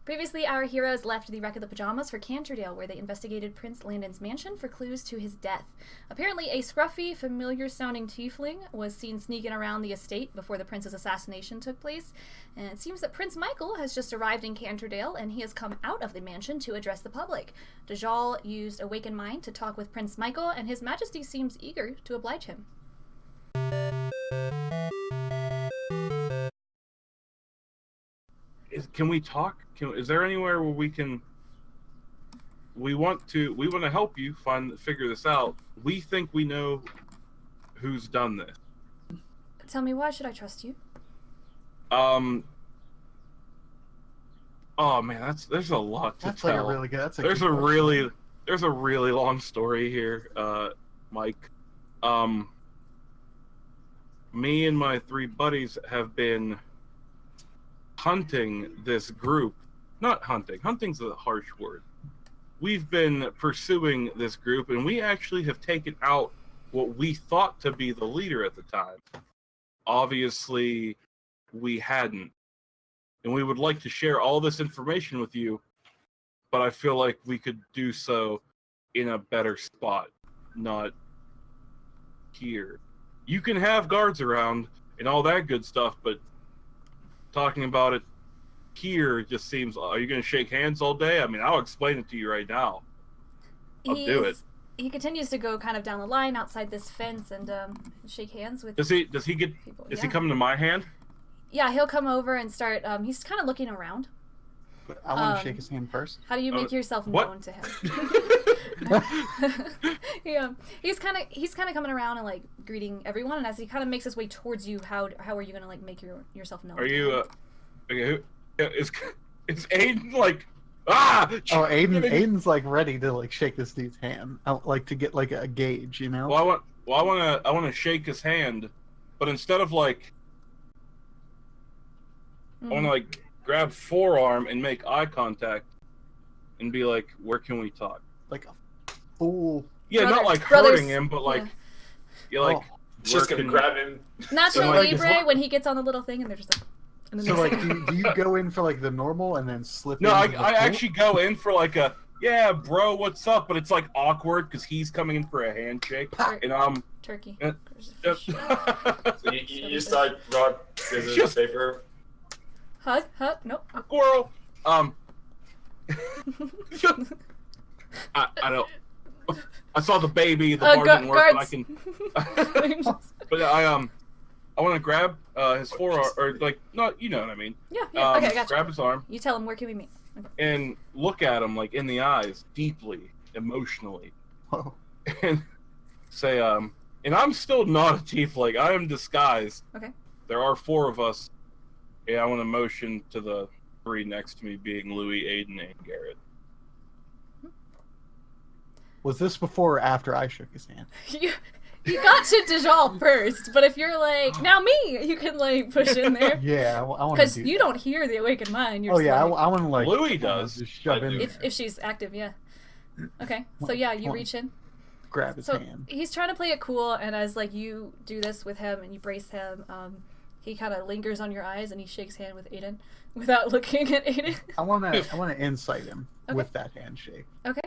Previously, our heroes left the Wreck of the Pajamas for Canterdale, where they investigated Prince Landon's mansion for clues to his death. Apparently, a scruffy, familiar-sounding tiefling was seen sneaking around the estate before the prince's assassination took place, and it seems that Prince Michael has just arrived in Canterdale, and he has come out of the mansion to address the public. Dajal used Awaken Mind to talk with Prince Michael, and His Majesty seems eager to oblige him. Can we talk? Is there anywhere where we can? We want to help you figure this out. We think we know who's done this. Tell me, why should I trust you? Oh man, there's a lot to that's tell. Like a really good. That's a there's good a question. really long story here, Mike. Me and my 3 buddies have been hunting this group. Not hunting. Hunting's a harsh word. We've been pursuing this group, and we actually have taken out what we thought to be the leader at the time. Obviously, we hadn't. And we would like to share all this information with you, but I feel like we could do so in a better spot, not here. You can have guards around and all that good stuff, but talking about it here just seems... Are you going to shake hands all day? I mean, I'll explain it to you right now. I'll do it. He continues to go kind of down the line outside this fence and shake hands with Does he people. Is he coming to my hand? Yeah, he'll come over and start... he's kind of looking around. But I want to shake his hand first. How do you make yourself known to him? He's kind of coming around and like greeting everyone, and as he kind of makes his way towards you, how are you gonna like make yourself known? Are you okay? Is Aiden like Aiden's like ready to like shake this dude's hand, like to get like a gauge, you know? Well, I want to shake his hand, but instead of like, I want to like grab forearm and make eye contact, and be like, "Where can we talk?" Like a full. Yeah, not like hurting him, but like, you're like, just gonna grab him. Natural Libre when he gets on the little thing, and they're just like. So like, do you go in for like the normal and then slip? No, I actually go in for like a bro, what's up? But it's like awkward because he's coming in for a handshake, and I'm turkey. So you start rock, scissors, paper. Hug, nope. Squirrel. I don't. I saw the baby. The bar didn't work, but I can. But I want to grab his forearm, or like, not, you know what I mean. Yeah, okay, I gotcha. Grab his arm. You tell him, where can we meet? Okay. And look at him, like, in the eyes, deeply, emotionally. Whoa. And say, and I'm still not a tiefling. I am disguised. Okay. There are 4 of us. Yeah, I want to motion to the 3 next to me, being Louis, Aiden, and Garrett. Was this before or after I shook his hand? You got to Dajal first, but if you're like, now me, you can like push in there. Yeah, I want to. Because you don't hear the Awakened Mind. You're I want to like. Louis does. Just shove in if she's active, yeah. Okay, so yeah, you reach in. Grab his hand. He's trying to play it cool, and as like you do this with him and you brace him, he kind of lingers on your eyes and he shakes hand with Aiden without looking at Aiden. I want to insight him with that handshake. Okay.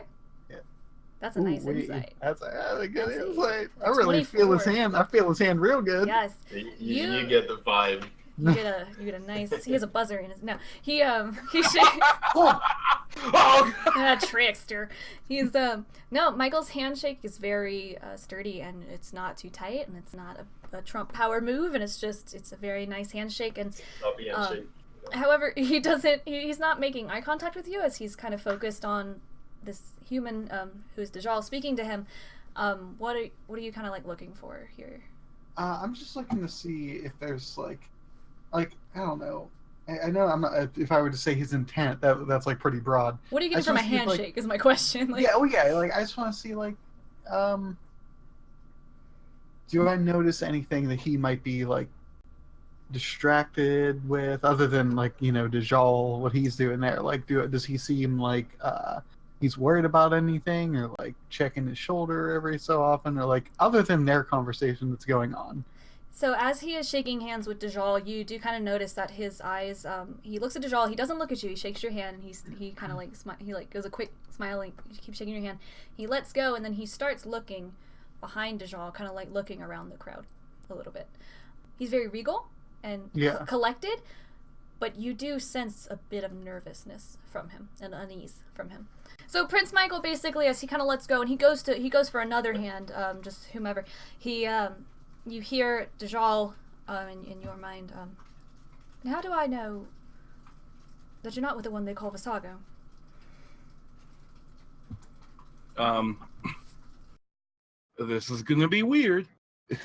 That's a nice insight. That's a good insight. I really feel his hand. I feel his hand real good. Yes. You get the vibe. You get a nice. He has a buzzer in his. No, he shakes. Trickster. He's no. Michael's handshake is very sturdy, and it's not too tight, and it's not a Trump power move, and it's a very nice handshake. And however, he doesn't. He's not making eye contact with you, as he's kind of focused on this human who's Dajal speaking to him. What are you kind of like looking for here? I'm just looking to see if there's like I don't know. I know I'm not, if I were to say his intent, that's like pretty broad. What are you getting from a handshake? Is my question. Like, like I just want to see like, do I notice anything that he might be like distracted with, other than like, you know, Dajal, what he's doing there? Like, does he seem like he's worried about anything, or like checking his shoulder every so often, or like other than their conversation that's going on? So as he is shaking hands with Dajal, you do kind of notice that his eyes, he looks at Dajal, he doesn't look at you, he shakes your hand, and he kind of like, he like goes a quick smiling, he keeps shaking your hand. He lets go, and then he starts looking behind Dajal, kind of like looking around the crowd a little bit. He's very regal and collected, but you do sense a bit of nervousness from him, and unease from him. So Prince Michael basically, as he kind of lets go, and he goes for another hand, just whomever, you hear Dajal in your mind, how do I know that you're not with the one they call Visago? This is gonna be weird. A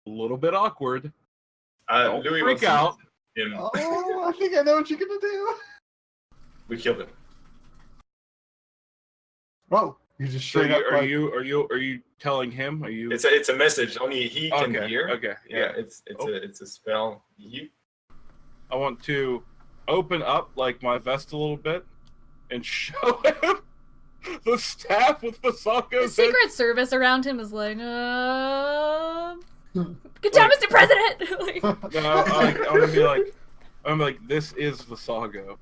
little bit awkward. Don't Louis freak out. Oh, I think I know what you're gonna do. We killed him. Whoa. You just straight up. Are you telling him? Are you? It's a message. Only he can hear. Okay. Yeah. It's a spell. I want to open up like my vest a little bit and show him the staff with Visago's The Secret Service around him is like, good job, Mr. President. I'm gonna be like, this is Visago.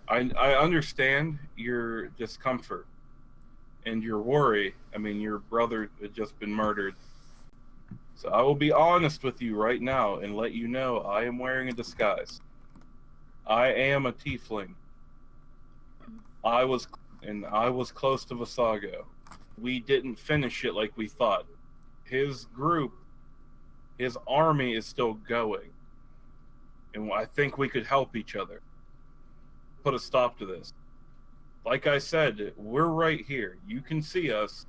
I understand your discomfort and your worry. I mean, your brother had just been murdered. So I will be honest with you right now and let you know I am wearing a disguise. I am a Tiefling. I was close to Visago. We didn't finish it like we thought. His group, his army is still going. And I think we could help each other. Put a stop to this. Like I said, we're right here. You can see us.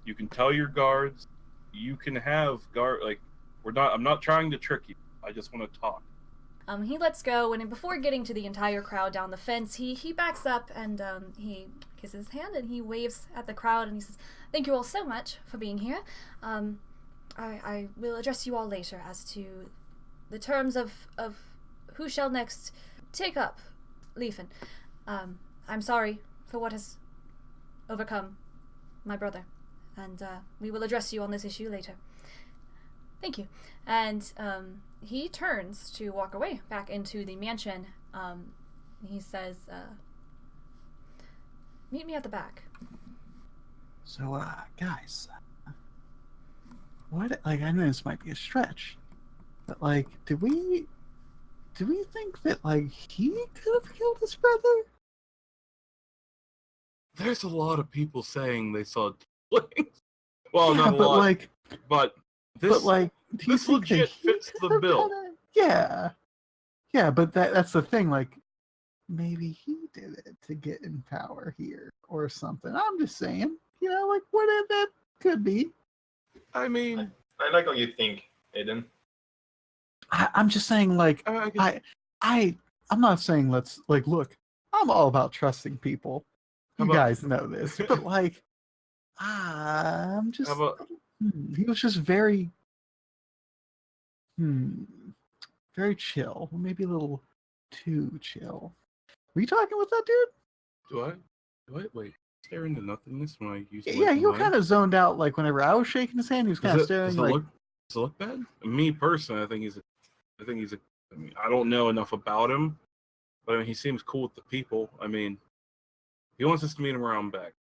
You can tell your guards. You can have I'm not trying to trick you. I just want to talk. He lets go, and before getting to the entire crowd down the fence, he backs up and he kisses his hand and he waves at the crowd and he says, "Thank you all so much for being here. I will address you all later as to the terms of who shall next take up Leafen. I'm sorry for what has overcome my brother, and we will address you on this issue later. Thank you." And he turns to walk away back into the mansion. He says, "Meet me at the back." So, guys, what? Like, I know this might be a stretch, but like, do we think that like he could have killed his brother? There's a lot of people saying they saw Tieflings. Well, Yeah, not a but lot, like, but do you this think that legit he fits the could have bill. done it? Yeah, but that's the thing. Like, maybe he did it to get in power here or something. I'm just saying, like what that could be. I mean, I like how you think, Aiden. I'm just saying, like, I'm not saying let's like look. I'm all about trusting people. You guys know this, but like, I'm just. He was just very, very chill. Maybe a little too chill. Were you talking with that dude? Do I wait? Stare into nothingness when I use. Yeah, you were kind of zoned out. Like whenever I was shaking his hand, he was kind of staring. Does it look bad? Me personally, I think he's a. I mean, I don't know enough about him, but I mean, he seems cool with the people. I mean, he wants us to meet him around back.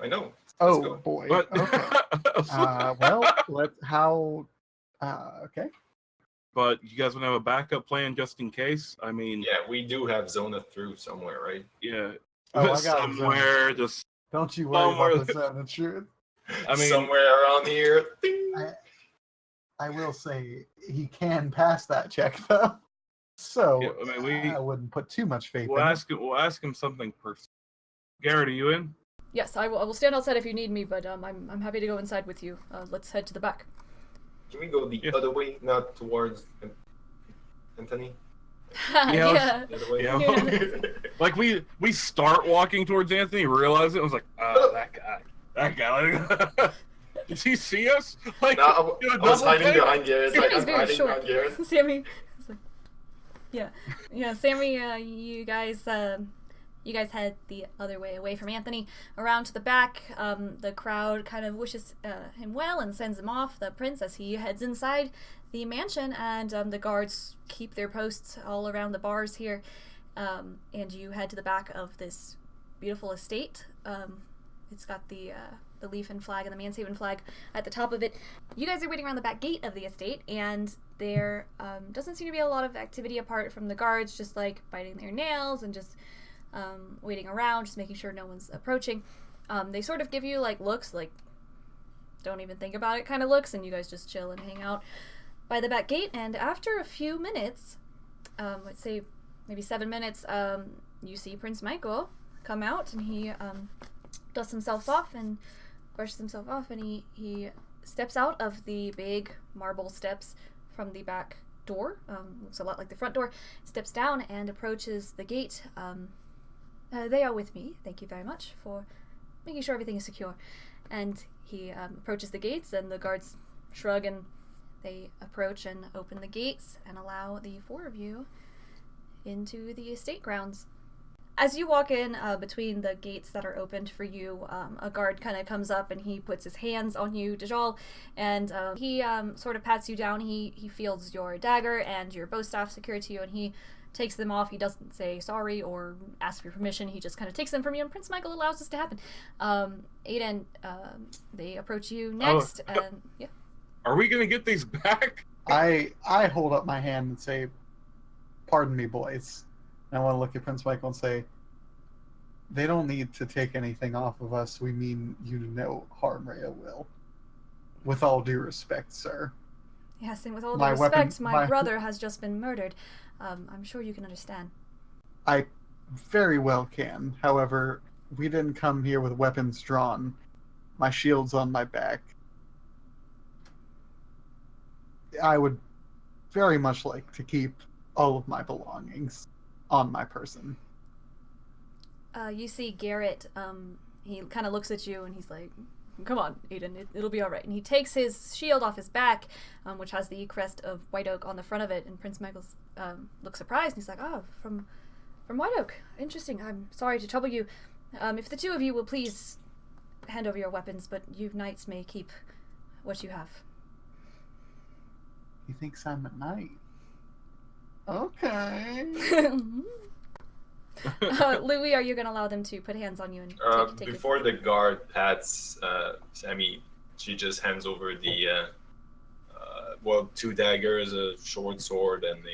I know. Oh go. boy. But, Okay. Well, okay. But you guys want to have a backup plan just in case? I mean, Yeah, we do have Zona through somewhere, right? yeah. Oh, I got somewhere, just don't you worry about the zone. Truth. I mean, somewhere around here. Ding. I will say he can pass that check though, so yeah, I mean, I wouldn't put too much faith. We'll ask him something personal. Garrett, are you in? Yes, I will stand outside if you need me, but I'm happy to go inside with you. Let's head to the back. Can we go the other way, not towards Anthony? Yeah. The other way? Yeah. Like we start walking towards Anthony, realize it, and was like, that guy. Does he see us? Like, no, I was hiding behind Garrett. Like, Sammy's I'm very hiding short. behind Garrett. Sammy. Yeah. Sammy, you guys, You guys head the other way away from Anthony, around to the back. The crowd kind of wishes him well and sends him off, the prince, as he heads inside the mansion, and the guards keep their posts all around the bars here. And you head to the back of this beautiful estate. It's got the Leafin flag and the Manshaven flag at the top of it. You guys are waiting around the back gate of the estate, and there doesn't seem to be a lot of activity apart from the guards, just like biting their nails and just waiting around, just making sure no one's approaching. They sort of give you like looks, like don't even think about it kind of looks, and you guys just chill and hang out by the back gate. And after a few minutes, let's say maybe 7 minutes, you see Prince Michael come out, and he dusts himself off and brushes himself off, and he steps out of the big marble steps from the back door. Looks a lot like the front door. Steps down and approaches the gate. They are with me. Thank you very much for making sure everything is secure. And he approaches the gates, and the guards shrug, and they approach and open the gates and allow the 4 of you into the estate grounds. As you walk in between the gates that are opened for you, a guard kind of comes up and he puts his hands on you, Dajal, and he sort of pats you down. He feels your dagger and your bowstaff secured to you, and he takes them off. He doesn't say sorry or ask for permission. He just kind of takes them from you, and Prince Michael allows this to happen. Aiden, they approach you next. And yeah. Are we going to get these back? I hold up my hand and say, "Pardon me, boys." I want to look at Prince Michael and say, they don't need to take anything off of us. We mean you to no harm or ill will. With all due respect, sir. Yes, and with all due respect, my brother has just been murdered. I'm sure you can understand. I very well can. However, we didn't come here with weapons drawn. My shield's on my back. I would very much like to keep all of my belongings on my person. You see Garrett, he kind of looks at you and he's like, "Come on, Aiden, it'll be all right." And he takes his shield off his back, which has the crest of White Oak on the front of it, and Prince Michael looks surprised, and he's like, "Oh, from White Oak. Interesting. I'm sorry to trouble you. If the 2 of you will please hand over your weapons, but you knights may keep what you have." He thinks I'm a knight. Okay. Louis, are you going to allow them to put hands on you and take before the guard pats Sammy, she just hands over the 2 daggers, a short sword, and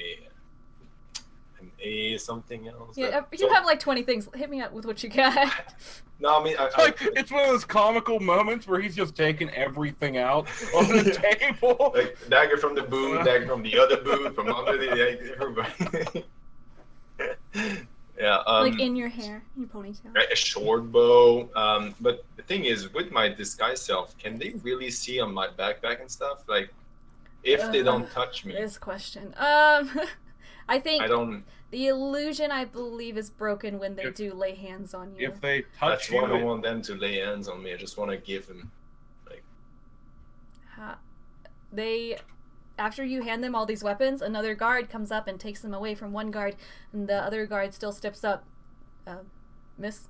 a something else. Yeah, you have like 20 things. Hit me up with what you got. No, I mean, it's one of those comical moments where he's just taking everything out on the table. Like dagger from the booth, dagger from the other booth, from under everybody. Yeah. Like in your hair, in your ponytail. A short bow. But the thing is, with my disguise self, can they really see on my backpack and stuff? Like, if they don't touch me. This question. I think the illusion, I believe, is broken when they do lay hands on you. If they touch you, I don't want them to lay hands on me. I just want to give them, like. After you hand them all these weapons, another guard comes up and takes them away from one guard, and the other guard still steps up. Miss?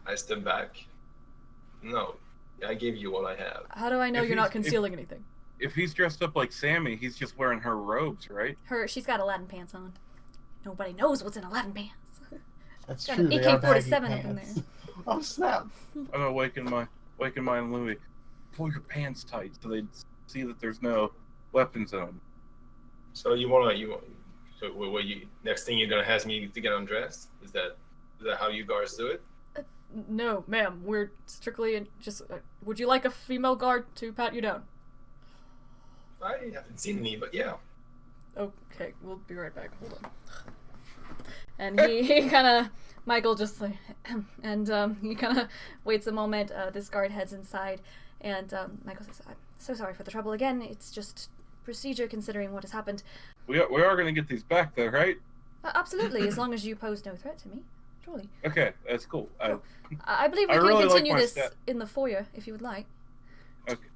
I step back. No, I gave you what I have. How do I know you're not concealing anything? If he's dressed up like Sammy, he's just wearing her robes, right? She's got Aladdin pants on. Nobody knows what's in Aladdin pants. That's got true. An AK-47 up in there. Oh snap! I'm gonna waken my and Louis. Pull your pants tight so they see that there's no weapons on them. So what next thing you're gonna ask me to get undressed? Is that how you guards do it? No, ma'am. We're strictly just. Would you like a female guard to pat you down? I haven't seen any, but yeah. Okay, we'll be right back. Hold on. And he kind of, Michael just like, and he kind of waits a moment. This guard heads inside, and Michael says, "I'm so sorry for the trouble again. It's just procedure considering what has happened." We are going to get these back, though, right? Absolutely, as long as you pose no threat to me. Surely. Okay, that's cool. I believe we can really continue this in the foyer if you would like. Okay.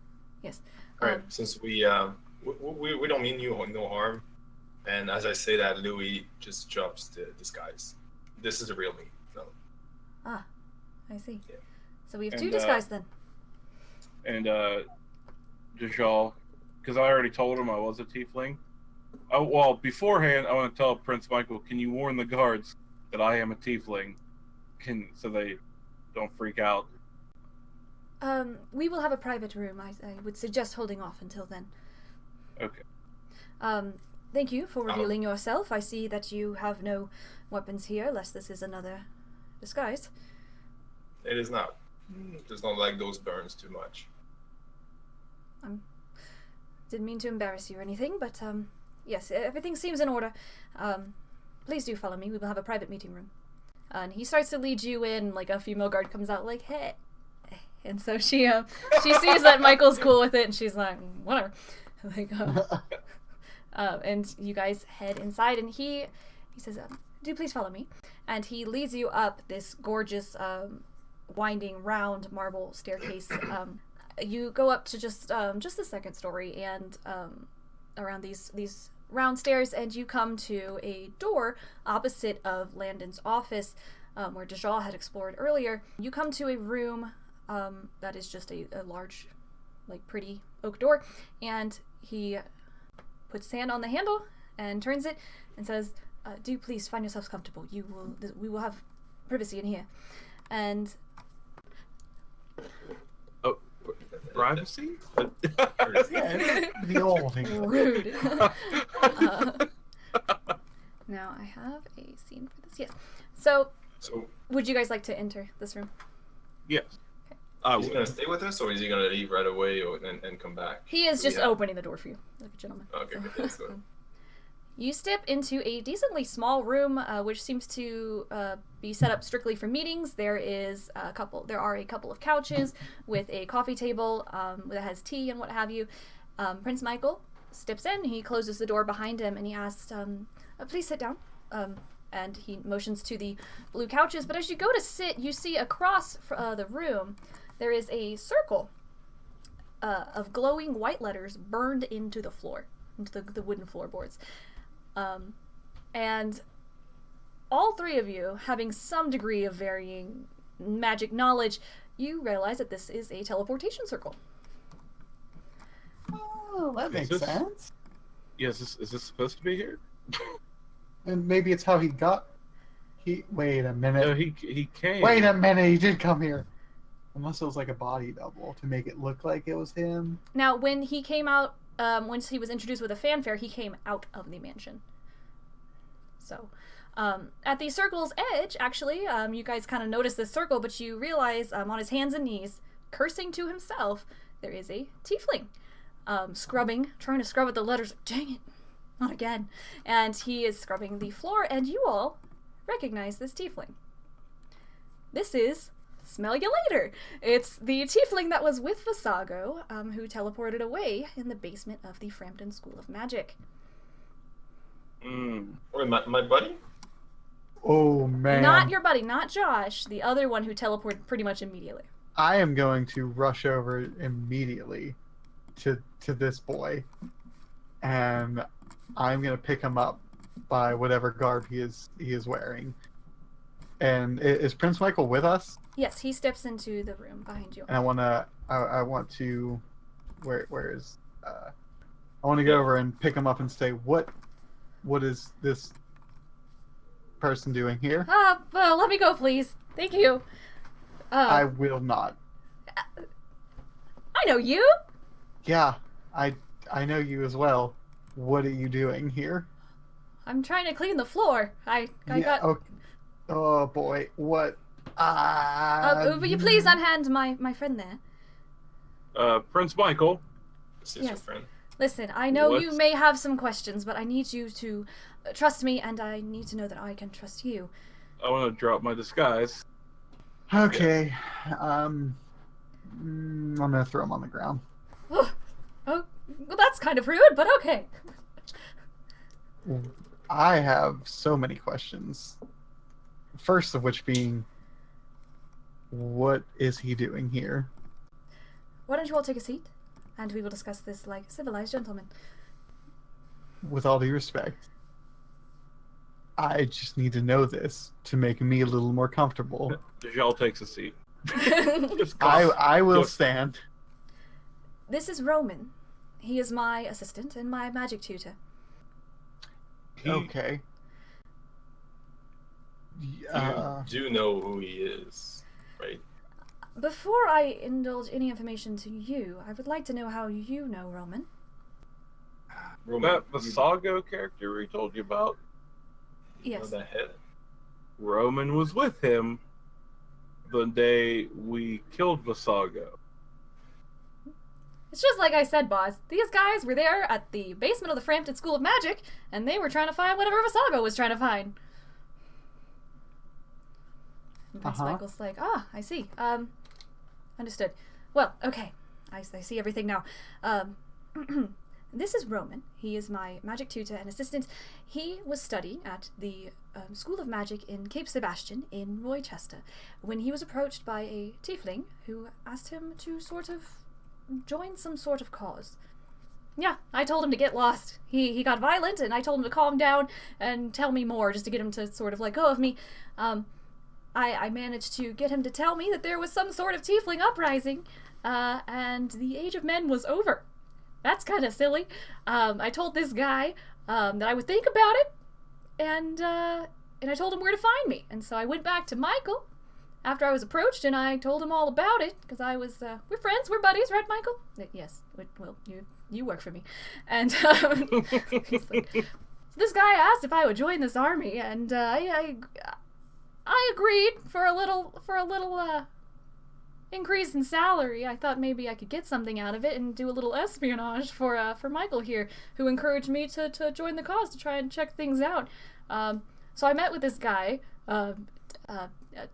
Yes. All right. Since we don't mean you no harm, And as I say that, Louis just drops the disguise. This is the real me. No. Ah, I see. Yeah. So we have two disguises then. And Dajal, because I already told him I was a tiefling. Oh, well, beforehand, I want to tell Prince Michael, can you warn the guards that I am a tiefling, so they don't freak out? We will have a private room. I would suggest holding off until then. Okay. Thank you for revealing yourself. I see that you have no weapons here, lest this is another disguise. It is not. Just don't like those burns too much. Didn't mean to embarrass you or anything, but yes, everything seems in order. Please do follow me. We will have a private meeting room. And he starts to lead you in. Like a female guard comes out, like, "Hey," and so she sees that Michael's cool with it, and she's like, "Whatever." Like, and you guys head inside, and he says, "Do please follow me," and he leads you up this gorgeous, winding round marble staircase. You go up to just the second story, and around these round stairs, and you come to a door opposite of Landon's office, where Dajal had explored earlier. You come to a room that is just a large, like, pretty oak door, and he puts his hand on the handle and turns it and says, "Do please find yourselves comfortable. We will have privacy in here." And Privacy? Yeah, the old rude. Now I have a scene for this. Yes. So would you guys like to enter this room? Yes. Okay. Is he gonna stay with us, or is he gonna leave right away and come back? He is just opening the door for you, like a gentleman. Okay, good. Let's go. You step into a decently small room, which seems to be set up strictly for meetings. There are a couple of couches with a coffee table that has tea and what have you. Prince Michael steps in. He closes the door behind him, and he asks, "Please sit down." And he motions to the blue couches. But as you go to sit, you see across the room there is a circle of glowing white letters burned into the floor, into the wooden floorboards. And all three of you, having some degree of varying magic knowledge, you realize that this is a teleportation circle. Oh, that makes sense. Yes, is this supposed to be here? And maybe it's how he got. Wait a minute. No, he came. Wait a minute, he did come here. Unless it was like a body double to make it look like it was him. Now, when he came out, once he was introduced with a fanfare, he came out of the mansion. So, at the circle's edge, actually, you guys kind of notice this circle, but you realize on his hands and knees, cursing to himself, there is a tiefling trying to scrub at the letters. Dang it, not again. And he is scrubbing the floor, and you all recognize this tiefling. This is Smell You Later. It's the tiefling that was with Visago, who teleported away in the basement of the Frampton School of Magic. Wait, my buddy? Oh, man. Not your buddy, not Josh, the other one who teleported pretty much immediately. I am going to rush over immediately to this boy, and I'm going to pick him up by whatever garb he is wearing. And is Prince Michael with us? Yes, he steps into the room behind you. And I want to where is I want to go over and pick him up and say, what is this person doing here? Well, let me go, please. Thank you. I will not. I know you. Yeah, I know you as well. What are you doing here? I'm trying to clean the floor. I got. Okay. Oh boy, what? Will you please unhand my friend there? Prince Michael. This is your friend. Listen, I know you may have some questions, but I need you to trust me, and I need to know that I can trust you. I want to drop my disguise. Okay. I'm gonna throw him on the ground. Oh, well, that's kind of rude, but okay. I have so many questions. First of which being, what is he doing here? Why don't you all take a seat, and we will discuss this like civilized gentlemen. With all due respect, I just need to know this to make me a little more comfortable. Dejal takes a seat. I will stand. This is Roman. He is my assistant and my magic tutor. Okay. You do know who he is, right? Before I indulge any information to you, I would like to know how you know Roman. That Visago character we told you about? Yes. The head? Roman was with him the day we killed Visago. It's just like I said, boss. These guys were there at the basement of the Frampton School of Magic, and they were trying to find whatever Visago was trying to find. And Prince Michael's like, I see. Understood. Well, okay. I see everything now. This is Roman. He is my magic tutor and assistant. He was studying at the School of Magic in Cape Sebastian in Rochester when he was approached by a Tiefling who asked him to sort of join some sort of cause. Yeah, I told him to get lost. He got violent, and I told him to calm down and tell me more, just to get him to sort of let go of me. I managed to get him to tell me that there was some sort of Tiefling uprising, and the Age of Men was over. That's kind of silly. I told this guy that I would think about it, and I told him where to find me. And so I went back to Michael after I was approached, and I told him all about it, because I was, we're friends, we're buddies, right, Michael? Yes, well, you work for me. And he's like, so this guy asked if I would join this army, and I agreed for a little increase in salary. I thought maybe I could get something out of it and do a little espionage for Michael here, who encouraged me to join the cause to try and check things out. So I met with this guy,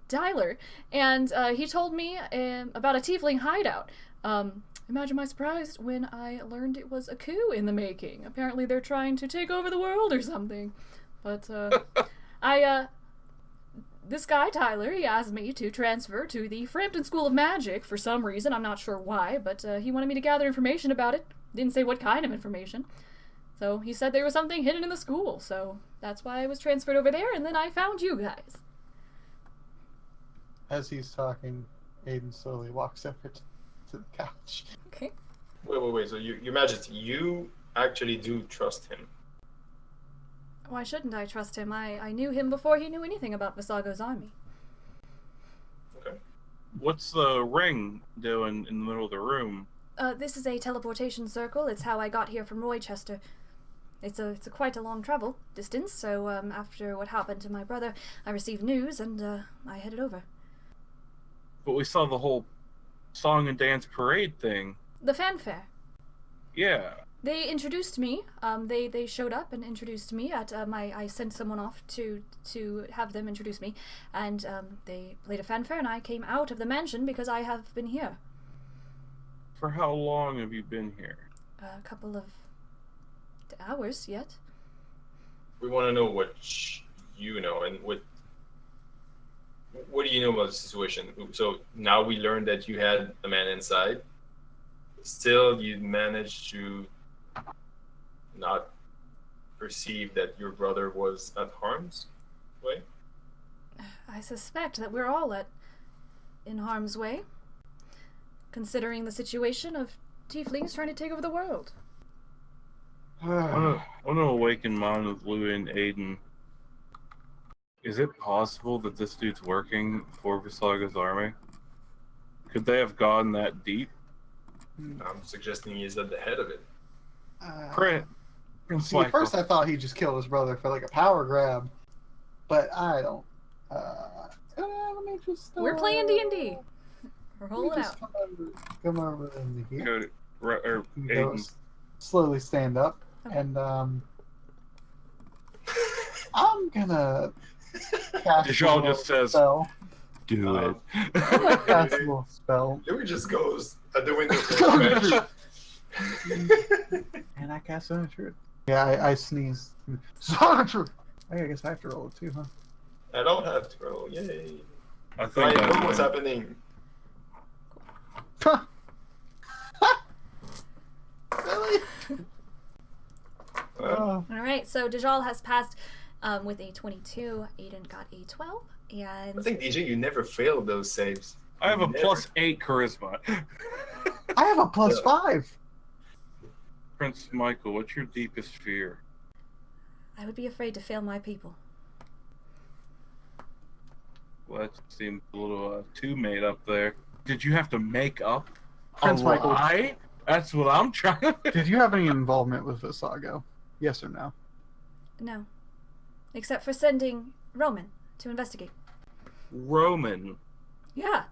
Tyler, and he told me about a Tiefling hideout. Imagine my surprise when I learned it was a coup in the making. Apparently they're trying to take over the world or something. But this guy, Tyler, he asked me to transfer to the Frampton School of Magic for some reason. I'm not sure why, but he wanted me to gather information about it. Didn't say what kind of information. So he said there was something hidden in the school, so that's why I was transferred over there, and then I found you guys. As he's talking, Aiden slowly walks over to the couch. Okay. Wait. So, Your Majesty, you actually do trust him? Why shouldn't I trust him? I knew him before he knew anything about Visago's army. Okay. What's the ring doing in the middle of the room? This is a teleportation circle. It's how I got here from Rochester. It's a quite a long travel distance, so after what happened to my brother, I received news and I headed over. But we saw the whole song and dance parade thing. The fanfare. Yeah. They introduced me. They showed up and introduced me at I sent someone off to have them introduce me, and they played a fanfare, and I came out of the mansion because I have been here. For how long have you been here? A couple of hours yet. We want to know what you know, and what do you know about the situation? So now we learned that you had a man inside. Still, you managed to not perceive that your brother was at harm's way? I suspect that we're all in harm's way, considering the situation of Tieflings trying to take over the world. I want to awaken mine with Louie and Aiden. Is it possible that this dude's working for Visaga's army? Could they have gone that deep? I'm suggesting he's at the head of it. Prince See, Michael. at first I thought he'd just kill his brother for like a power grab, but I don't. Let me just. We're playing D&D. We're holding out. Come over in here. Aiden. Slowly stand up, Okay. and I'm gonna cast Dejal a just says, spell. Do it. I'm gonna cast a little spell, Louis just goes at the window for a bench. and I cast Sonic Truth. Yeah, I sneeze. Sonic Truth. I guess I have to roll it too, huh? I don't have to roll. Yay. I think Right, that's look what's happening. Really? All right, so Dejal has passed With a 22, Aiden got a 12, and I think, DJ, you never failed those saves. I have a Never. +8 charisma. I have a +5. Prince Michael, what's your deepest fear? I would be afraid to fail my people. Well, that seems a little too made up there. Did you have to make up Prince a Michael. lie? That's what I'm trying to... Did you have any involvement with Visago? Yes or no? No. Except for sending Roman to investigate. Roman, Yeah.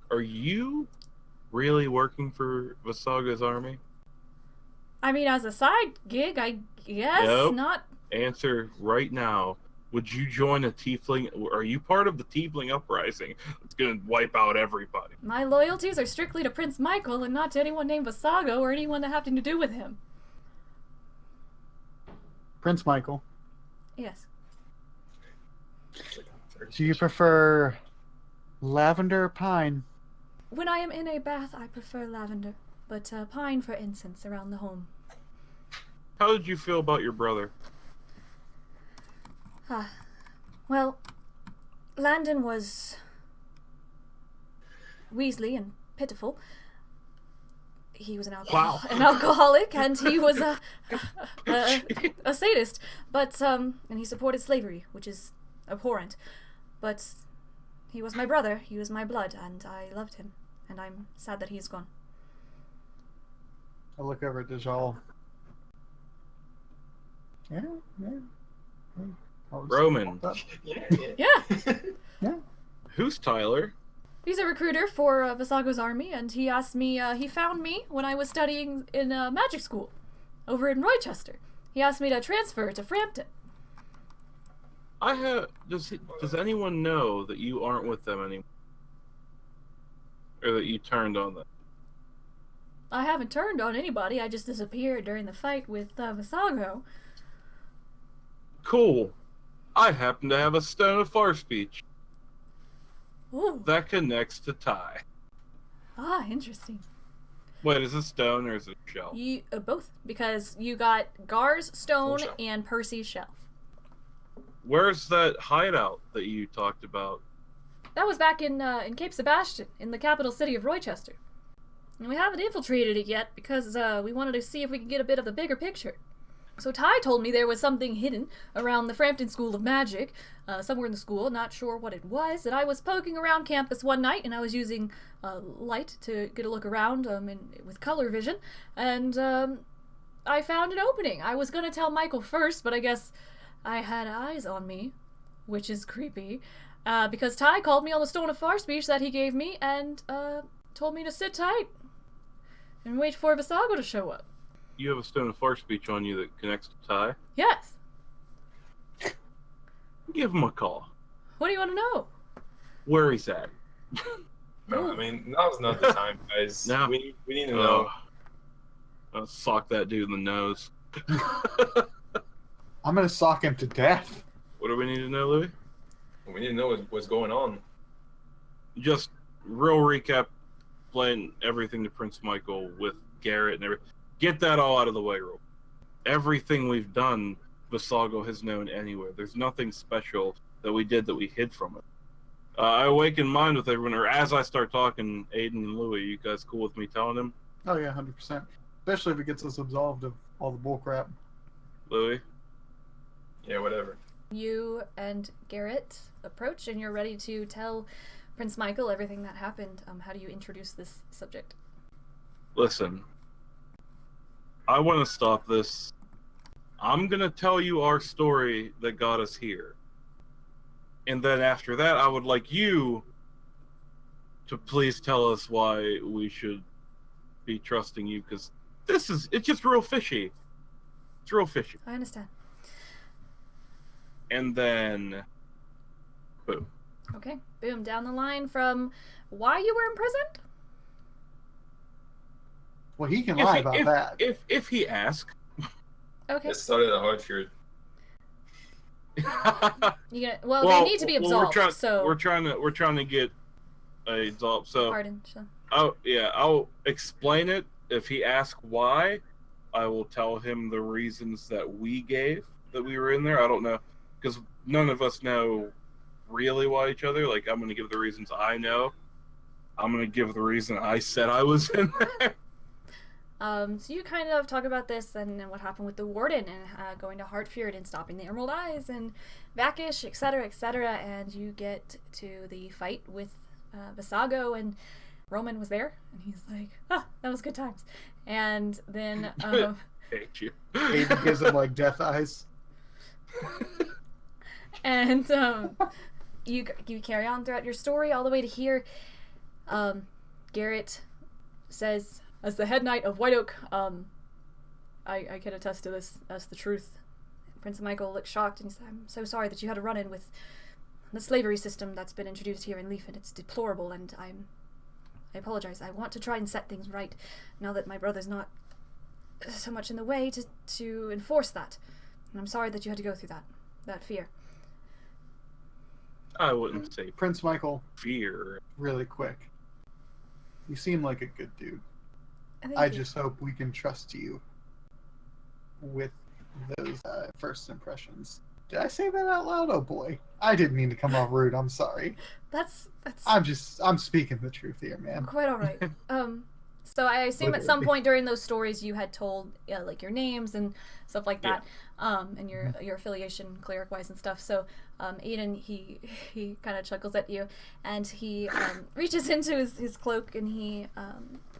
are you really working for Visago's army? I mean, as a side gig, I guess. Nope. Not. Answer right now. Would you join a Tiefling? Are you part of the Tiefling uprising? It's going to wipe out everybody. My loyalties are strictly to Prince Michael and not to anyone named Visago or anyone having to do with him. Prince Michael. Yes. Do you prefer lavender or pine? When I am in a bath, I prefer lavender, but pine for incense around the home. How did you feel about your brother? Well, Landon was Weasley and pitiful. He was an alcoholic, and he was a sadist. But and he supported slavery, which is abhorrent. But he was my brother. He was my blood, and I loved him. And I'm sad that he's gone. I look over at Dajal. Yeah. Roman. Yeah. Who's Tyler? He's a recruiter for Visago's army, and he asked me, he found me when I was studying in magic school over in Rochester. He asked me to transfer to Frampton. Does anyone know that you aren't with them anymore? Or that you turned on them? I haven't turned on anybody, I just disappeared during the fight with Visago. Cool. I happen to have a stone of far speech. Ooh. That connects to Ty. Ah, interesting. Wait, is it stone or is it shell? Both, because you got Gar's stone Shell. and Percy's shell. Where's that hideout that you talked about? That was back in Cape Sebastian, in the capital city of Rochester. And we haven't infiltrated it yet because we wanted to see if we could get a bit of the bigger picture. So Ty told me there was something hidden around the Frampton School of Magic, somewhere in the school, not sure what it was, and I was poking around campus one night, and I was using light to get a look around with color vision, and I found an opening. I was going to tell Michael first, but I guess I had eyes on me, which is creepy, because Ty called me on the Stone of Far speech that he gave me, and told me to sit tight and wait for Visago to show up. You have a stone of far speech on you that connects to Ty? Yes. Give him a call. What do you want to know? Where he's at. No, I mean, now's not the time, guys. No. We need to know. I'll sock that dude in the nose. I'm gonna sock him to death. What do we need to know, Louis? We need to know what's going on. Just real recap, playing everything to Prince Michael with Garrett and everything. Get that all out of the way, real. Everything we've done, Visago has known anyway. There's nothing special that we did that we hid from it. I awaken mind with everyone, or as I start talking, Aiden and Louis, you guys cool with me telling him? Oh yeah, 100%. Especially if it gets us absolved of all the bullcrap. Louis? Yeah, whatever. You and Garrett approach, and you're ready to tell Prince Michael everything that happened. How do you introduce this subject? Listen. I want to stop this. I'm going to tell you our story that got us here. And then after that, I would like you to please tell us why we should be trusting you, because it's just real fishy. It's real fishy. I understand. And then, boom. Okay, boom. Down the line from why you were imprisoned? Well, he can lie about that. If he asks. Okay. It started at Hartford. They need to be absolved. We're trying to get a absolved. So. Pardon. So. Oh yeah, I'll explain it. If he asks why, I will tell him the reasons that we gave that we were in there. I don't know, because none of us know really why each other. Like, I'm going to give the reasons I know. I'm going to give the reason I said I was in there. So you kind of talk about this and what happened with the warden and going to Hartfjord and stopping the Emerald Eyes and Vakish, etc., and you get to the fight with Visago, and Roman was there, and he's like, that was good times. And then Hate you. Aiden gives him like death eyes. And you carry on throughout your story all the way to here. Garrett says, as the head knight of White Oak, I can attest to this as the truth. Prince Michael looks shocked, and he says, I'm so sorry that you had a run-in with the slavery system that's been introduced here in Leaf, and it's deplorable, and I apologize. I want to try and set things right now that my brother's not so much in the way to enforce that. And I'm sorry that you had to go through that fear. I wouldn't say Prince Michael, fear. really quick. You seem like a good dude. Thank I you. just hope we can trust you with those first impressions. Did I say that out loud? Oh boy. I didn't mean to come off rude. I'm sorry. That's I'm speaking the truth here, man. quite all right. So I assume at some point during those stories you had told like your names and stuff like that, and your affiliation cleric wise and stuff. So Aiden he kind of chuckles at you, and he reaches into his cloak, and he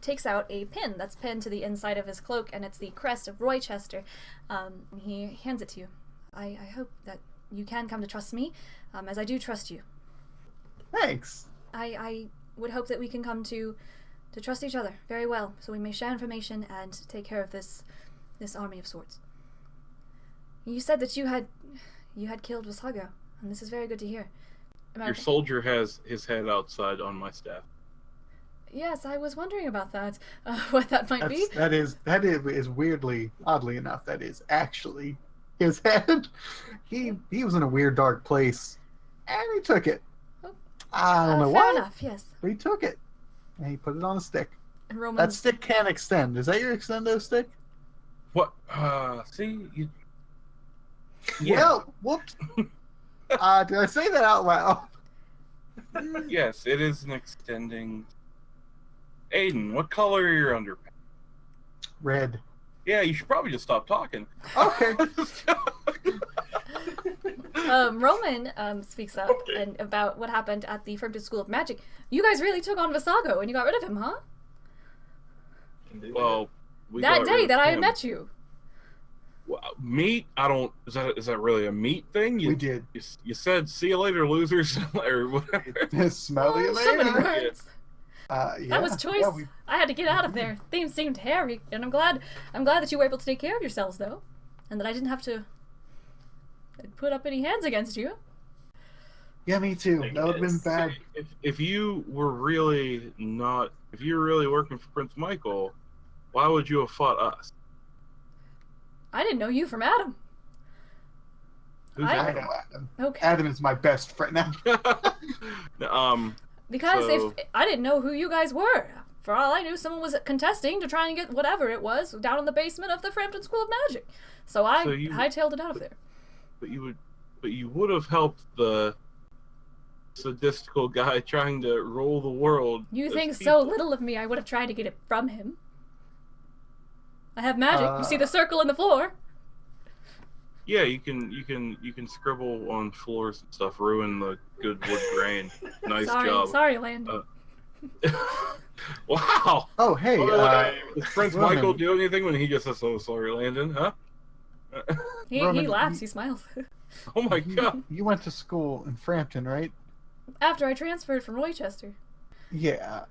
takes out a pin that's pinned to the inside of his cloak, and it's the crest of Roychester. And he hands it to you. I hope that you can come to trust me, as I do trust you. Thanks. I would hope that we can come to trust each other very well, so we may share information and take care of this army of sorts. You said that you had killed Visago, and this is very good to hear. Your soldier has his head outside on my staff. Yes, I was wondering about that. What that might be. That is weirdly, oddly enough, that is actually his head. He was in a weird dark place, and he took it. Oh. I don't know fair why, enough, yes. but he took it. And he put it on a stick. And Roman, That stick can't extend. Is that your extendo stick? What? See? You... Well, whoops. Did I say that out loud? Yes, it is an extending... Aiden, what color are your underpants? Red. Yeah, you should probably just stop talking. Okay. Roman speaks up and about what happened at the Frampton School of Magic. You guys really took on Visago and you got rid of him, huh? Well, that day that I had met you. Well, meat? I don't. Is that really a meat thing? We did. You said see you later, losers, or whatever. Smell you So many later. words. Yeah. That was choice. Yeah, I had to get out of there. Things seemed hairy, and I'm glad that you were able to take care of yourselves, though, and that I didn't have to put up any hands against you. Yeah, me too. That would have been bad. If you were really working for Prince Michael, why would you have fought us? I didn't know you from Adam. Who's I Adam? know Adam. Okay. Adam is my best friend now. Because So- if I didn't know who you guys were, for all I knew, someone was contesting to try and get whatever it was down in the basement of the Frampton School of Magic. So I hightailed it out of there. But you would have helped the sadistical guy trying to rule the world. You as think people. so little of me, I would have tried to get it from him. I have magic. You see the circle in the floor? Yeah, you can scribble on floors and stuff, ruin the good wood grain. Nice job. Sorry, Landon. Wow. Oh, hey. Does Prince Roman. Michael do anything when he just says, "Oh, sorry, Landon"? Huh? He Roman, laughs, he smiles. Oh my god. You went to school in Frampton, right? After I transferred from Roychester. Yeah.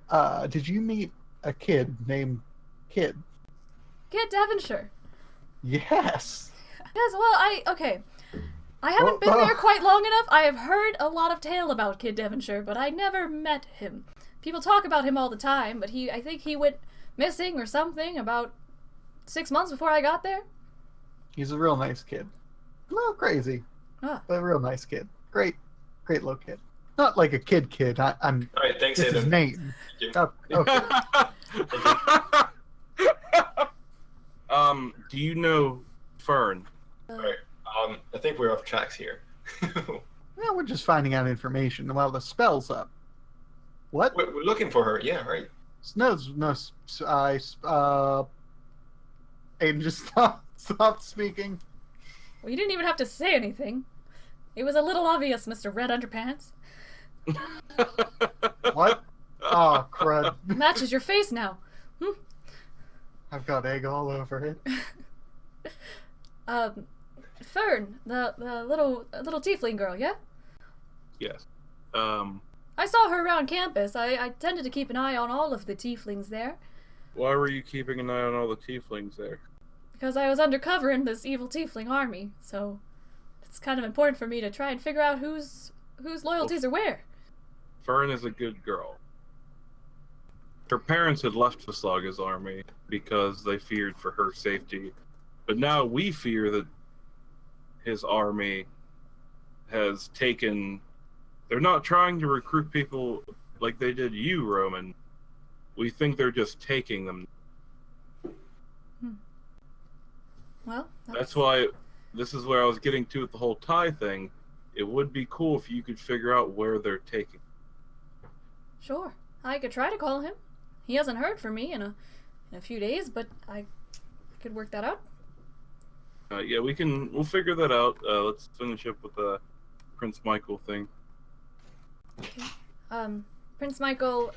Did you meet a kid named Kid? Kid Devonshire. Yes. Yes, well, I haven't been there quite long enough. I have heard a lot of tale about Kid Devonshire, but I never met him. People talk about him all the time, but I think he went missing or something about 6 months before I got there. He's a real nice kid. A little crazy, but a real nice kid. Great little kid. Not like a kid. I'm. All right, thanks, It's his Adam. name. Thank you. Okay. Do you know Fern? All right. I think we're off tracks here. No, we're just finding out information while the spell's up. What? We're looking for her. Yeah, right. No. Aiden just stopped speaking. Well, you didn't even have to say anything. It was a little obvious, Mr. Red Underpants. What? Oh, crud. Matches your face now. I've got egg all over it. Fern, the little tiefling girl, yeah? Yes. I saw her around campus. I tended to keep an eye on all of the tieflings there. Why were you keeping an eye on all the tieflings there? Because I was undercover in this evil tiefling army, so it's kind of important for me to try and figure out whose loyalties are where. Fern is a good girl. Her parents had left Vaslaga's army because they feared for her safety, but now we fear that his army has taken... They're not trying to recruit people like they did you, Roman. We think they're just taking them. Well, that's why this is where I was getting to with the whole tie thing. It would be cool if you could figure out where they're taking. Sure. I could try to call him. He hasn't heard from me in a few days, but I could work that out. Yeah, we'll figure that out. Let's finish up with the Prince Michael thing. Okay. Prince Michael,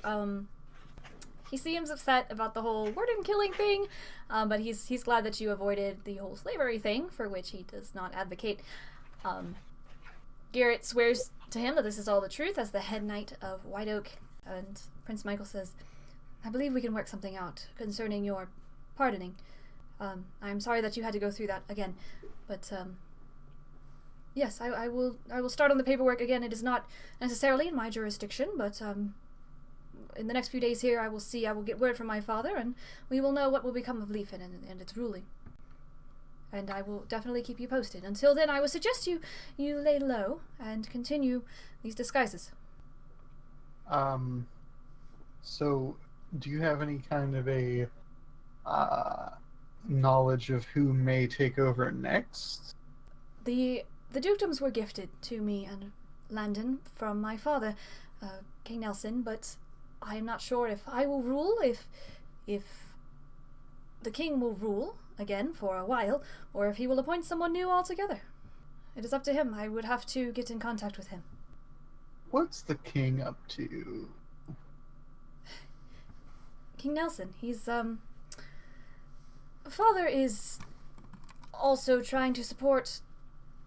he seems upset about the whole warden killing thing, but he's glad that you avoided the whole slavery thing, for which he does not advocate. Garrett swears to him that this is all the truth as the head knight of White Oak, and Prince Michael says, I believe we can work something out concerning your pardoning. I'm sorry that you had to go through that again, but yes, I will start on the paperwork again. It is not necessarily in my jurisdiction, but in the next few days here I will get word from my father, and we will know what will become of Leafin and its ruling. And I will definitely keep you posted. Until then, I would suggest you lay low and continue these disguises. So, do you have any kind of a knowledge of who may take over next? The dukedoms were gifted to me and Landon from my father, King Nelson, but I am not sure if I will rule, if the king will rule again for a while, or if he will appoint someone new altogether. It is up to him. I would have to get in contact with him. What's the king up to? King Nelson, he's, father is also trying to support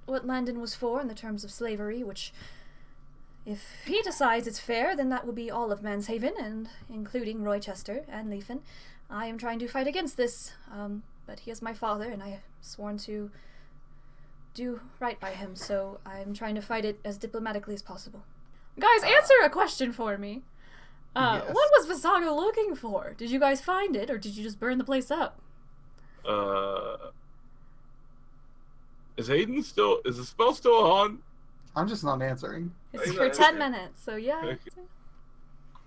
what Landon was for in the terms of slavery, which, if he decides it's fair, then that will be all of Manshaven, and including Rochester and Leafin. I am trying to fight against this, but he is my father, and I have sworn to do right by him, so I'm trying to fight it as diplomatically as possible. Guys, answer a question for me. Yes. What was Vasaga looking for? Did you guys find it, or did you just burn the place up? Is the spell still on? I'm just not answering. It's for 10 minutes, so yeah.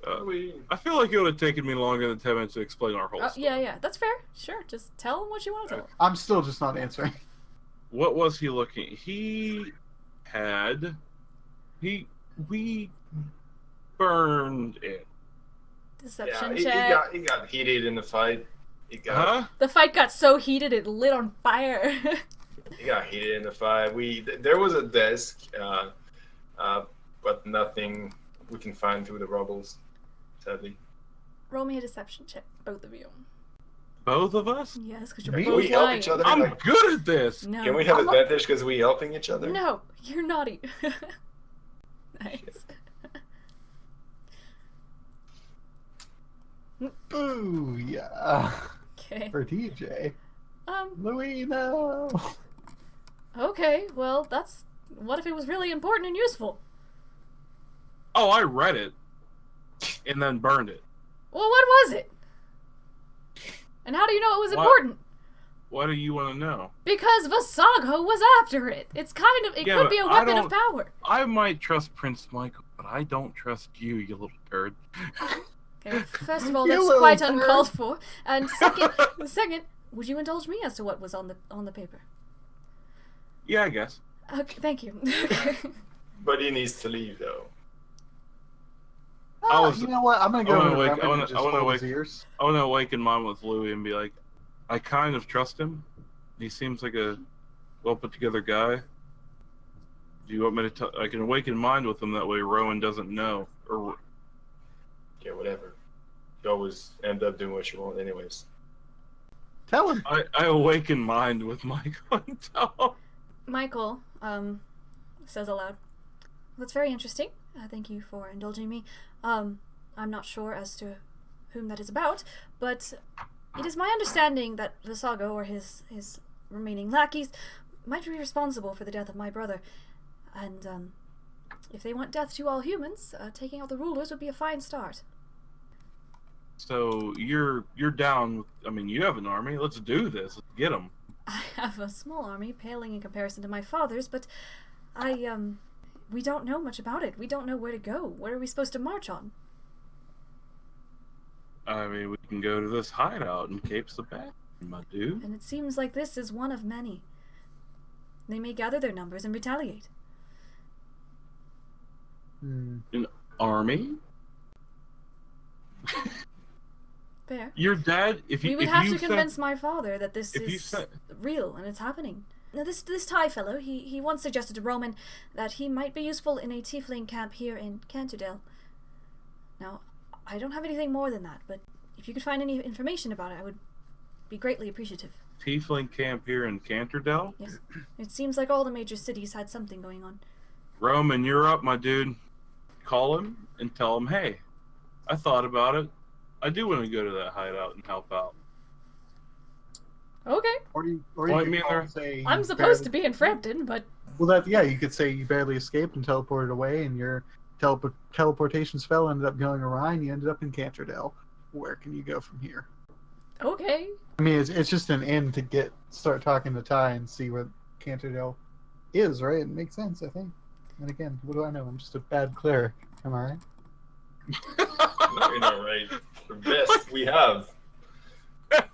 I feel like it would have taken me longer than 10 minutes to explain our whole story. Yeah, that's fair. Sure, just tell him what you want to tell him. I'm still just not answering. What was he looking? We burned it. Deception check. check. He got heated in the fight. The fight got so heated it lit on fire. He got heated in the fight. There was a desk, but nothing we can find through the rubbles, sadly. Roll me a deception check, both of you. Both of us? Yes, because you're Me? both We help lying. each other. I'm good at this. No. Can we have advantage because we helping each other? No, you're naughty. Nice. Boo, yeah. Okay. For DJ. Louis, no. Okay, well, what if it was really important and useful? Oh, I read it. And then burned it. Well, what was it? And how do you know it was important? Why do you want to know? Because Vasago was after it. It could be a weapon of power. I might trust Prince Michael, but I don't trust you, you little turd. Okay, first of all, You that's little quite turd. uncalled for. And second, would you indulge me as to what was on the paper? Yeah, I guess. Okay, thank you. But he needs to leave, though. You know what? I'm gonna go into Roman and just hold his ears. I want to awaken mom with Louis and be like, I kind of trust him. He seems like a well put together guy. Do you want me to? I can awaken mind with him that way. Rowan doesn't know. Or Yeah, whatever. You always end up doing what you want, anyways. Tell him. I awaken mind with Michael and tell him. Michael says aloud, "That's very interesting. Thank you for indulging me. I'm not sure as to whom that is about, but it is my understanding that Visago or his remaining lackeys might be responsible for the death of my brother. And if they want death to all humans, taking out the rulers would be a fine start." So you're down. I mean, you have an army. Let's do this. Let's get them. I have a small army, paling in comparison to my father's, but we don't know much about it. We don't know where to go. What are we supposed to march on? I mean, we can go to this hideout in Cape Sebastian, my dude. And it seems like this is one of many. They may gather their numbers and retaliate. An army? Fair. Your dad, we would have to convince my father that this is real and it's happening. Now, this Thai fellow, he once suggested to Roman that he might be useful in a Tiefling camp here in Canterdale. Now, I don't have anything more than that, but if you could find any information about it, I would be greatly appreciative. Tiefling camp here in Canterdale? Yes. It seems like all the major cities had something going on. Roman, you're up, my dude. Call him and tell him, hey, I thought about it. I do want to go to that hideout and help out. Okay. Or you could say I'm supposed to be in Frampton, but... Well, you could say you barely escaped and teleported away, and your teleportation spell ended up going awry, and you ended up in Canterdale. Where can you go from here? Okay. I mean, it's just an end to start talking to Ty and see where Canterdale is, right? It makes sense, I think. And again, what do I know? I'm just a bad cleric. Am I right? No, you're not right. The best we have.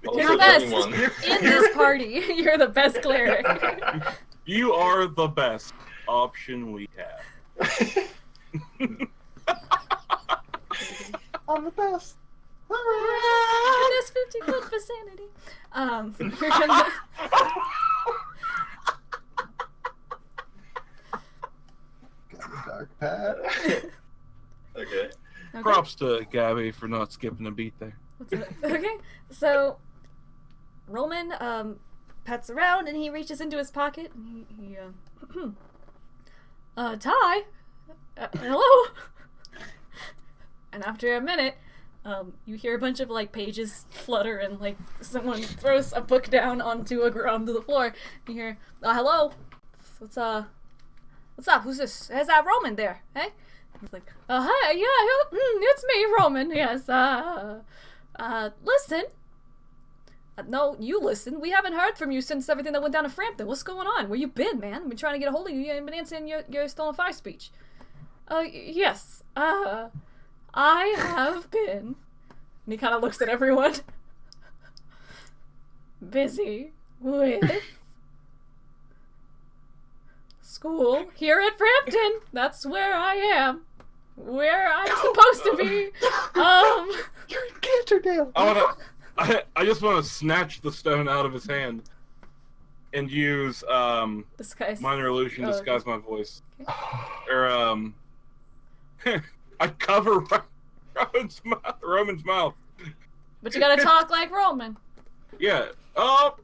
You're the best in this party. You're the best cleric. You are the best option we have. I'm the best. In this 50-foot vicinity. You're gonna... Dark pad. Okay. Props to Gabby for not skipping a beat there. Okay, so Roman pats around and he reaches into his pocket and he Ty, hello. And after a minute, you hear a bunch of like pages flutter and like someone throws a book down onto the floor. You hear, hello, what's up? Who's this? Is that Roman there? Hey? He's like, hi, yeah, it's me, Roman. Yes. Listen. No, you listen. We haven't heard from you since everything that went down in Frampton. What's going on? Where you been, man? I've been trying to get a hold of you. You ain't been answering your stolen fire speech. Yes. I have been. And he kind of looks at everyone. Busy with school here at Frampton. That's where I am. Where I'm supposed to be. You're in Canterdale. I just want to snatch the stone out of his hand and use disguise. Minor illusion, disguise my voice. Okay. Or I cover Roman's mouth. But you gotta talk like Roman. Yeah. Oh.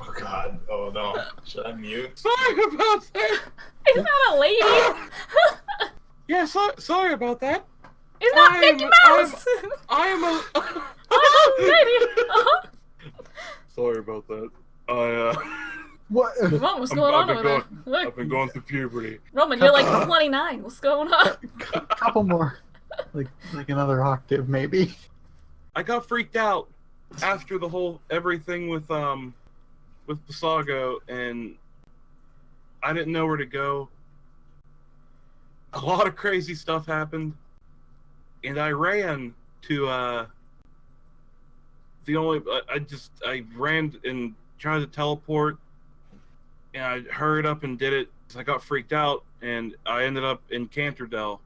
Oh God. Oh no. Should I mute? Sorry about that. He's not a lady. Yeah, sorry about that. He's not Mickey Mouse. I am a. Oh, lady. Sorry about that. What? Roman, what's going on over there? I've been going through puberty. Roman, you're like 29. What's going on? A couple more. Like another octave, maybe. I got freaked out after the whole everything with Visago, and I didn't know where to go. A lot of crazy stuff happened, and I ran to I ran and tried to teleport, and I hurried up and did it. I got freaked out, and I ended up in Canterdell,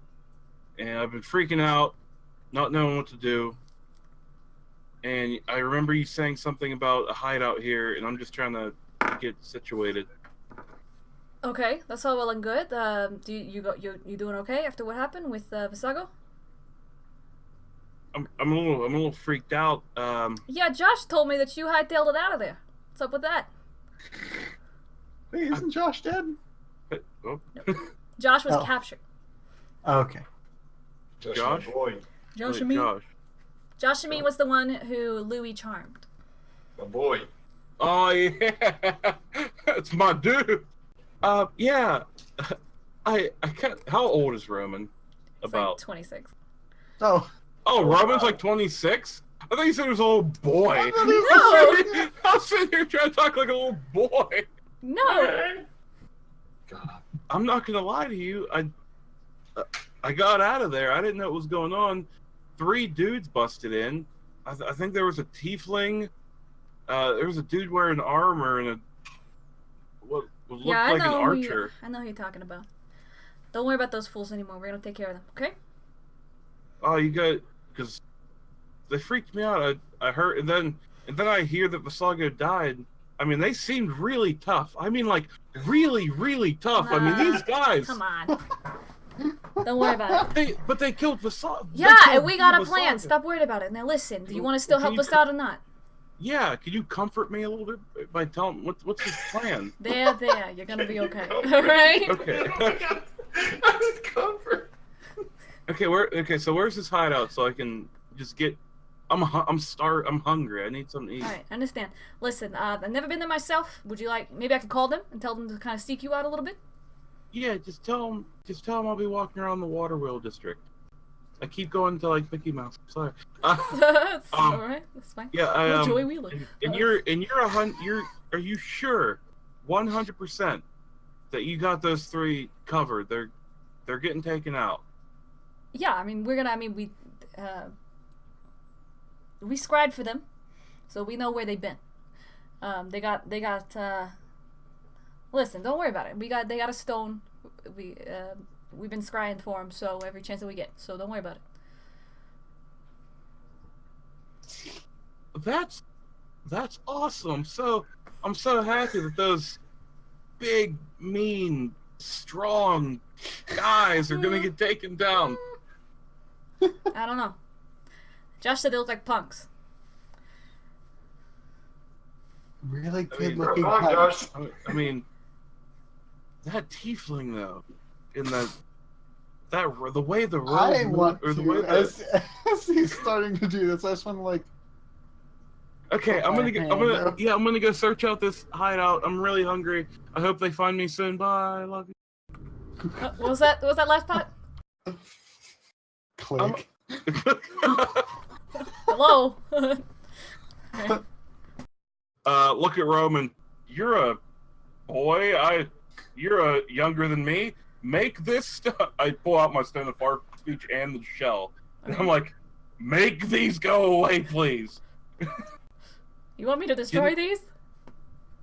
and I've been freaking out, not knowing what to do. And I remember you saying something about a hideout here, and I'm just trying to get situated. Okay, that's all well and good. You doing okay after what happened with Visago? I'm a little freaked out. Yeah, Josh told me that you hightailed it out of there. What's up with that? Wait, isn't Josh dead? Oh. Josh was captured. Okay. Josh? Boy. Josh Wait, and me. Josh. Josh and me was the one who Louis charmed. My boy. Oh yeah, it's my dude. Yeah. I can't. How old is Roman? He's About like 26. Oh. Oh, Roman's like 26? I thought you said he was a little boy. No! I'm sitting here trying to talk like a little boy. No! God. I'm not gonna lie to you. I got out of there. I didn't know what was going on. 3 dudes busted in. I think there was a tiefling. There was a dude wearing armor and what looked like an archer. I know who you're talking about. Don't worry about those fools anymore. We're gonna take care of them, okay? Oh, you got, because they freaked me out. I heard, and then I hear that Visago died. I mean, they seemed really tough. I mean, like really, really tough. I mean, these guys. Come on. Don't worry about it. But they killed Visago. Yeah, and we got a plan. Stop worrying about it. Now listen, do you want to still help us out or not? Yeah, can you comfort me a little bit by telling what's his plan? There, you're gonna be okay. All right. Okay. I need comfort. Okay, so where's his hideout so I can just get? I'm hungry. I need something to eat. All right, I understand. Listen, I've never been there myself. Would you like? Maybe I could call them and tell them to kind of seek you out a little bit. Yeah, just tell him I'll be walking around the Waterwheel district. I keep going to like Mickey Mouse. Sorry. That's all right. That's fine. Yeah, Joey Wheeler. And are you sure, 100% that you got those 3 covered? They're getting taken out. Yeah, I mean we scried for them, so we know where they've been. They got. Listen, don't worry about it. They got a stone. We've been scrying for them, so every chance that we get. So don't worry about it. That's awesome. So I'm so happy that those big, mean, strong guys are gonna get taken down. I don't know. Josh said they look like punks. Really I mean, good-looking come on, punks. Josh. I mean, that tiefling though, in the way the road I moved, want or the to, way as he's starting to do this, I just want to like. Okay, I'm gonna go search out this hideout. I'm really hungry. I hope they find me soon. Bye. I love you. What was that? What was that last part? Click. Hello. Look at Roman. You're a boy. You're younger than me. Make this stuff. I pull out my stone of far speech and the shell, and I'm like, make these go away, please. You want me to destroy these?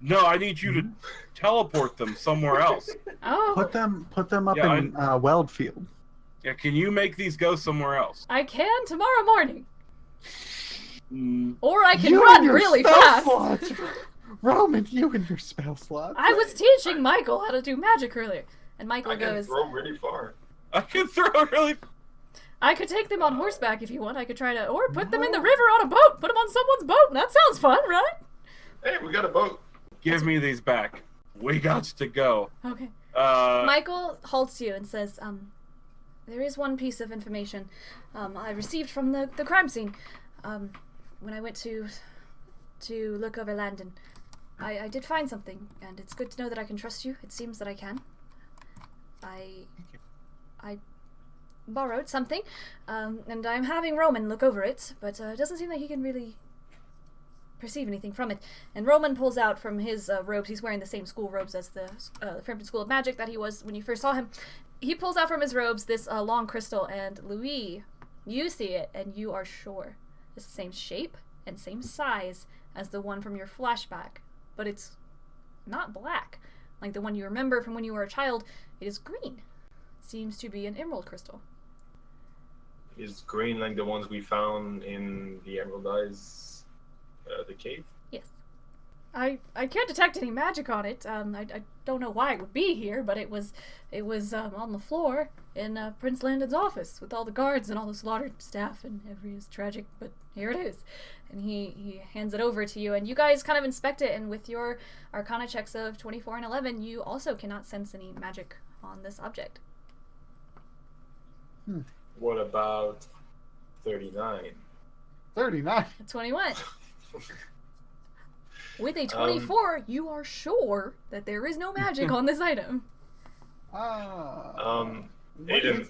No, I need you to teleport them somewhere else. Oh. Put them up in Weldfield. Yeah, can you make these go somewhere else? I can tomorrow morning. Mm. Or I can You run and your really spell fast. slots. Roman, you and your spell slots. I was teaching Michael how to do magic earlier. And Michael I can goes, throw really far. I can throw really. I could take them on horseback if you want. I could try to, or put them in the river on a boat. Put them on someone's boat. That sounds fun, right? Hey, we got a boat. Give me these back. We got to go. Okay. Uh, Michael halts you and says, there is one piece of information I received from the crime scene. When I went to look over Landon, I did find something, and it's good to know that I can trust you. It seems that I can. I borrowed something, and I'm having Roman look over it, but it doesn't seem like he can really perceive anything from it. And Roman pulls out from his robes. He's wearing the same school robes as the Frampton School of Magic that he was when you first saw him. He pulls out from his robes this long crystal, and Louis, you see it, and you are sure it's the same shape, and same size as the one from your flashback, but it's not black. Like the one you remember from when you were a child, it is green. Seems to be an emerald crystal. Is green like the ones we found in the Emerald Eyes, the cave? Yes. I can't detect any magic on it. I don't know why it would be here, but it was on the floor in Prince Landon's office with all the guards and all the slaughtered staff, and every is tragic, but here it is. And he hands it over to you, and you guys kind of inspect it, and with your Arcana checks of 24 and 11, you also cannot sense any magic on this object. What about 39? 39. 21. With a 24, you are sure that there is no magic on this item. Aiden,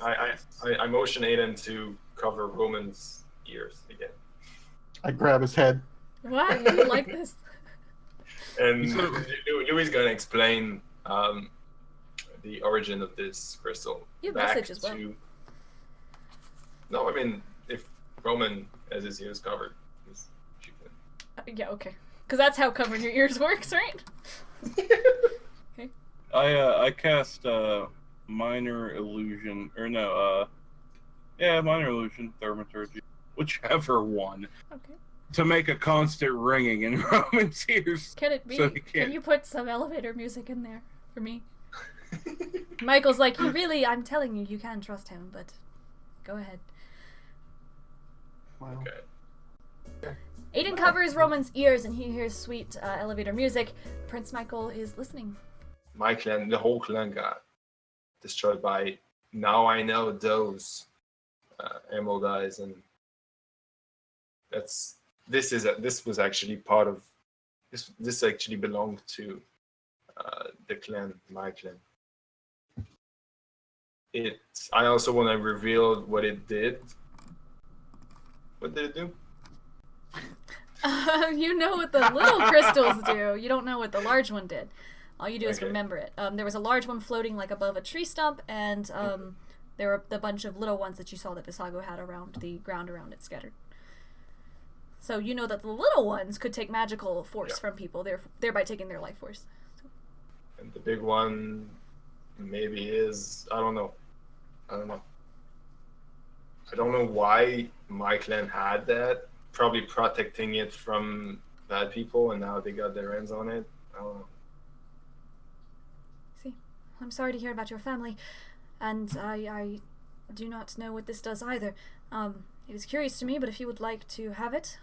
I motion Aiden to cover Roman's ears again. I grab his head. Why? I don't like this. And Louis is going to explain the origin of this crystal. You have message as well. No, I mean, if Roman has his ears covered, she can. Yeah, okay. Because that's how covering your ears works, right? Okay. I cast minor illusion, or no, minor illusion, thaumaturgy, whichever one. Okay. To make a constant ringing in Roman's ears. Can it be? So can you put some elevator music in there for me? Michael's like, I'm telling you, you can trust him, but go ahead. Wow. Okay. Aiden covers Roman's ears and he hears sweet elevator music. Prince Michael is listening. My clan, the whole clan got destroyed by, now I know those Emerald Eyes, and this was actually part of, this actually belonged to the clan, my clan. I also want to reveal what it did. What did it do? You know what the little crystals do. You don't know what the large one did. All you do is remember it. There was a large one floating like above a tree stump, and there were the bunch of little ones that you saw that Visago had around the ground around it scattered. So you know that the little ones could take magical force from people, thereby taking their life force. And the big one maybe is, I don't know. I don't know why my clan had that. Probably protecting it from bad people, and now they got their hands on it. I don't know. See, I'm sorry to hear about your family, and I do not know what this does either. It is curious to me, but if you would like to have it,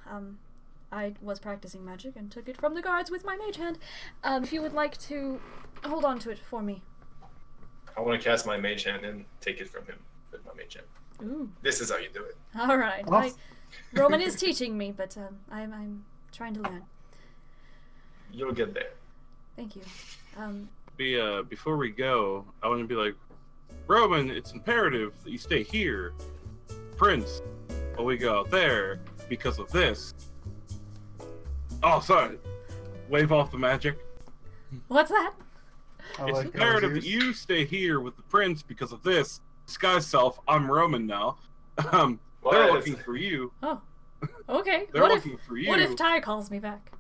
I was practicing magic and took it from the guards with my mage hand. If you would like to hold on to it for me. I want to cast my mage hand and take it from him with my mage hand. Ooh. This is how you do it. All right. Roman is teaching me, but I'm trying to learn. You'll get there. Thank you. Before we go, I want to be like, Roman, it's imperative that you stay here. Prince, we go out there because of this. Oh, sorry. Wave off the magic. What's that? It's imperative that you stay here with the prince because of this. Disguise self, I'm Roman now. They're looking for you. Oh, okay. They're looking for you. What if Ty calls me back?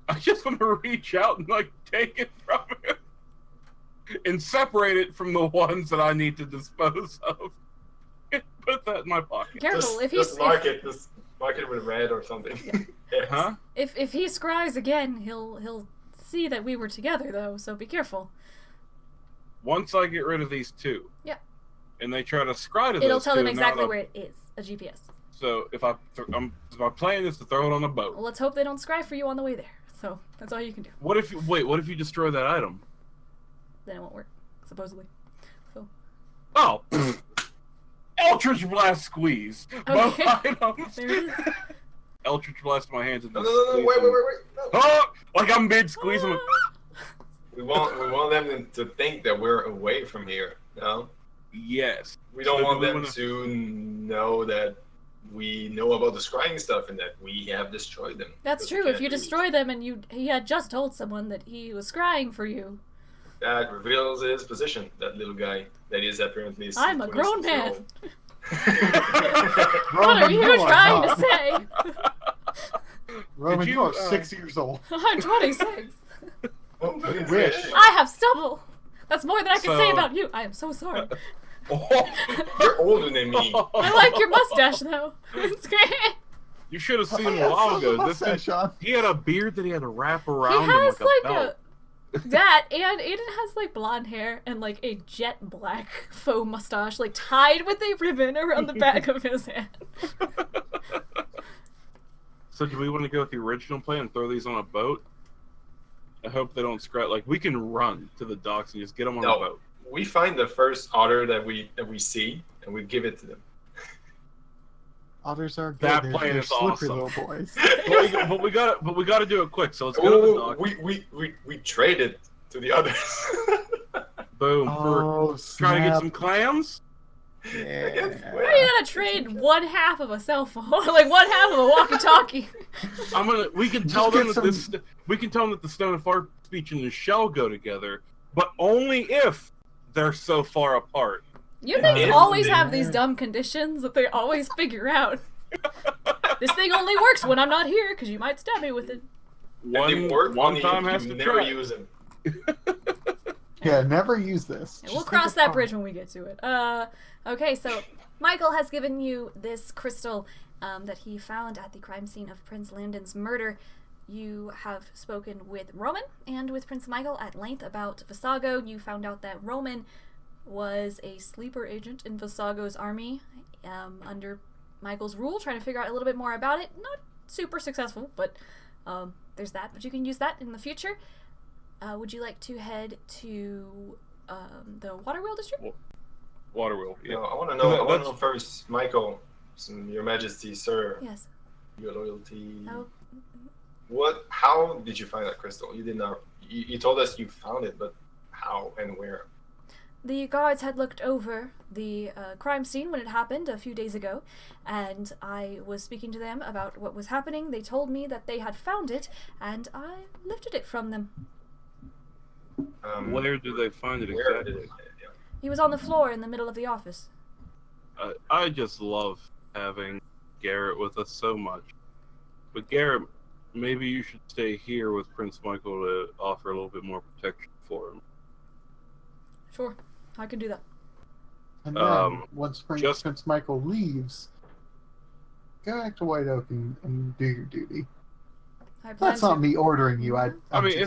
I just want to reach out and take it from him and separate it from the ones that I need to dispose of. Put that in my pocket. Careful, just mark it with red or something. Yeah. Yes. Huh? If he scries again, he'll see that we were together though. So be careful. Once I get rid of these two. Yeah. And they try to scry to it'll tell them exactly where it is. A GPS. So if my plan is to throw it on a boat. Well, let's hope they don't scry for you on the way there. So that's all you can do. What if you destroy that item? Then it won't work, supposedly. So. Oh. Eldritch Blast squeeze. Okay. Both items. There it is. Eldritch Blast my hands. No, wait. No. Oh, like I'm mid squeezing. We want them to think that we're away from here. No. Yes. We don't want them to know that we know about the scrying stuff and that we have destroyed them. That's true. If you destroy them and he had just told someone that he was scrying for you. That reveals his position, that little guy that is apparently... I'm a grown man. What are you trying to say? Roman, you are 6 years old. I'm 26. I wish. I have stubble. That's more than I can say about you. I am so sorry. Oh, you're older than me. I like your mustache, though. It's great. You should have seen him a while ago. He had a beard that he had to wrap around him like a belt. That, and Aiden has like blonde hair and like a jet black faux mustache, like tied with a ribbon around the back of his head. So do we want to go with the original plan and throw these on a boat? I hope they don't scratch. Like, we can run to the docks and just get them on a boat. We find the first otter that we see and we give it to them. Otters are good. That plan they're is awesome. Little boys. but we gotta do it quick. So let's go to the dock. We traded to the others. Boom. Trying to get some clams. Yeah. How are you gonna trade one half of a cell phone, like one half of a walkie-talkie? We can tell them that the stone and far speech and the shell go together, but only if they're so far apart. You things always have these dumb conditions that they always figure out. This thing only works when I'm not here, because you might stab me with it. One time has to never use them. Yeah, never use this. We'll cross that bridge when we get to it. Okay, so Michael has given you this crystal that he found at the crime scene of Prince Landon's murder. You have spoken with Roman and with Prince Michael at length about Visago. You found out that Roman was a sleeper agent in Visago's army under Michael's rule, trying to figure out a little bit more about it. Not super successful, but there's that. But you can use that in the future. Would you like to head to the Waterwheel District? Waterwheel, yeah. No, I want to know first, Michael, Your Majesty, sir. Yes. Your loyalty. Oh. How did you find that crystal? You did not. You told us you found it, but how and where? The guards had looked over the crime scene when it happened a few days ago, and I was speaking to them about what was happening. They told me that they had found it, and I lifted it from them. Where did they find it exactly? He was on the floor in the middle of the office. I just love having Garrett with us so much. But Garrett, maybe you should stay here with Prince Michael to offer a little bit more protection for him. Sure, I can do that. And then, once Prince Michael leaves, go back to White Oak and do your duty. That's not me ordering you. I mean,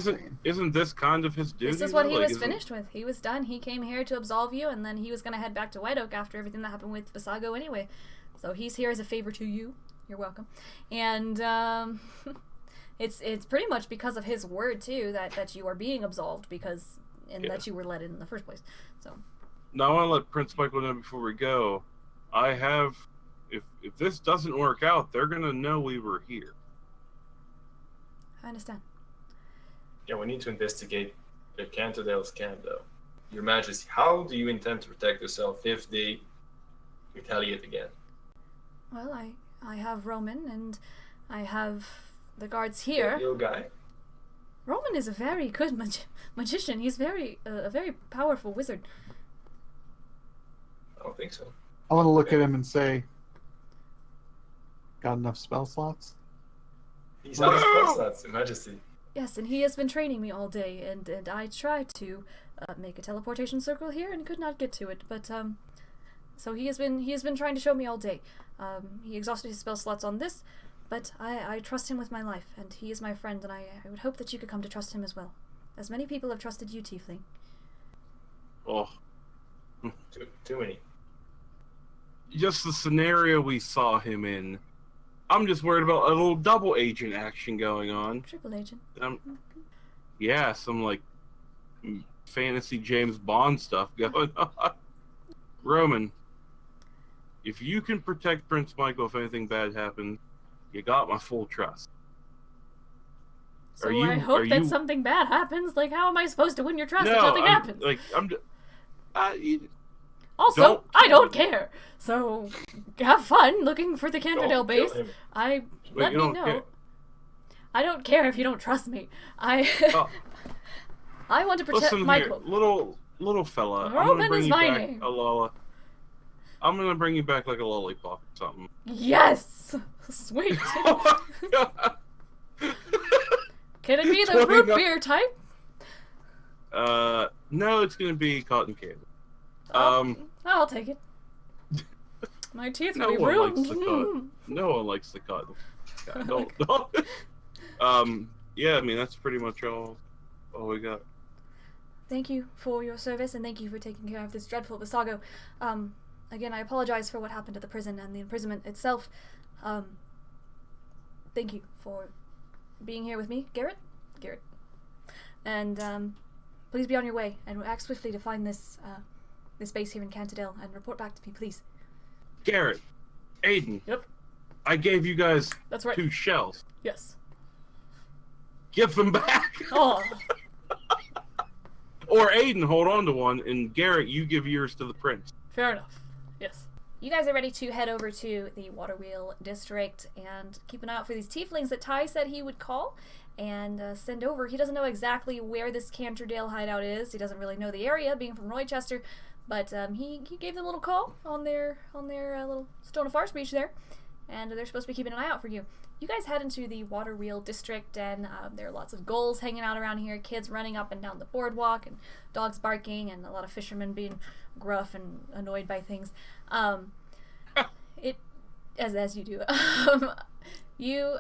isn't this kind of his duty? This is what he was finished with. He was done. He came here to absolve you, and then he was going to head back to White Oak after everything that happened with Visago anyway. So he's here as a favor to you. You're welcome. And it's pretty much because of his word too that you are being absolved that you were let in the first place. So now I want to let Prince Michael know before we go. If this doesn't work out, they're gonna know we were here. I understand. Yeah, we need to investigate the Canterdale's camp, though. Your Majesty, how do you intend to protect yourself if they retaliate again? Well, I have Roman, and I have the guards here. Your guy? Roman is a very good magician. He's a very powerful wizard. I don't think so. I want to look at him and say, got enough spell slots? He's on his spell slots, Your Majesty. Yes, and he has been training me all day, and I tried to make a teleportation circle here and could not get to it. But so he has been trying to show me all day. He exhausted his spell slots on this, but I trust him with my life, and he is my friend, and I would hope that you could come to trust him as well, as many people have trusted you, Tiefling. Oh, too many. Just the scenario we saw him in. I'm just worried about a little double agent action going on. Triple agent. Yeah, some like fantasy James Bond stuff going on. Roman, if you can protect Prince Michael if anything bad happens, you got my full trust. So I hope that something bad happens. Like, how am I supposed to win your trust if nothing happens? Like, Also, I don't care. So, have fun looking for the Canterdale base. Let me know. Care. I don't care if you don't trust me. I want to protect Michael. Here, little fella. Roman is my name. Alala. I'm gonna bring you back like a lollipop or something. Yes! Sweet. Oh my god. Can it be the root beer type? No, it's gonna be cotton candy. I'll take it. My teeth No will be one ruined. likes the cotton. No one likes the cotton. Don't. Yeah, I mean that's pretty much all we got. Thank you for your service, and thank you for taking care of this dreadful Visago. Again, I apologize for what happened at the prison and the imprisonment itself. Thank you for being here with me, Garrett. And please be on your way, and act swiftly to find this base here in Cantadale, and report back to me, please. Garrett, Aiden. Yep. I gave you guys That's right. 2 shells. Yes. Give them back. Oh. Or Aiden, hold on to one, and Garrett, you give yours to the prince. Fair enough. Yes. You guys are ready to head over to the Waterwheel District and keep an eye out for these Tieflings that Ty said he would call and send over. He doesn't know exactly where this Canterdale hideout is. He doesn't really know the area, being from Rochester, but he gave them a little call on their little Stone of Far speech there, and they're supposed to be keeping an eye out for you. You guys head into the Waterwheel District, and there are lots of gulls hanging out around here, kids running up and down the boardwalk, and dogs barking, and a lot of fishermen being gruff and annoyed by things. As you do. You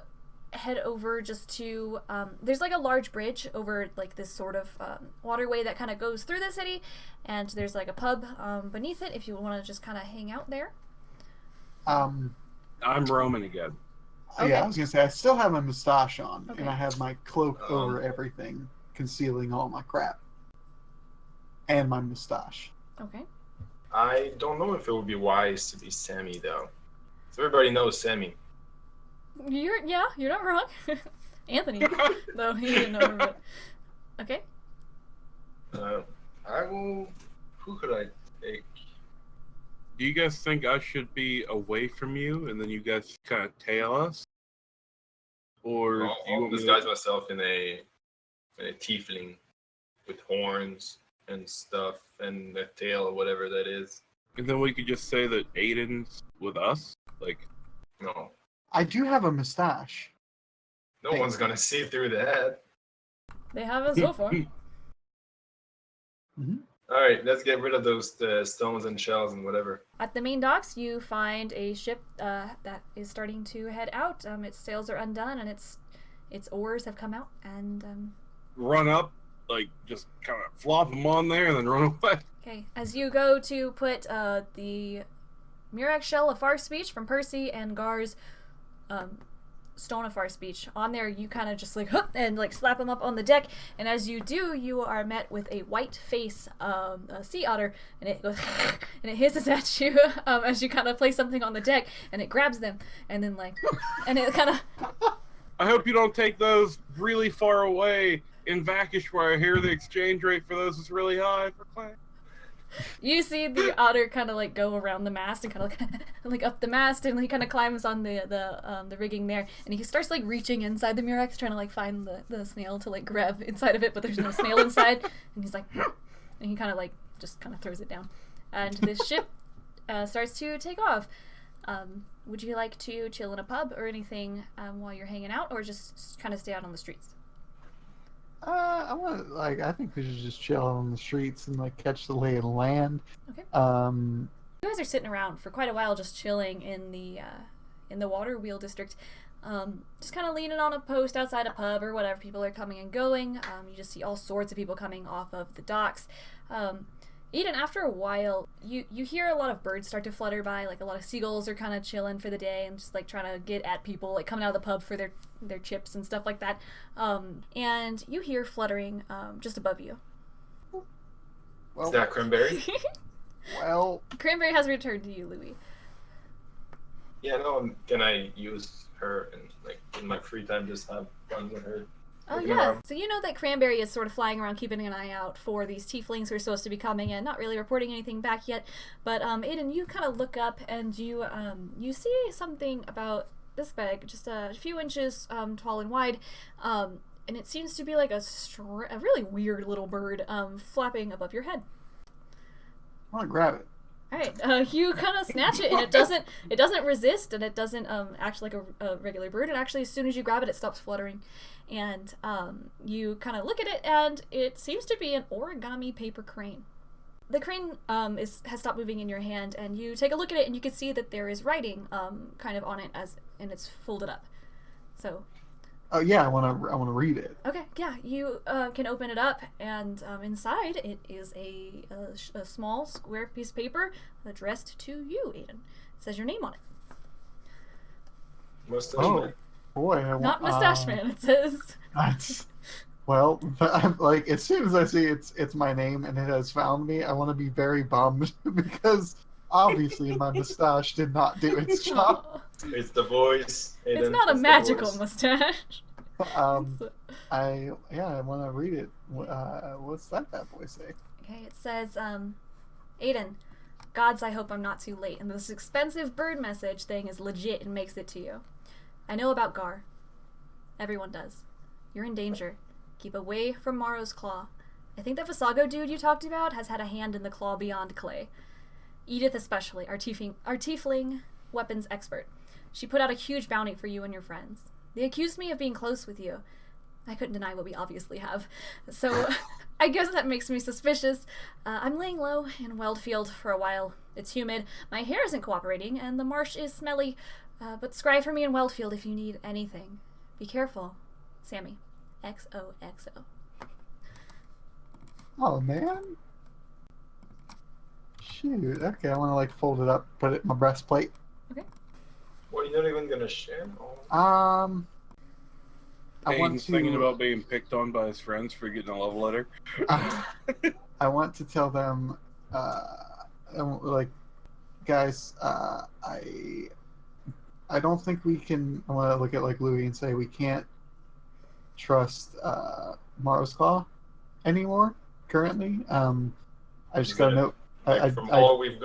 head over just to, there's like a large bridge over like this sort of waterway that kind of goes through the city, and there's like a pub beneath it if you want to just kind of hang out there. I'm Roman again. Okay. Yeah, I was gonna say I still have my mustache on, Okay. and I have my cloak over everything, concealing all my crap, and my mustache. Okay. I don't know if it would be wise to be Sammy though. So everybody knows Sammy. You're not wrong. Anthony, though he didn't know. But... Okay. I will. Who could I take? Do you guys think I should be away from you, and then you guys kind of tail us? Or do you I'll want me disguise myself in a tiefling with horns and stuff and a tail or whatever that is. And then we could just say that Aiden's with us? Like, No. I do have a mustache. No one's gonna see through that. They haven't so far. Mm-hmm. Alright, let's get rid of those stones and shells and whatever. At the main docks, you find a ship that is starting to head out. Its sails are undone, and its oars have come out, and run up, like, just kind of flop them on there and then run away. Okay, as you go to put the Murex shell of Far Speech from Percy and Gar's Stone of Far Speech on there, you kind of just like and like slap them up on the deck, and as you do, you are met with a white face a sea otter, and it goes and it hisses at you as you kind of place something on the deck, and it grabs them, and then like and it kind of I hope you don't take those really far away in Vakish, where I hear the exchange rate for those is really high for class. You see the otter kind of like go around the mast and kind of like up the mast, and he kind of climbs on the rigging there, and he starts like reaching inside the Murex, trying to like find the snail to like grab inside of it, but there's no snail inside, and he's like, and he kind of like just kind of throws it down, and this ship starts to take off. Would you like to chill in a pub or anything while you're hanging out, or just kind of stay out on the streets? I think we should just chill on the streets and like catch the lay of the land. Okay. You guys are sitting around for quite a while, just chilling in the Waterwheel District, just kind of leaning on a post outside a pub or whatever. People are coming and going. You just see all sorts of people coming off of the docks. Eden, after a while, you hear a lot of birds start to flutter by. Like a lot of seagulls are kind of chilling for the day and just like trying to get at people, like coming out of the pub for their chips and stuff like that. And you hear fluttering just above you. Well, Is that Cranberry? well, Cranberry has returned to you, Louis. Yeah, no, can I use her and like in my free time just have fun with her? Oh Looking yeah, around. so you know that Cranberry is sort of flying around keeping an eye out for these tieflings who are supposed to be coming in, not really reporting anything back yet, but Aiden, you kind of look up and you see something about this bag, just a few inches tall and wide, and it seems to be like a really weird little bird flapping above your head. I want to grab it. All right, you kind of snatch it, and it doesn't resist, and it doesn't act like a regular bird. It actually, as soon as you grab it, it stops fluttering, and you kind of look at it, and it seems to be an origami paper crane. The crane has stopped moving in your hand, and you take a look at it, and you can see that there is writing kind of on it and it's folded up. So. Oh yeah, I wanna read it. Okay, yeah, you can open it up, and inside it is a small square piece of paper addressed to you, Aiden. It says your name on it. Mustache Man. Boy, Not Mustache Man. It says. That's well. I'm like, as soon as I see it's my name and it has found me, I want to be very bummed because obviously my mustache did not do its job. Aw. It's the voice. It's not a magical mustache. I want to read it. What's that bad boy say? Okay, it says, Aiden, gods, I hope I'm not too late, and this expensive bird message thing is legit and makes it to you. I know about Gar. Everyone does. You're in danger. Keep away from Morrow's claw. I think that Visago dude you talked about has had a hand in the claw beyond clay. Edith especially, our tiefling weapons expert. She put out a huge bounty for you and your friends. They accused me of being close with you. I couldn't deny what we obviously have. So I guess that makes me suspicious. I'm laying low in Weldfield for a while. It's humid, my hair isn't cooperating, and the marsh is smelly. But scry for me in Weldfield if you need anything. Be careful. Sammy. XOXO. Oh man. Shoot. Okay, I want to like fold it up, put it in my breastplate. Okay. Well, you're not even gonna share? I want Aiden's to. thinking about being picked on by his friends for getting a love letter. I want to tell them, like, guys, I don't think we can. I want to look at like Louis and say we can't trust Morrow's Claw anymore. Currently, I just got a note. From all we've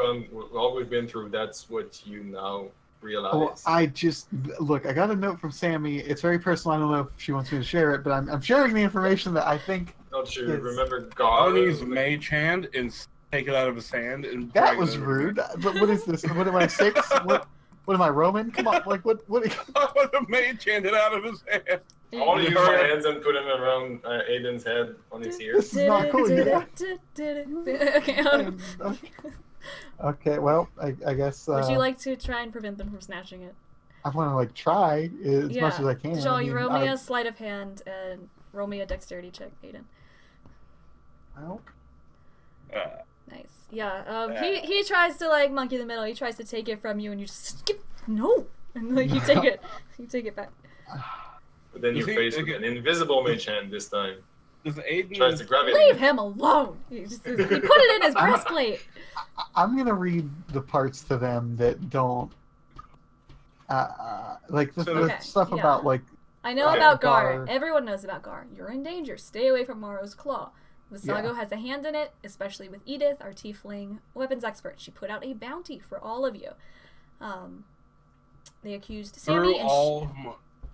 been through, that's what you now realize. Oh, I got a note from Sammy. It's very personal. I don't know if she wants me to share it, but I'm sharing the information that I think. Don't you remember God? I'll use Mage Hand and take it out of his hand. And That was rude. But what is this? What am I, 6? What am I, Roman? Come on, like what? The Mage Hand it out of his hand. I want to use my hands and put them around Aiden's head on his ears. This is not cool. Okay. Okay, well, I guess. Would you like to try and prevent them from snatching it? I want to like try as much as I can. Joel, you roll me a sleight of hand and roll me a dexterity check, Aiden. Well. Nice. Yeah. He tries to like monkey the middle. He tries to take it from you, and you just skip. No. And like you take it. You take it back. But then you're faced with an invisible mage hand this time. Does Aiden tries to grab it? Leave him alone. He put it in his breastplate. I'm gonna read the parts to them that don't. Like the stuff about like. I know about Gar. Everyone knows about Gar. You're in danger. Stay away from Morrow's Claw. Visago has a hand in it, especially with Edith, our tiefling weapons expert. She put out a bounty for all of you. They accused Sammy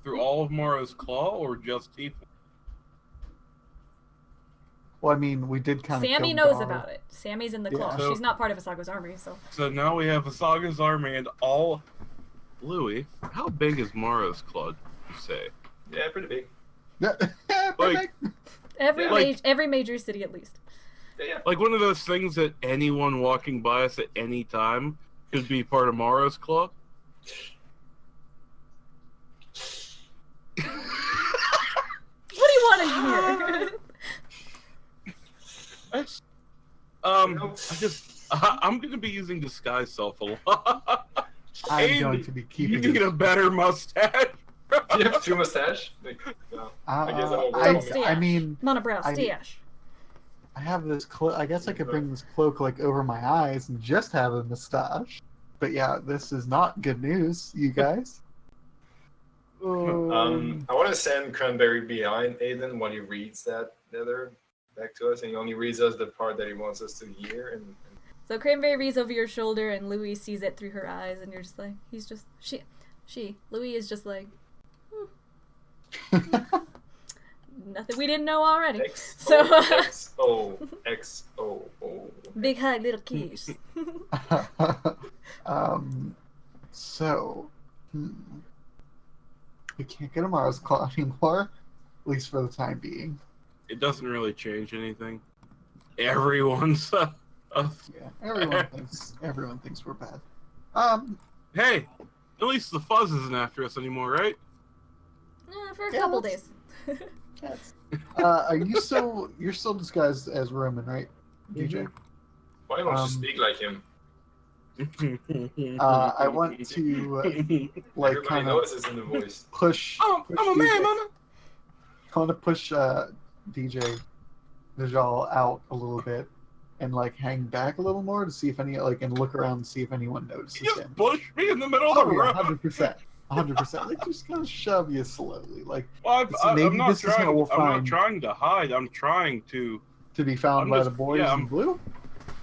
through all of Morrow's Claw, or just Tiefling? Well, I mean, we did kind of. Sammy knows about it. Sammy's in the Claw. So, she's not part of Visago's army, so. So now we have Visago's army and all. Louis, how big is Morrow's Claw? You say? Yeah, pretty big. Like every major city at least. Yeah. Like one of those things that anyone walking by us at any time could be part of Morrow's Claw. What do you want to hear? I'm going to be using disguise self a lot. I'm going to be keeping. You need a better mustache. You have 2 mustache? No. I guess I mean, monobrow stash. I have this cloak. I guess I could bring this cloak like over my eyes and just have a mustache. But yeah, this is not good news, you guys. I want to send Cranberry behind Aiden when he reads that letter back to us, and he only reads us the part that he wants us to hear. And So Cranberry reads over your shoulder, and Louis sees it through her eyes, and you're just like, Louis is just like, nothing we didn't know already. XOXO. Big hug, little kiss. So, we can't get a Mars Claw anymore, at least for the time being. It doesn't really change anything. Everyone's Yeah, everyone thinks we're bad. Hey, at least the fuzz isn't after us anymore, right? For a couple days. Yes. You're still disguised as Roman, right, DJ? Why don't you speak like him? I want to like Everybody kind of notices in the voice. push. I'm a man, mama. I want to push DJ Najal out a little bit and like hang back a little more to see if any and look around and see if anyone notices You him. push me in the middle of the road. 100%. Like just kind of shove you slowly, like. Well, I'm not trying trying to hide. I'm trying to be found by the boys in blue.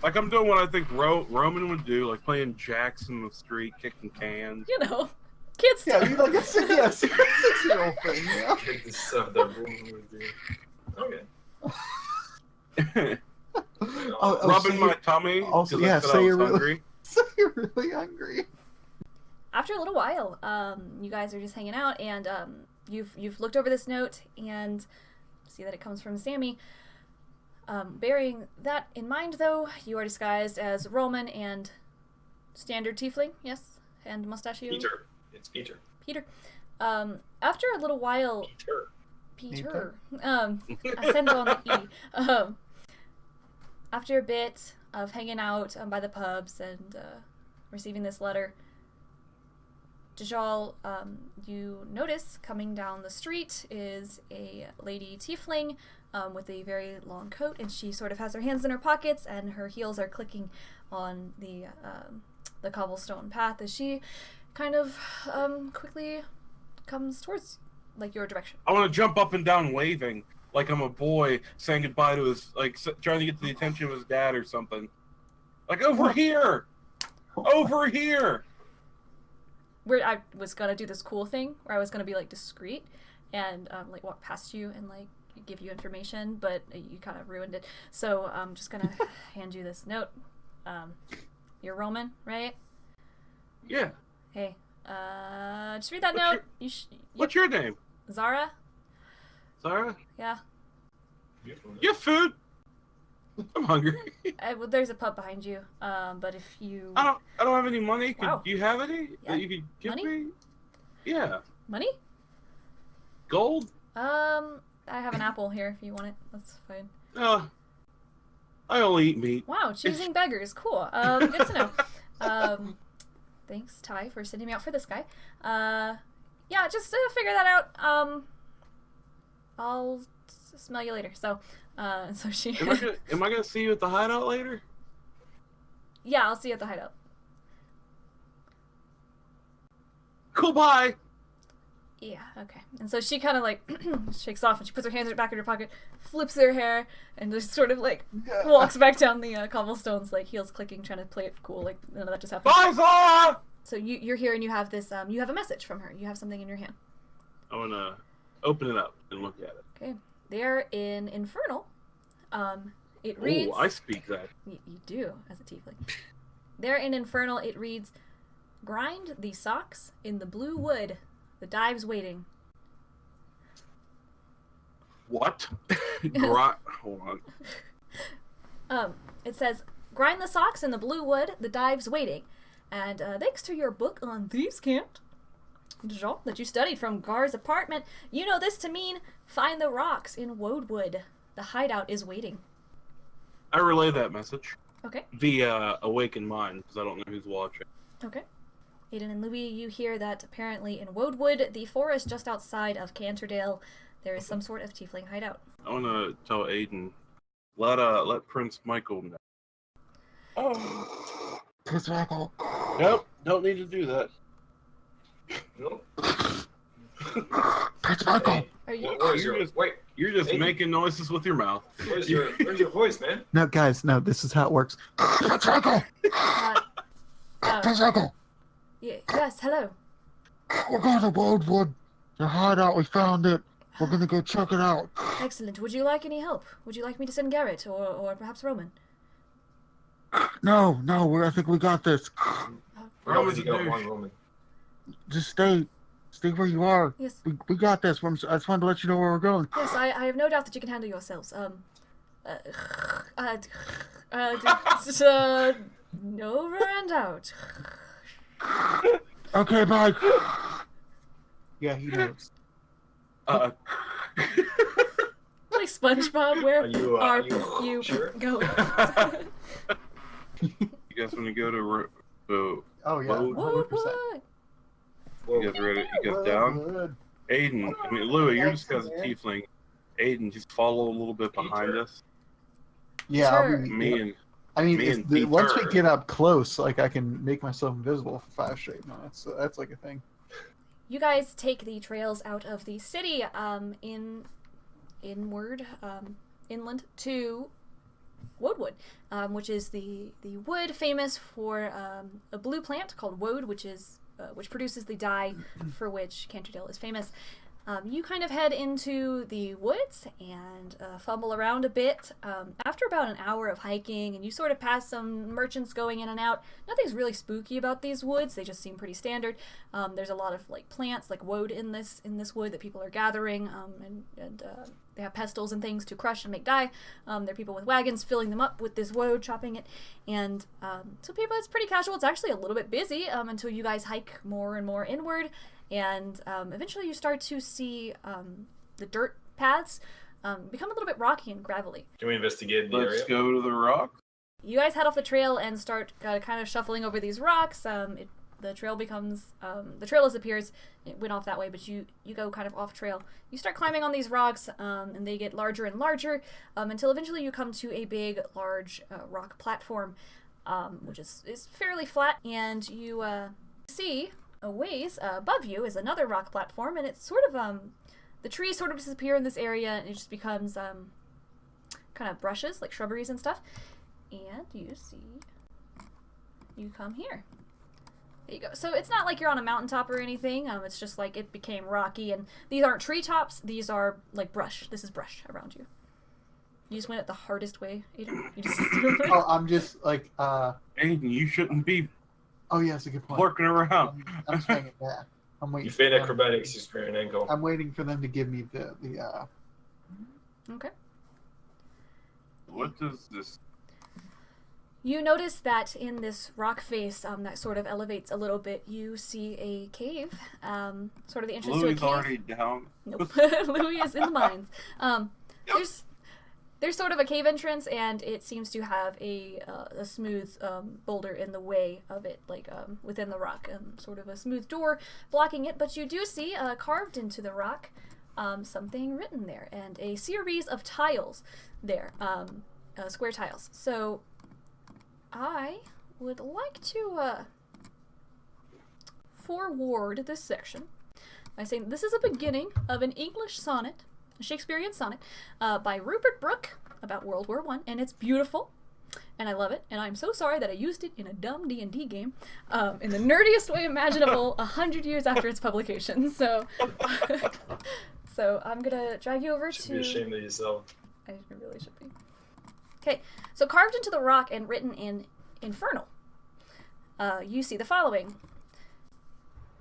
Like I'm doing what I think Roman would do, like playing jacks in the street, kicking cans. You know, kids Yeah, stuff. you like a 6-year-old thing. Yeah. Get this stuff that Roman would do. Okay. Rubbing my tummy. Also, I yeah, said I say was you're hungry. So you're really hungry. After a little while, you guys are just hanging out, and you've looked over this note and see that it comes from Sammy. Bearing that in mind, though, you are disguised as Roman and standard Tiefling, yes, and mustachio. Peter. It's Peter. Peter. After a little while, Peter. I send on the E. After a bit of hanging out by the pubs and receiving this letter, Dajal, you notice coming down the street is a lady Tiefling with a very long coat, and she sort of has her hands in her pockets and her heels are clicking on the cobblestone path as she kind of quickly comes towards your direction. I want to jump up and down waving like I'm a boy saying goodbye to his, trying to get the attention of his dad or something. Like, over here! Over here! Where I was gonna do this cool thing where I was gonna be discreet and walk past you and give you information, but you kind of ruined it. So I'm just gonna hand you this note. You're Roman, right? Yeah. Hey, just read that note. What's your name? Zara? Zara? Yeah. You have food? I'm hungry. Well, there's a pub behind you. But if you... I don't have any money. Wow. Do you have any Yeah. that you could give Money? me? Yeah. Money? Gold? I have an apple here if you want it. That's fine. I only eat meat. Wow, choosing beggars. Cool. Good to know. Thanks, Ty, for sending me out for this guy. Yeah, just figure that out. I'll smell you later. So she... Am I gonna see you at the hideout later? Yeah, I'll see you at the hideout. Cool, bye! Yeah, okay. And so she kind of shakes off and she puts her hands back in her pocket, flips her hair, and just sort of walks back down the cobblestones, heels clicking, trying to play it cool, none of that just happened. Bye, Zara! So you're here and you have this, you have a message from her. You have something in your hand. I wanna open it up and look at it. Okay. They're in Infernal. It reads... Oh, I speak that. You do, as a tiefling. There in Infernal, it reads, "Grind the socks in the blue wood. The dive's waiting." What? Hold on. It says, "Grind the socks in the blue wood. The dive's waiting. And thanks to your book on thieves' cant, Jean, that you studied from Gar's apartment, you know this to mean find the rocks in Wodewood. The hideout is waiting." I relay that message. Okay. Via Awakened Mind, because I don't know who's watching. Okay. Aiden and Louis, you hear that apparently in Wodewood, the forest just outside of Canterdale, there is some sort of tiefling hideout. I want to tell Aiden, let Prince Michael know. Oh. Prince Michael. Nope, don't need to do that. No. Prince Michael. Are you... You're just Aiden. making noises with your mouth. Where's your voice, man? No, guys, no, this is how it works. Prince Michael. Prince Michael. Yes, hello. We're going to Wodewood. The hideout, we found it. We're going to go check it out. Excellent. Would you like any help? Would you like me to send Garrett or perhaps Roman? No, I think we got this. We already got one woman. Just stay where you are. Yes. We got this. I just wanted to let you know where we're going. Yes, I have no doubt that you can handle yourselves. Over and out. Okay, bye. Yeah, he knows. Like SpongeBob, where are you sure? going? You guys want to go to Oh yeah, Wood? 100%. You guys ready? You guys down? Aiden, Louis, you're just as a tiefling. Aiden, just follow a little bit behind us. Yeah, Sure. Once we get up close, like I can make myself invisible for 5 straight minutes. So that's like a thing. You guys take the trails out of the city, inland to Woadwood, which is the wood famous for a blue plant called woad, which produces the dye for which Canterdale is famous. You kind of head into the woods and fumble around a bit. After about an hour of hiking, and you sort of pass some merchants going in and out. Nothing's really spooky about these woods. They just seem pretty standard. There's a lot of like plants, like woad in this wood that people are gathering, and they have pestles and things to crush and make dye. There are people with wagons filling them up with this woad, chopping it, and so people, it's pretty casual. It's actually a little bit busy until you guys hike more and more inward. And eventually you start to see the dirt paths become a little bit rocky and gravelly. Can we investigate the area? Let's go to the rock. You guys head off the trail and start kind of shuffling over these rocks. The trail disappears. It went off that way, but you go kind of off trail. You start climbing on these rocks, and they get larger and larger until eventually you come to a big, large rock platform, which is fairly flat, and you see a ways above you is another rock platform, and it's sort of the trees sort of disappear in this area, and it just becomes kind of brushes, like shrubberies and stuff. And you come here. There you go. So it's not like you're on a mountaintop or anything. It's just like it became rocky, and these aren't treetops. These are like brush. This is brush around you. You just went it the hardest way, Aiden. You just. Oh, I'm just like. Aiden, you shouldn't be. Oh yeah, that's a good point. Lurking around. I'm staying at that. I'm waiting. You fail acrobatics, you sprain an ankle. I'm waiting for them to give me the. Okay. What does this? You notice that in this rock face that sort of elevates a little bit, you see a cave. Sort of the entrance Louis to a cave. already down. Nope. Louis is in the mines. There's sort of a cave entrance, and it seems to have a smooth boulder in the way of it, like within the rock, sort of a smooth door blocking it. But you do see carved into the rock something written there, and a series of tiles there, square tiles. So I would like to forward this section by saying this is a beginning of an English sonnet, a Shakespearean sonnet, by Rupert Brooke about World War I, and it's beautiful, and I love it, and I'm so sorry that I used it in a dumb D&D game, in the nerdiest way imaginable 100 years after its publication, so so I'm gonna drag you over to... be ashamed of yourself. I really should be. Okay, so carved into the rock and written in Infernal, you see the following.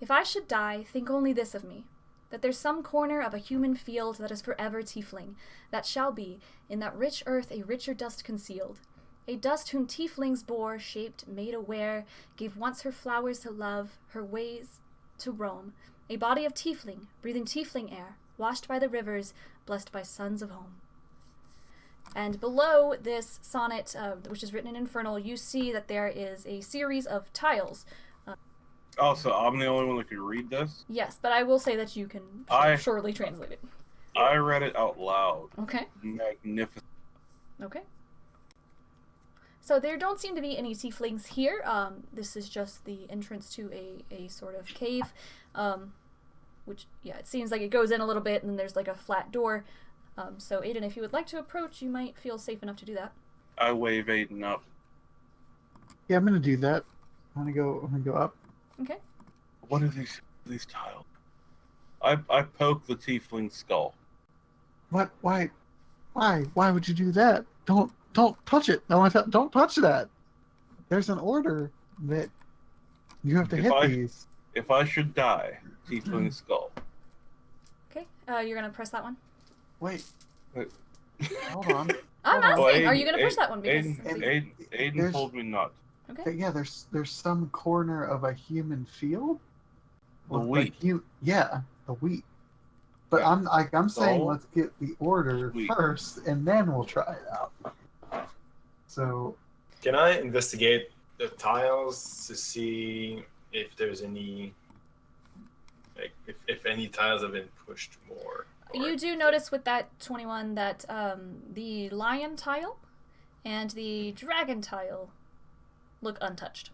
If I should die, think only this of me, that there's some corner of a human field that is forever tiefling, that shall be, in that rich earth a richer dust concealed, a dust whom tieflings bore, shaped, made aware, gave once her flowers to love, her ways to roam, a body of tiefling, breathing tiefling air, washed by the rivers, blessed by sons of home. And below this sonnet, which is written in Infernal, you see that there is a series of tiles. Oh, so I'm the only one that can read this? Yes, but I will say that you can surely translate it. I read it out loud. Okay. Magnificent. Okay. So there don't seem to be any tieflings here. This is just the entrance to a sort of cave, which, yeah, it seems like it goes in a little bit, and then there's like a flat door. So Aiden, if you would like to approach, you might feel safe enough to do that. I wave Aiden up. Yeah, I'm gonna do that. I'm gonna go up. Okay. What are these tiles? I poke the tiefling skull. What? Why? Why would you do that? Don't touch it. No, don't touch that. there's an order that you have to hit these. If I should die, Tiefling skull. Okay, you're gonna press that one. Wait. Hold on. I'm asking, are you gonna push that one? Because Aiden told me not. Okay. Yeah, there's some corner of a human field. The wheat. Yeah, the wheat. But I'm saying let's get the order first, and then we'll try it out. So, can I investigate the tiles to see if there's any, like, if any tiles have been pushed more? You do notice with that 21 that the lion tile and the dragon tile look untouched.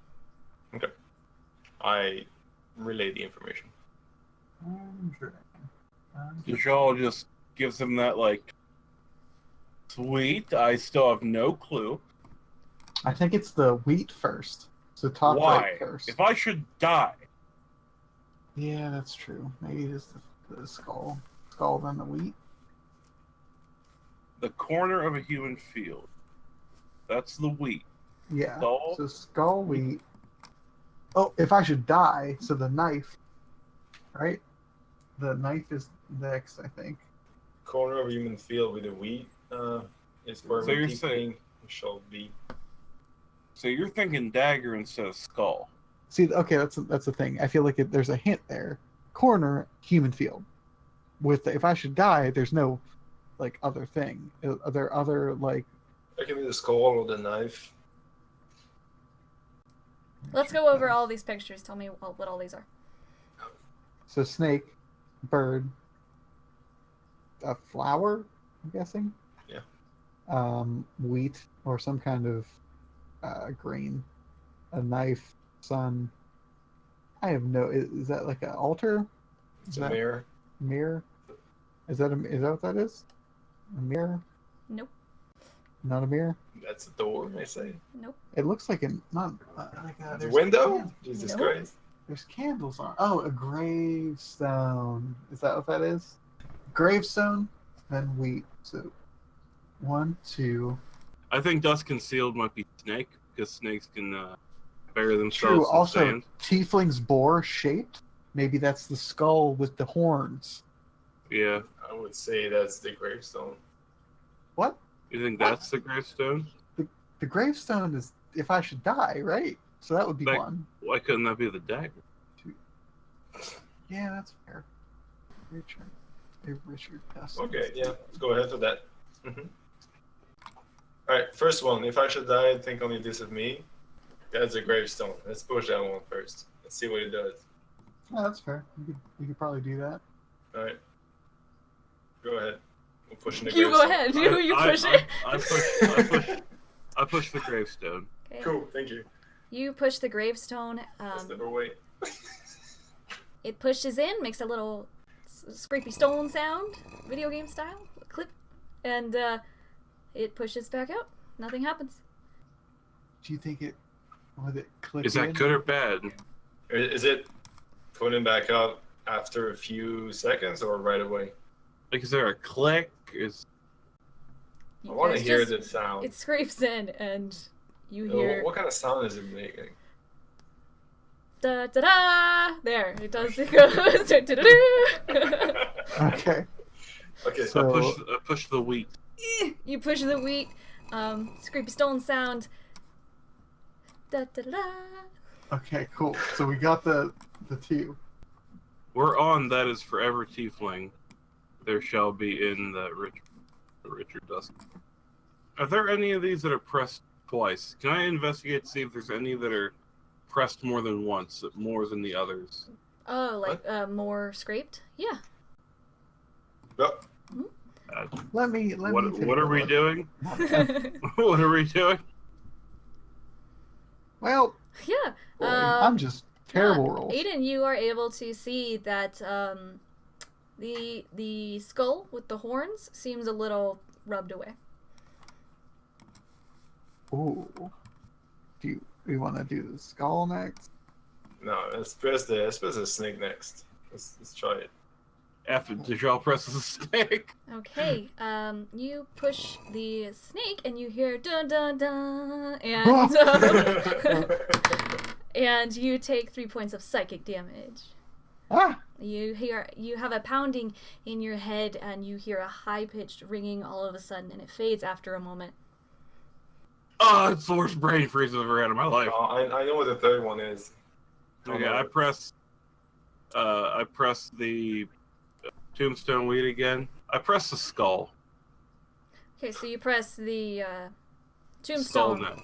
Okay. I relay the information. Jal just gives him that, like, sweet, I still have no clue. I think it's the wheat first. So top right first. If I should die. Yeah, that's true. Maybe it is the skull. Skull then the wheat. The corner of a human field. That's the wheat. Yeah. Skull. So skull, wheat. Oh, if I should die, so the knife. Right? The knife is next, I think. Corner of a human field with the wheat is where so you're saying shall be. So you're thinking dagger instead of skull. See, okay, that's the thing. I feel like there's a hint there. Corner, human field. With if I should die, there's no like other thing. Are there other like? I can do the skull or the knife. Let's go over all these pictures. Tell me what all these are. So snake, bird, a flower. I'm guessing. Yeah. Wheat or some kind of grain, a knife, sun. I have no. Is that like an altar? It's a mirror. Mirror. Is that what that is? A mirror? Nope. Not a mirror. That's a door, I say. Nope. It looks like like a window. Jesus Christ. There's candles on. Oh, a gravestone. Is that what that is? Gravestone, then wheat. So 1, 2. I think dust concealed might be snake because snakes can bury themselves. True. In Also, sand. tiefling's boar shaped. Maybe that's the skull with the horns. Yeah. I would say that's the gravestone. What? You think that's the gravestone? The gravestone is if I should die, right? So that would be one. Why couldn't that be the dagger? 2. Yeah, that's fair. Richard Dust. Okay, yeah, let's go ahead with that. Mm-hmm. All right, first one. If I should die, think only this of me. That's a gravestone. Let's push that one first. Let's see what it does. Yeah, that's fair. We could probably do that. All right. Go ahead. We'll push the You gravestone. go ahead. You push it. I push the gravestone. Okay. Cool, thank you. You push the gravestone. Let's never wait. It pushes in, makes a little scrapey stone sound, video game style, clip, and it pushes back out. Nothing happens. Do you think would it click? Is that good or bad? Is it putting back out after a few seconds or right away? Like, is there a click? I want to hear the sound. It scrapes in, and you hear. What kind of sound is it making? Da da da! There, it does. It goes. Da, da, da, da. Okay. Okay. So I push the wheat. You push the wheat. Scrapey stone sound. Da da da. Okay, cool. So we got the 2. We're on that is forever tiefling. There shall be in the Richard Dusk. Are there any of these that are pressed twice? Can I investigate to see if there's any that are pressed more than once, more than the others? Oh, like more scraped? Yeah. Yep. Let me. What are we doing? What are we doing? Well. Yeah. I'm just terrible rolls. Aiden, you are able to see that the skull with the horns seems a little rubbed away. Ooh. Do we want to do the skull next? No, let's press the snake next. Let's try it. F it, Dejal presses a snake. Okay, you push the snake and you hear dun dun dun, and and you take 3 points of psychic damage. Ah! You have a pounding in your head and you hear a high-pitched ringing all of a sudden, and it fades after a moment. Oh, it's the worst brain freeze I've ever had in my life. I know what the third one is. Okay, I press the tombstone weed again. I press the skull. Okay, so you press the Skull tombstone, now.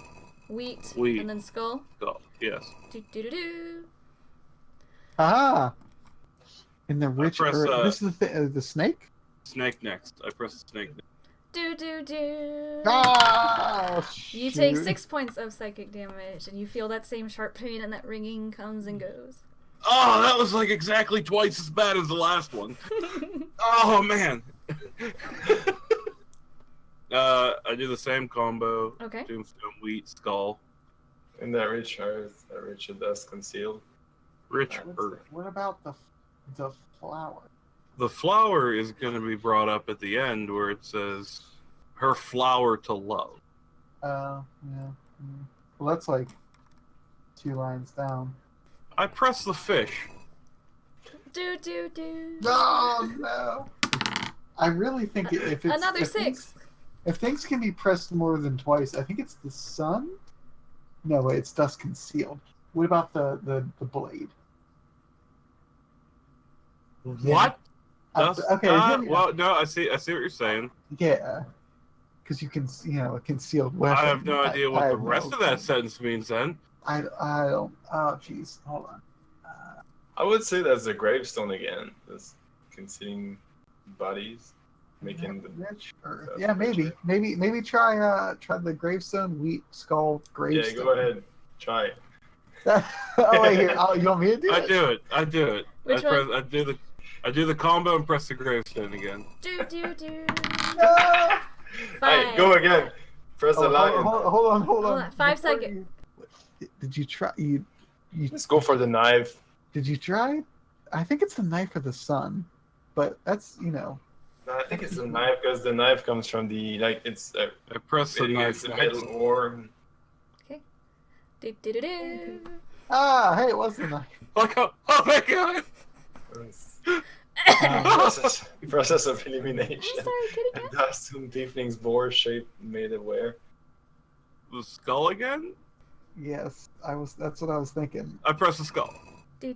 wheat, Wheat. and then skull. Skull, yes. Do. Ah! In the rich press, earth. This is the snake? Snake next. I press the snake next. Do. Oh, You take 6 points of psychic damage, and you feel that same sharp pain, and that ringing comes and goes. Oh, that was like exactly twice as bad as the last one. Oh, man. I do the same combo. Okay. Tombstone, wheat, skull. In that rich earth, that rich dust concealed. Rich earth. What about the flower? The flower is going to be brought up at the end where it says, her flower to love. Yeah. Well, that's like 2 lines down. I press the fish. Do. Oh, no. I really think if it's... Another if 6. If things can be pressed more than twice, I think it's the sun? No, wait, it's dust concealed. What about the blade? What? Okay. Well, no, I see what you're saying. Yeah. Because you can, a concealed weapon. I have no idea what the rest of that sentence means then. I don't... Oh, jeez. Hold on. I would say that's the gravestone again. That's concealing bodies, making the rich earth. Yeah, maybe try the gravestone, wheat, skull, gravestone. Yeah, go ahead, try. Oh, wait, here. Oh, you want me to do it? I do it. Which one? I do the combo and press the gravestone again. Do. No! Hey, go again. Press the line. Hold on. 5 seconds. Did you try? You Let's go for the knife. Did you try? I think it's the knife of the sun, but that's No, I think it's the knife because the knife comes from the it's. I press the knife. It's the metal ore. Okay. Do. Ah, hey, it was the knife. Like, oh my god! Process of elimination. I'm sorry, kitty cat. Dust whom Tiefling's boar shape made aware. The skull again? Yes, that's what I was thinking. I press the skull. Do.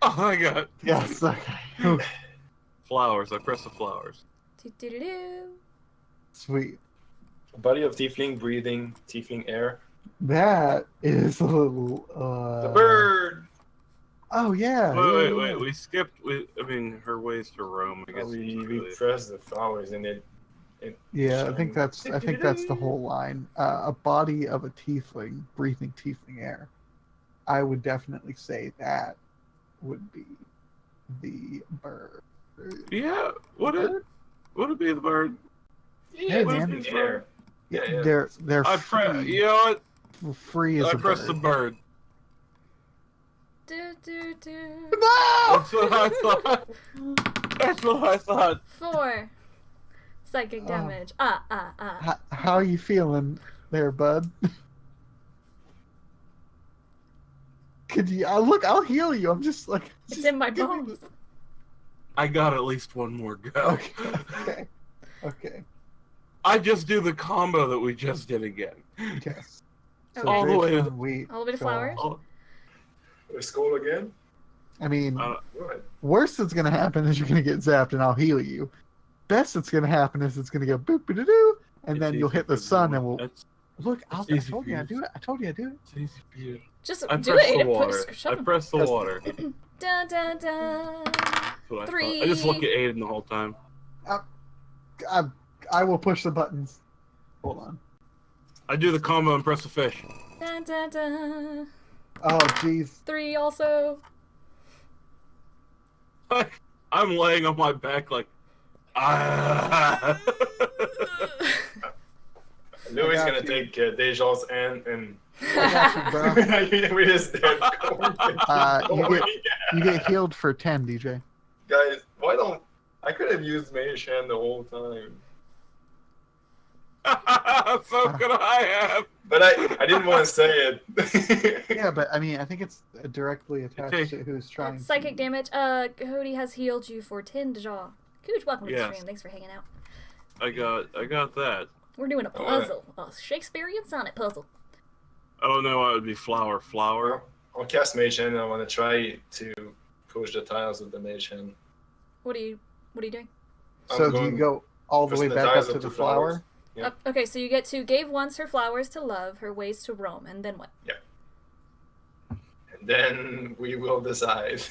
Oh my god. Yes, okay. Flowers. I press the flowers. Do. Sweet. A body of Tiefling breathing Tiefling air. That is a little. The bird. Oh yeah. Wait. We skipped. Her ways to roam. I guess We pressed the flowers and it. Yeah, I think that's the whole line. A body of a tiefling breathing tiefling air. I would definitely say that would be the bird. Yeah, would it be the bird? Yeah, Hey, man. the air. Yeah. They're free. You know what? Free as I a press bird. the bird. Do. No! That's what I thought. That's what I thought. 4 psychic damage. How are you feeling there, bud? Could you? Look, I'll heal you. I'm just like. It's in my bones. I got at least one more go. Okay. I just do the combo that we just did again. Yes. Okay. All the way to wheat. All the way to flowers. Skull again? I mean, Go ahead. worst that's gonna happen is you're gonna get zapped, and I'll heal you. Best that's gonna happen is it's gonna go boop doo doo, and then you'll hit the sun, and we'll look. I told you I do it. I told you I do it. It's easy for you. Just I do press it. the water. I press the water. Dun. That's what I 3. thought. I just look at Aiden the whole time. I will push the buttons. Hold on. I do the combo and press the fish. Dun. Oh jeez. 3 also. I'm laying on my back like. Louis is gonna take Dejal's hand and Bro. we just dead. You get healed for 10, DJ. Guys, Why don't I could have used Mage Hand the whole time. So could I have. But I didn't want to say it. Yeah, but I mean, I think it's directly attached to who's trying. Psychic damage. Cody has healed you for 10 Deja. Cooch, welcome to the stream. Thanks for hanging out. I got that. We're doing a puzzle, a Shakespearean sonnet puzzle. Oh no, it would be flower. I'll cast Mage Hand and I want to try to push the tiles with the Mage Hand. What are you doing? So do you go all the way back up to the flower? Yeah. Okay, so you get to gave once her flowers to love, her ways to roam, and then what? Yeah. And then we will decide.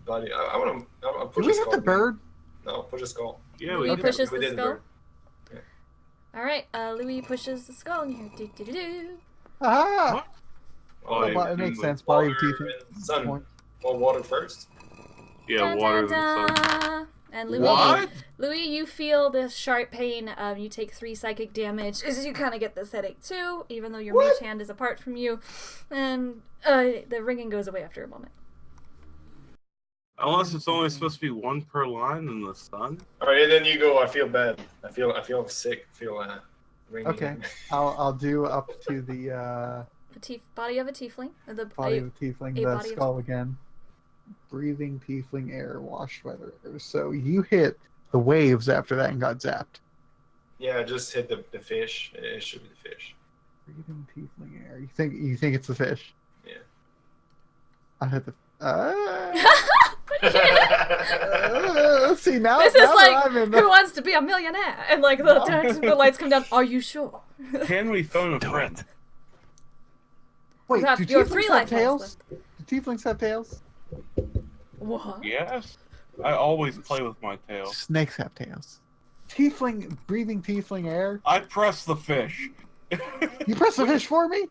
Buddy, I want to push Do we have the bird? No, push a skull. Yeah, Louis pushes the did skull. bird. Yeah. Alright, Louis pushes the skull in here. Do. Ah! What? Well, it makes sense. Body of Water and sun. Well, water first. Yeah, water and sun. And Louis, What? Louis, you feel this sharp pain. You take 3 psychic damage as you kind of get this headache too, even though your mage hand is apart from you, and the ringing goes away after a moment. Unless it's only supposed to be 1 per line in the sun. All right, and then you go. I feel bad. I feel sick. I feel ringing. Okay, I'll do up to the Body of a tiefling. body of a tiefling, the skull again. Breathing tiefling air washed by the river. So you hit the waves after that and got zapped. Yeah, just hit the fish. It should be the fish. Breathing tiefling air. You think it's the fish? Yeah. I hit the. See now. This now is like I'm in the... Who Wants to Be a Millionaire, and like the lights come down. Are you sure? Can we phone a friend? Wait, You have do 3 tieflings life have tails? Do tieflings have tails? What? Yes. I always play with my tail. Snakes have tails. Breathing tiefling air. I press the fish. You press the fish for me?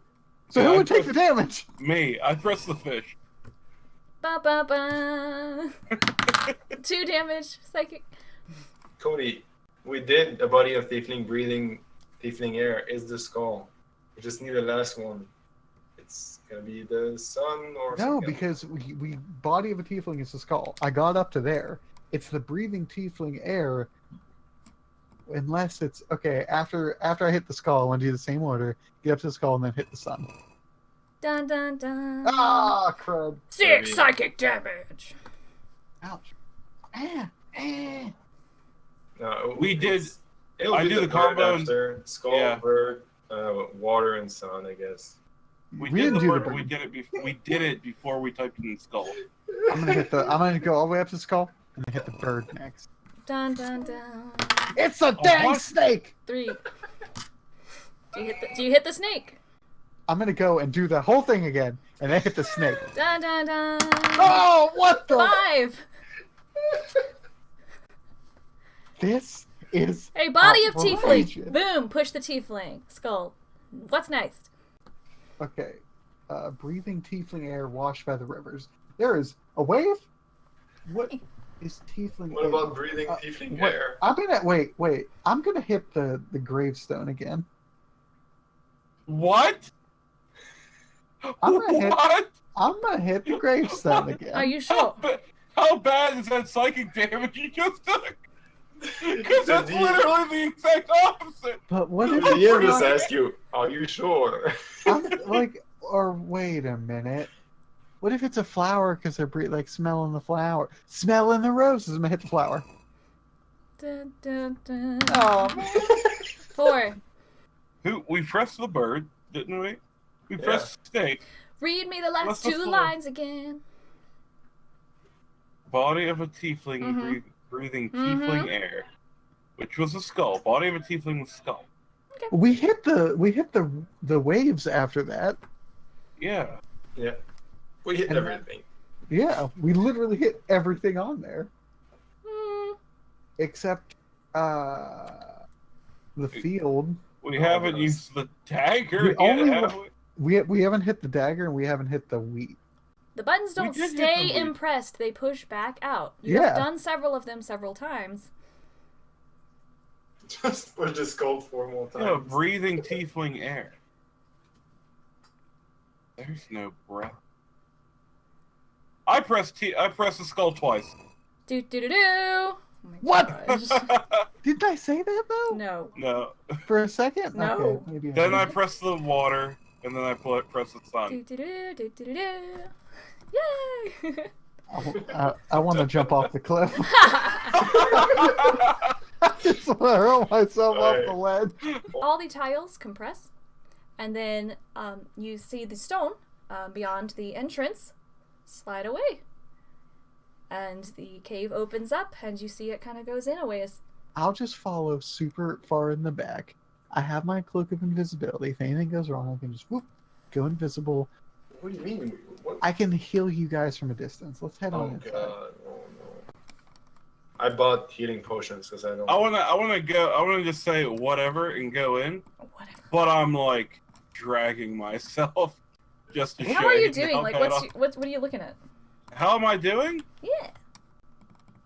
So Yeah, who would take the damage? Me. I press the fish. Ba ba ba. 2 damage, psychic. Cody, we did a body of tiefling breathing tiefling air. Is the skull? We just need the last one. It's gonna be the sun or No, because we body of a tiefling is the skull. I got up to there. It's the breathing tiefling air. Unless it's okay. After I hit the skull, I want to do the same order. Get up to the skull and then hit the sun. Dun dun dun. Ah, crud! 6 psychic damage. Ouch! No, We did. It'll I be do the bird combo. after skull, Yeah. bird, water, and sun. I guess. We didn't did the do bird, the but we did it. We did it before we typed in skull. I'm gonna go all the way up to the skull and then hit the bird next. Dun dun dun. It's a dang what? snake! 3. Do you hit the snake? I'm gonna go and do the whole thing again, and then hit the snake. Dun dun dun. Oh, what the? 5. This is. Hey, body of outrageous. tiefling. Boom. Push the tiefling. Skull. What's next? Okay. Breathing tiefling air washed by the rivers. There is a wave? What is tiefling What air? about breathing tiefling What? air? I'm gonna wait. I'm gonna hit the gravestone again. What? I'm gonna hit- What? I'm gonna hit the gravestone again. Are you sure? How bad is that psychic damage you just took? Because that's The- literally the exact opposite. But what The if DM it's just not- ask you, "Are you sure?" or wait a minute. What if it's a flower because they're smelling the flower? Smelling the roses. I'm gonna hit the flower. Dun, dun, dun. Oh man. 4. We pressed the bird, didn't we? We pressed snake. Read me the last What's the 2 floor? lines again. Body of a tiefling Mhm. breathing Mhm. tiefling air, which was a skull. Body of a tiefling with skull. We hit the waves after that. Yeah. Yeah, we hit And- everything. Yeah, we literally hit everything on there except the field. We Oh, haven't nice. used the dagger We yet, only have wa- we? We haven't hit the dagger and we haven't hit the wheat. The buttons don't did hit stay the wheat. impressed. They push back out. You've Yeah. done several of them several times. Just push the skull 4 more times. Yeah, breathing tiefling air. There's no breath. I press the skull twice. Do do do do. Oh my What? gosh. Did I say that though? No. No. For a second? No. Okay, maybe Then I didn't. press the water, and then I press the sun. Do do do do do do do. Yay! I want to jump off the cliff. I just want to hurl myself off the ledge. All the tiles compress, and then you see the stone beyond the entrance slide away. And the cave opens up, and you see it kind of goes in a ways. I'll just follow super far in the back. I have my cloak of invisibility. If anything goes wrong, I can just whoop, go invisible. What do you mean? What? I can heal you guys from a distance. Let's head on inside. God, no. I bought healing potions because I don't. I wanna just say whatever and go in. Whatever. But I'm like dragging myself just to show How are you how doing? Like, bad what are you looking at? How am I doing? Yeah.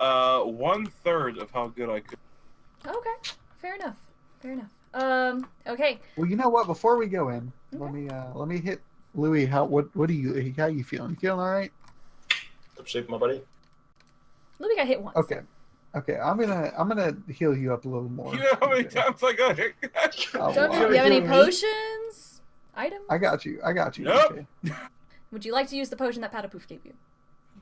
1/3 of how good I could. Okay. Fair enough. Okay. Well, you know what? Before we go in, Okay. let me hit Louis. How you feeling? You feeling all right? Top shape, my buddy. Louis got hit once. Okay. I'm gonna heal you up a little more. You know how many times I got hit? Oh, Don't wow. you have any Healing me? potions? Items? I got you. Nope. Okay. Would you like to use the potion that Patapoof gave you?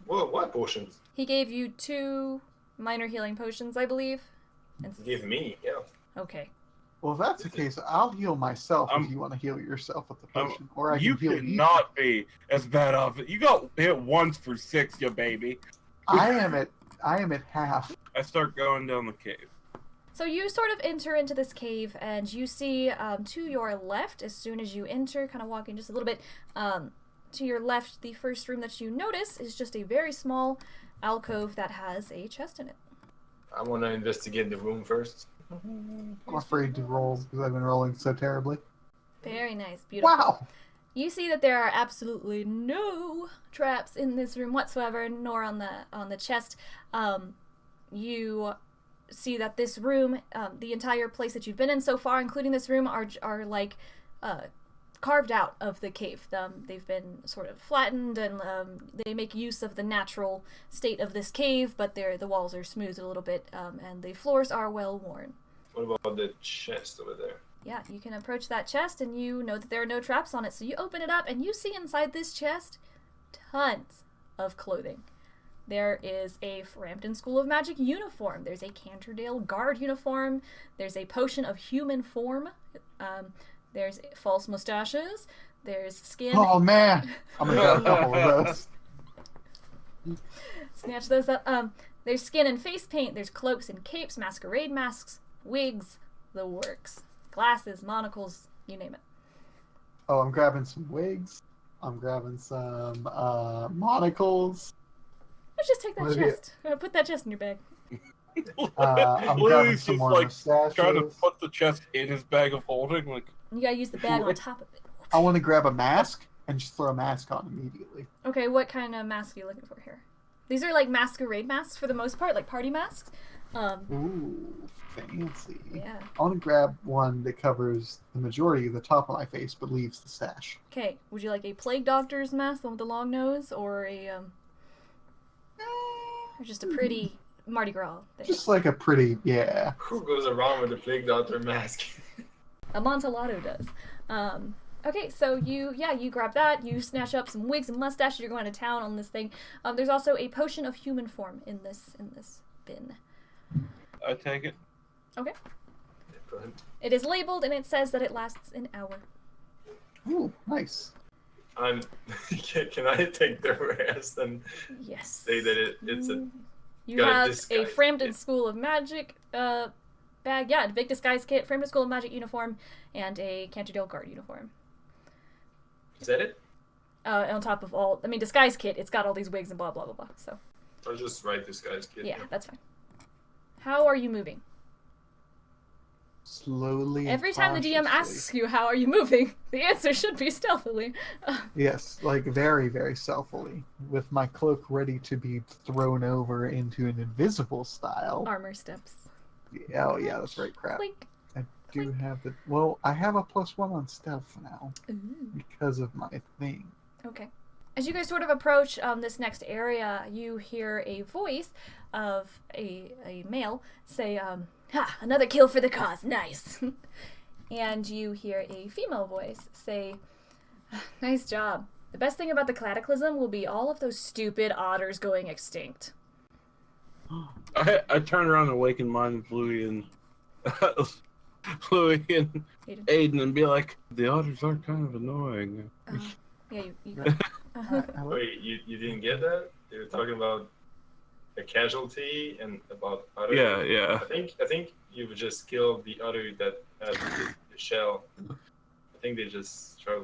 What potions? He gave you 2 minor healing potions, I believe. And... Give me, yeah. Okay. Well, if that's the case, I'll heal myself if I'm- you want to heal yourself with the potion, or I can You heal cannot be as bad off. You got hit once for 6, you baby. I am at half. I start going down the cave. So you sort of enter into this cave, and you see to your left, as soon as you enter, kind of walking just a little bit, to your left, the first room that you notice is just a very small alcove that has a chest in it. I want to investigate the room first. I'm afraid to roll because I've been rolling so terribly. Very nice. Beautiful. Wow. You see that there are absolutely no traps in this room whatsoever, nor on the chest. You see that this room, the entire place that you've been in so far, including this room, are like carved out of the cave. They've been sort of flattened, and they make use of the natural state of this cave, but the walls are smoothed a little bit, and the floors are well worn. What about the chest over there? Yeah, you can approach that chest, and you know that there are no traps on it, so you open it up, and you see inside this chest tons of clothing. There is a Frampton School of Magic uniform. There's a Canterdale Guard uniform. There's a potion of human form. There's false mustaches. There's skin. Oh man, I'm gonna grab a couple of those. Snatch those up. There's skin and face paint. There's cloaks and capes, masquerade masks, wigs, the works. Glasses, monocles, you name it. Oh, I'm grabbing some wigs. I'm grabbing some monocles. Let's just take that What have you- chest. Put that chest in your bag. I'm grabbing Louis some just more like mustaches. trying to put the chest in his bag of holding. Like, You gotta use the bag on top of it. I want to grab a mask and just throw a mask on immediately. Okay, what kind of mask are you looking for here? These are like masquerade masks for the most part, like party masks. Ooh, fancy. Yeah. I want to grab one that covers the majority of the top of my face but leaves the stash. Okay, would you like a plague doctor's mask, the one with the long nose, or or just a pretty Mardi Gras thing? Just like a pretty, yeah. Who goes around with a plague doctor mask? Amontillado does. Okay, so you grab that, you snatch up some wigs and mustaches, you're going to town on this thing. There's also a potion of human form in this bin. I take it. Okay. Go ahead. It is labeled and it says that it lasts an hour. Ooh, nice. Can I take the rest and Yes. say that it's a You got a have a disguise Frampton kit. School of Magic bag, yeah, a big disguise kit, Frampton School of Magic uniform, and a Canterdale Guard uniform. Is that it? On top of all, disguise kit, it's got all these wigs and blah, blah, blah, blah, so. I'll just write this guy's kid. Yeah, that's fine. How are you moving? Slowly. and Every time the DM cautiously. asks you, how are you moving? The answer should be stealthily. Yes, like very, very stealthily, with my cloak ready to be thrown over into an invisible style. Armor steps. Oh yeah, that's right. Crap. Clink. I do have the. Well, I have a +1 on stealth now Ooh. because of my thing. Okay. As you guys sort of approach this next area, you hear a voice of a male say, "Ha! Another kill for the cause. Nice." And you hear a female voice say, "Nice job. The best thing about the cataclysm will be all of those stupid otters going extinct." I turn around and awaken mine with Louis and Aiden and be like, the otters are kind of annoying. Yeah, you Wait, you didn't get that? They were talking about a casualty and about otter. Yeah. I think you just killed the otter that had the shell. I think they just tried.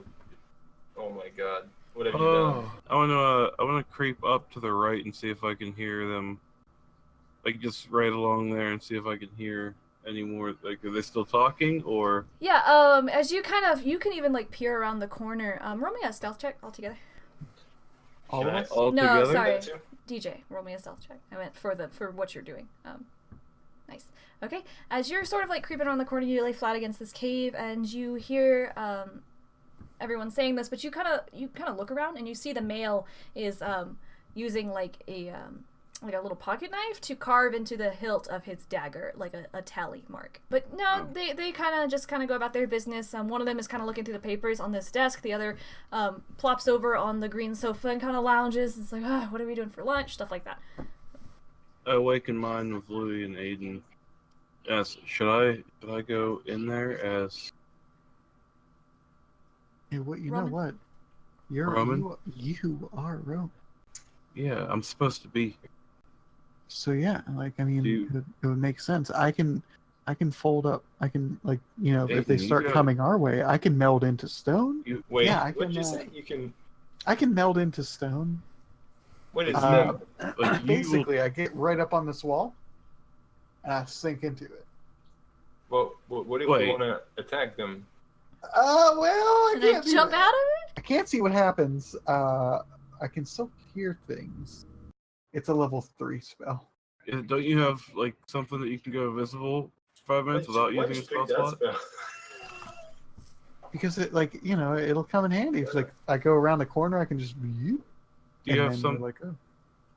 Oh my god, what have you done? I wanna creep up to the right and see if I can hear them. Like just right along there and see if I can hear any more. Like, are they still talking or? Yeah. As you you can even like peer around the corner. Roll me a stealth check altogether. All No, together? sorry, DJ. Roll me a stealth check. I meant for what you're doing. Nice. Okay. As you're sort of like creeping around the corner, you lay flat against this cave, and you hear everyone saying this, but you kind of look around and you see the male is using like a little pocket knife to carve into the hilt of his dagger, like a tally mark. But no, they kind of go about their business. One of them is kind of looking through the papers on this desk. The other plops over on the green sofa and kind of lounges. It's like, what are we doing for lunch? Stuff like that. I awaken mine with Louis and Aiden. Yes, should I go in there as? Yeah, you Roman? know what? You're Roman? You are Roman. Yeah, I'm supposed to be here. So yeah, like I mean, it would make sense. I can fold up. I can like if they start coming our way, I can meld into stone. Wait, yeah, what did you say? You can. I can meld into stone. What is that? Basically, I get right up on this wall, and I sink into it. Well, what if you want to attack them? Well, I can't jump out of it. I can't see what happens. I can still hear things. It's a level 3 spell. Don't you have like something that you can go invisible for 5 minutes without using a spell slot? Because it it'll come in handy. If like I go around the corner, I can just Do you have some like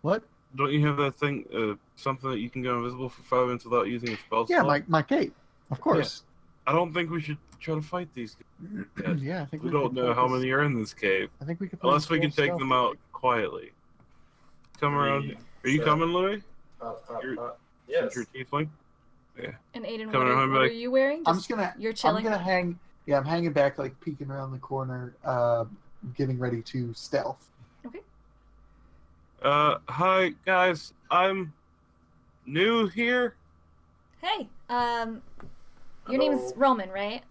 what? Don't you have that thing something that you can go invisible for 5 minutes without using a spell slot? Yeah, my cape. Of course. Yeah. I don't think we should try to fight these guys. Yeah, I think we don't know how many are in this cave. I think we could unless we can take them out quietly. Come around. Are you coming, Louis? Yes. You're Tiefling? Yeah. And Aiden, what are you wearing? You're chilling. I'm gonna hang. Yeah, I'm hanging back, like peeking around the corner, getting ready to stealth. Okay. Hi guys. I'm new here. Hey. Your name's Roman, right?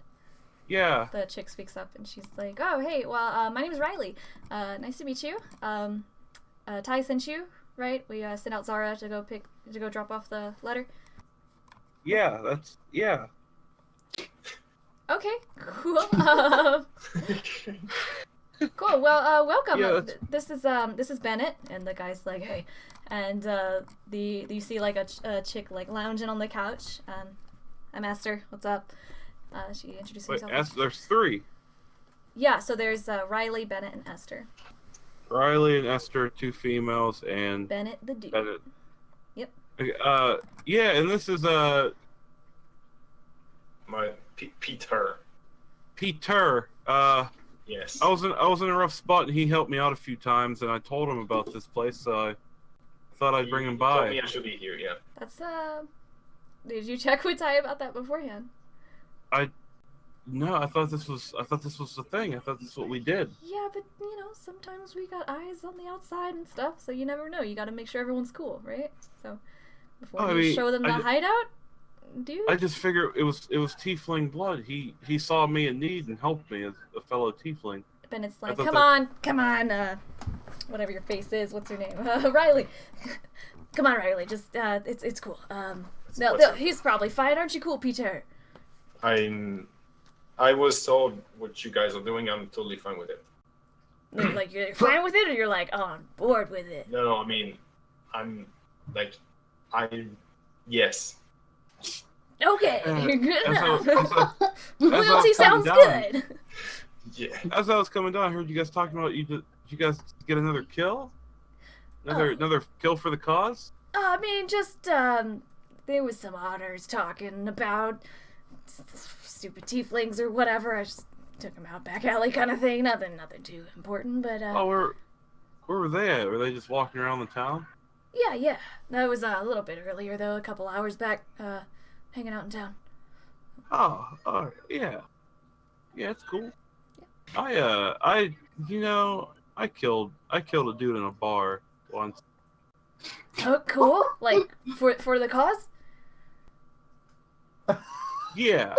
Yeah. The chick speaks up and she's like, "Oh, hey. Well, my name is Riley. Nice to meet you. Ty sent you, right? We sent out Zara to go drop off the letter." Yeah, Okay, cool. Cool. Well, welcome. Yeah, this is Bennett, and the guy's like, "Hey," and you see like a chick like lounging on the couch. I'm Esther. What's up? She introduced herself. There's 3. Yeah, so there's Riley, Bennett, and Esther. Riley and Esther, 2 females, and Bennett the dude. Bennett. Yep. Yeah, and this is my Peter. Peter. Yes. I was in a rough spot, and he helped me out a few times, and I told him about this place, so I thought I'd bring him by. Told me I should be here. Yeah. That's Did you check with Ty about that beforehand? No, I thought this was the thing. I thought this is what we did. Yeah, but sometimes we got eyes on the outside and stuff, so you never know. You got to make sure everyone's cool, right? So before you show them the hideout, dude. I just figured it was Tiefling blood. He saw me in need and helped me as a fellow Tiefling. And it's like, come on, whatever your face is. What's your name? Riley. Come on, Riley. Just it's cool. No, he's probably fine. Aren't you cool, Peter? I was told what you guys are doing. I'm totally fine with it. Like you're fine with it, or you're like on board with it? No, I mean, yes. Okay, you're good enough. As Loyalty sounds good. Yeah. As I was coming down, I heard you guys talking about you you guys get another kill? Another kill for the cause? I mean, just there was some otters talking about stupid tieflings or whatever. I just took them out back alley kind of thing. Nothing too important, but where were they at? Were they just walking around the town? Yeah. That was a little bit earlier though, a couple hours back, hanging out in town. Oh, yeah. Yeah, it's cool. Yeah. I killed a dude in a bar once. Oh, cool. Like for the cause? Yeah.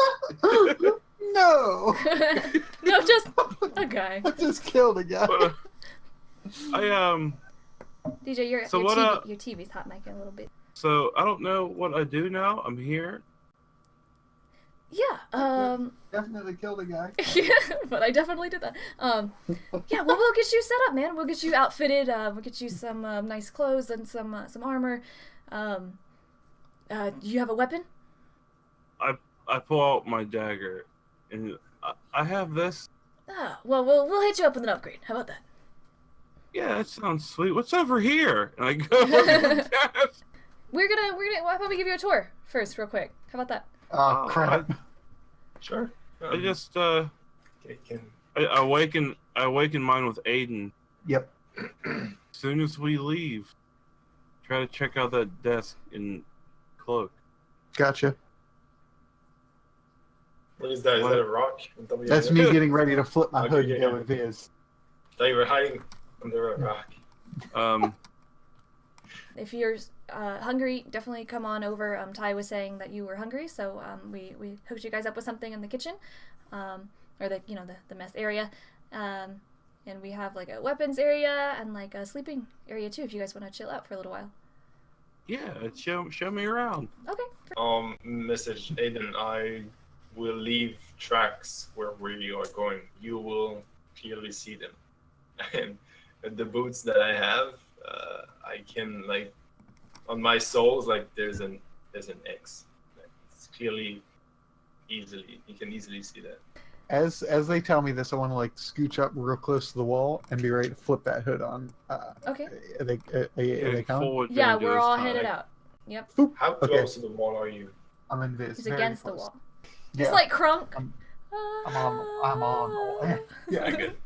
No. No, just a guy. I just killed a guy. But, DJ, your TV's hot micing a little bit. So I don't know what I do now. I'm here. Yeah, Definitely killed a guy. yeah, but I definitely did that. Yeah, well, we'll get you set up, man. We'll get you outfitted. We'll get you some nice clothes and some armor. Do you have a weapon? I pull out my dagger, and I have this. Oh, well, we'll hit you up with an upgrade. How about that? Yeah, that sounds sweet. What's over here? And I go over the desk. We're gonna. How about we give you a tour first, real quick? How about that? Oh, crap. Sure. I just Okay, I awaken mine with Aiden. Yep. As soon as we leave, try to check out that desk and cloak. Gotcha. What is that? Is that a rock? That's me getting ready to flip my Okay, hood and yeah, go yeah. with Viz. Thought you were hiding under a rock. If you're hungry, definitely come on over. Ty was saying that you were hungry, so we hooked you guys up with something in the kitchen, or the mess area, and we have like a weapons area and like a sleeping area too. If you guys want to chill out for a little while. Yeah, show me around. Okay. Message Aiden, I will leave tracks where we are going. You will clearly see them, and the boots that I have. I can like on my soles like there's an X. It's clearly you can easily see that. As they tell me this, I want to like scooch up real close to the wall and be ready to flip that hood on. Okay. Are they coming? Forward Yeah, during we're this all time. headed out. Yep. How Okay. close to the wall are you? I'm in Viz. He's very against the close. wall. Yeah. It's like Crunk. I'm on. Yeah, good.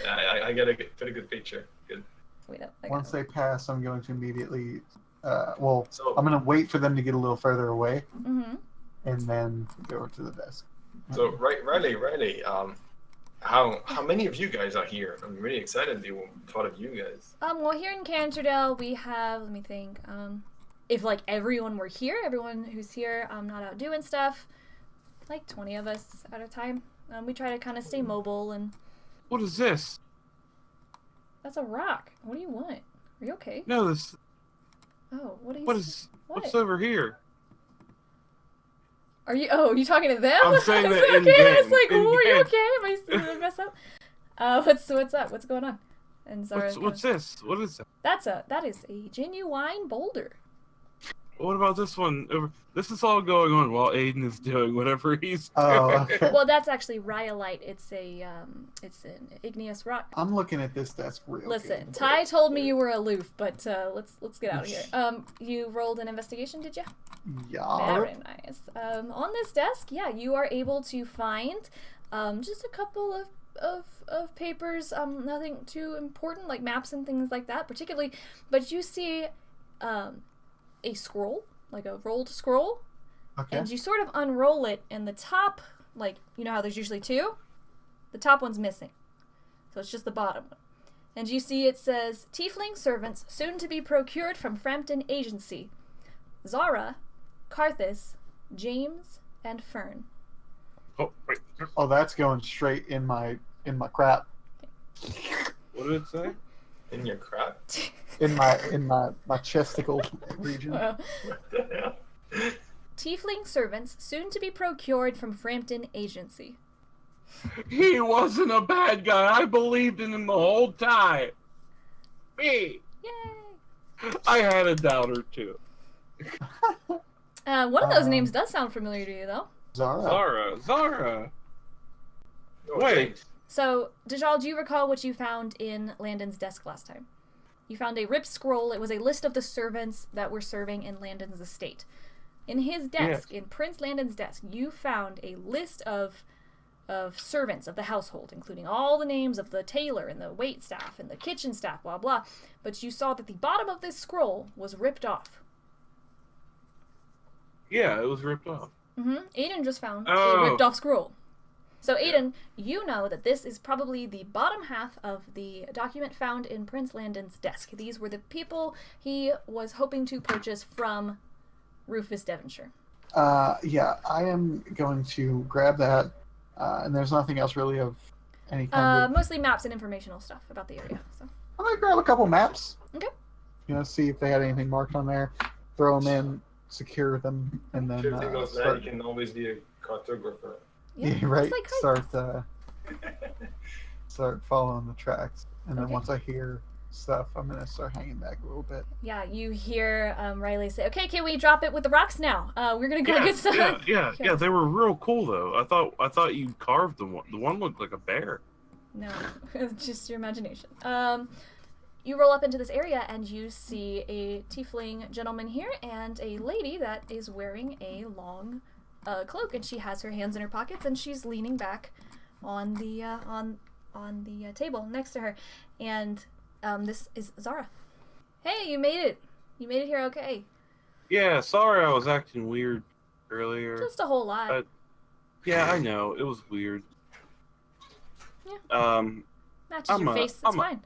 I got a pretty good picture. Good. Wait up. Once they pass, I'm going to immediately. I'm So going to wait for them to get a little further away, Mm-hmm. and then go to the desk. Riley, how many of you guys are here? I'm really excited to thought of you guys. Well, here in Canterdale, we have. Let me think. If like everyone were here, everyone who's here, not out doing stuff, like 20 of us at a time. We try to kind of stay mobile and. What is this? That's a rock. What do you want? Are you okay? No, this. Oh, what are you? What's over here? Are you? Oh, you talking to them? I'm saying that okay. in game. I was like, In oh, are you game. okay? Am I still mess up? What's up? What's going on? And Zara. What's this? What is that? That is a genuine boulder. What about this one? This is all going on while Aiden is doing whatever he's doing. Oh, okay. Well, that's actually rhyolite. It's an igneous rock. I'm looking at this desk real Listen, good. Ty told me you were aloof, but let's get out of here. You rolled an investigation, did you? Yeah. Very nice. On this desk, yeah, you are able to find just a couple of papers. Nothing too important, like maps and things like that, particularly. But you see a scroll, like a rolled scroll, Okay. and you sort of unroll it, and the top, like, you know how there's usually two? The top one's missing. So it's just the bottom one. And you see it says, Tiefling servants soon to be procured from Frampton Agency. Zara, Carthus, James, and Fern. Oh, wait. Oh, that's going straight in my crap. What did it say? In your crap? In my chesticle region. Well, What the hell? Tiefling servants soon to be procured from Frampton Agency. He wasn't a bad guy. I believed in him the whole time. Me. Yay! I had a doubt or two. One of those names does sound familiar to you, though. Zara. Zara. Oh, Wait. thanks. So, Dajal, do you recall what you found in Landon's desk last time? You found a ripped scroll. It was a list of the servants that were serving in Landon's estate. In his desk, in Prince Landon's desk, you found a list of servants of the household, including all the names of the tailor and the wait staff and the kitchen staff, blah, blah. But you saw that the bottom of this scroll was ripped off. Yeah, it was ripped off. Aiden just found a ripped off scroll. So, Aiden, you know that this is probably the bottom half of the document found in Prince Landon's desk. These were the people he was hoping to purchase from Rufus Devonshire. Yeah, I am going to grab that, and there's nothing else really of any kind of... Mostly maps and informational stuff about the area. So I'm going to grab a couple maps. Okay. See if they had anything marked on there, throw them in, secure them, and then... If it goes bad, you can always be a cartographer. Yeah, right. Like Start following the tracks, and then once I hear stuff, I'm gonna start hanging back a little bit. Yeah, you hear Riley say, "Okay, can we drop it with the rocks now? We're gonna go get some." Yeah. They were real cool though. I thought you carved the one. The one looked like a bear. No, it's just your imagination. You roll up into this area and you see a tiefling gentleman here and a lady that is wearing a long cloak, and she has her hands in her pockets and she's leaning back on the table next to her, and this is Zara. Hey, you made it! You made it here okay. Yeah, sorry I was acting weird earlier. Just a whole lot. Yeah, I know. It was weird. Yeah. Matches your face. It's fine.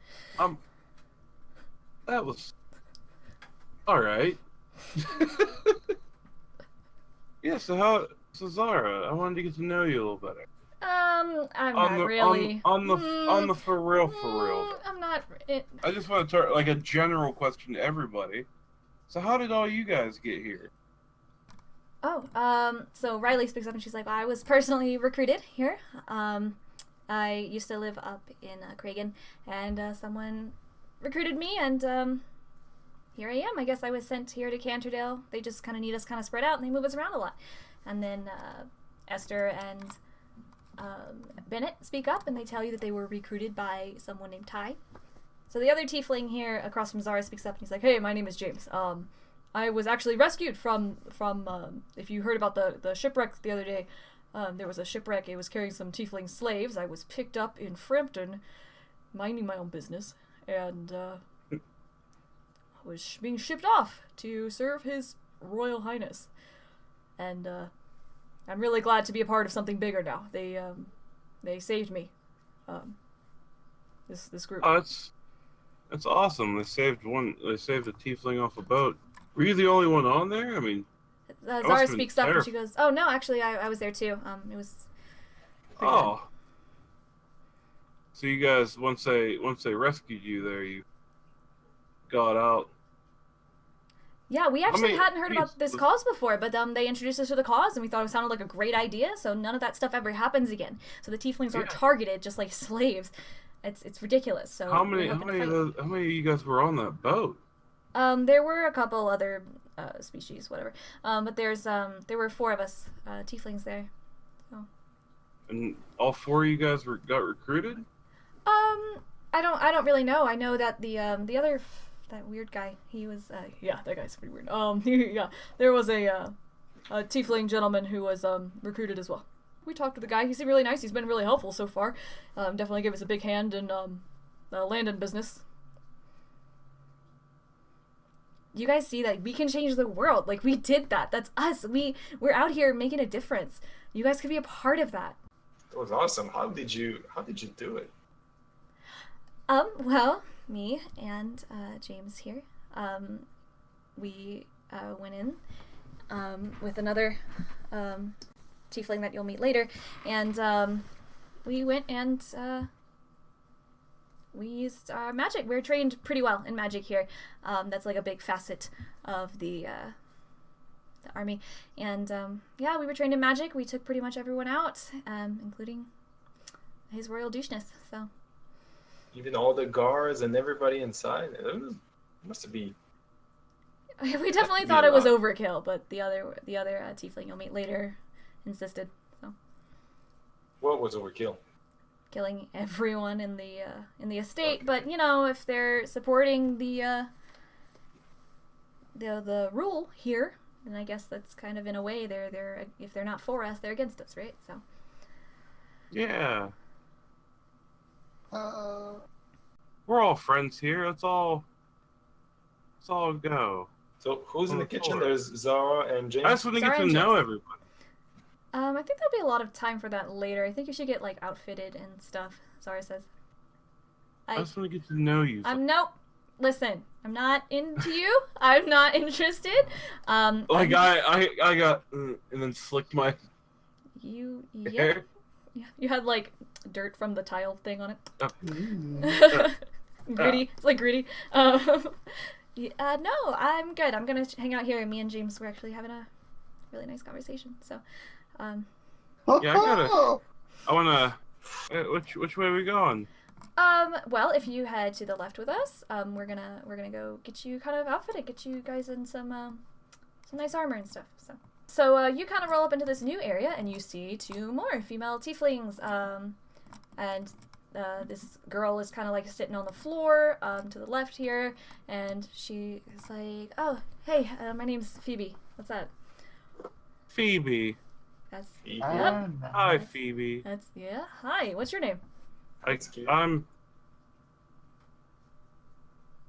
That was alright. Yeah, so Zara, I wanted to get to know you a little better. I'm not really. On the for real. I'm not. I just want to start like a general question to everybody. So how did all you guys get here? So Riley speaks up and she's like, I was personally recruited here. I used to live up in Cragen, and someone recruited me, and here I am. I guess I was sent here to Canterdale. They just kind of need us kind of spread out, and they move us around a lot. And then Esther and Bennett speak up, and they tell you that they were recruited by someone named Ty. So the other tiefling here across from Zara speaks up, and he's like, hey, my name is James. I was actually rescued from if you heard about the shipwreck the other day, there was a shipwreck. It was carrying some tiefling slaves. I was picked up in Frampton, minding my own business, and was being shipped off to serve His Royal Highness. And I'm really glad to be a part of something bigger now. They saved me. This group. Oh, that's awesome. They saved a tiefling off a boat. Were you the only one on there? I mean, Zara speaks up and she goes, "Oh no, actually, I was there too. It was." Oh. Good. So you guys, once they rescued you there, you got out. Yeah, we actually hadn't heard about this cause before, but they introduced us to the cause, and we thought it sounded like a great idea. So none of that stuff ever happens again. So the tieflings aren't targeted just like slaves. It's ridiculous. So how many of you guys were on that boat? There were a couple other species, whatever. But there were 4 of us tieflings there. So. And all 4 of you guys got recruited? I don't really know. I know that the other that weird guy, he was that guy's pretty weird. There was a tiefling gentleman who was recruited as well. We talked to the guy. He seemed really nice. He's been really helpful so far. Definitely gave us a big hand in the Landon business. You guys see that we can change the world. Like, we did that. That's us. We're out here making a difference. You guys could be a part of that. That was awesome. How did you do it? Well, me and James here, we went in with another tiefling that you'll meet later, and we went and we used magic. We're trained pretty well in magic here. That's like a big facet of the army, and we were trained in magic. We took pretty much everyone out, including His Royal Doucheness. So. Even all the guards and everybody inside. It must be. We definitely thought it was overkill, but the other tiefling you'll meet later insisted. So. What was overkill? killing everyone in the estate. But you know, if they're supporting the rule here, then I guess that's kind of in a way they're if they're not for us, they're against us, right? So. Yeah. We're all friends here. Let's all go. So who's in the kitchen? There's Zara and James. I just want to get to know everybody. I think there'll be a lot of time for that later. I think you should get like outfitted and stuff. Zara says. I just want to get to know you. Nope. Listen, I'm not into you. I'm not interested. Like I got and then slicked my hair. Yeah. You had like dirt from the tile thing on it. Oh. Gritty. It's like gritty. No, I'm good. I'm gonna hang out here. Me and James were actually having a really nice conversation. So, yeah, I wanna. Which way are we going? Well, if you head to the left with us, we're gonna go get you kind of outfitted, get you guys in some nice armor and stuff. So you kind of roll up into this new area, and you see 2 more female tieflings. And this girl is kind of like sitting on the floor to the left here, and she is like, "Oh, hey, my name's Phoebe. What's that?" Phoebe. That's Phoebe. Yep. Hi, Phoebe. That's Hi. What's your name? I'm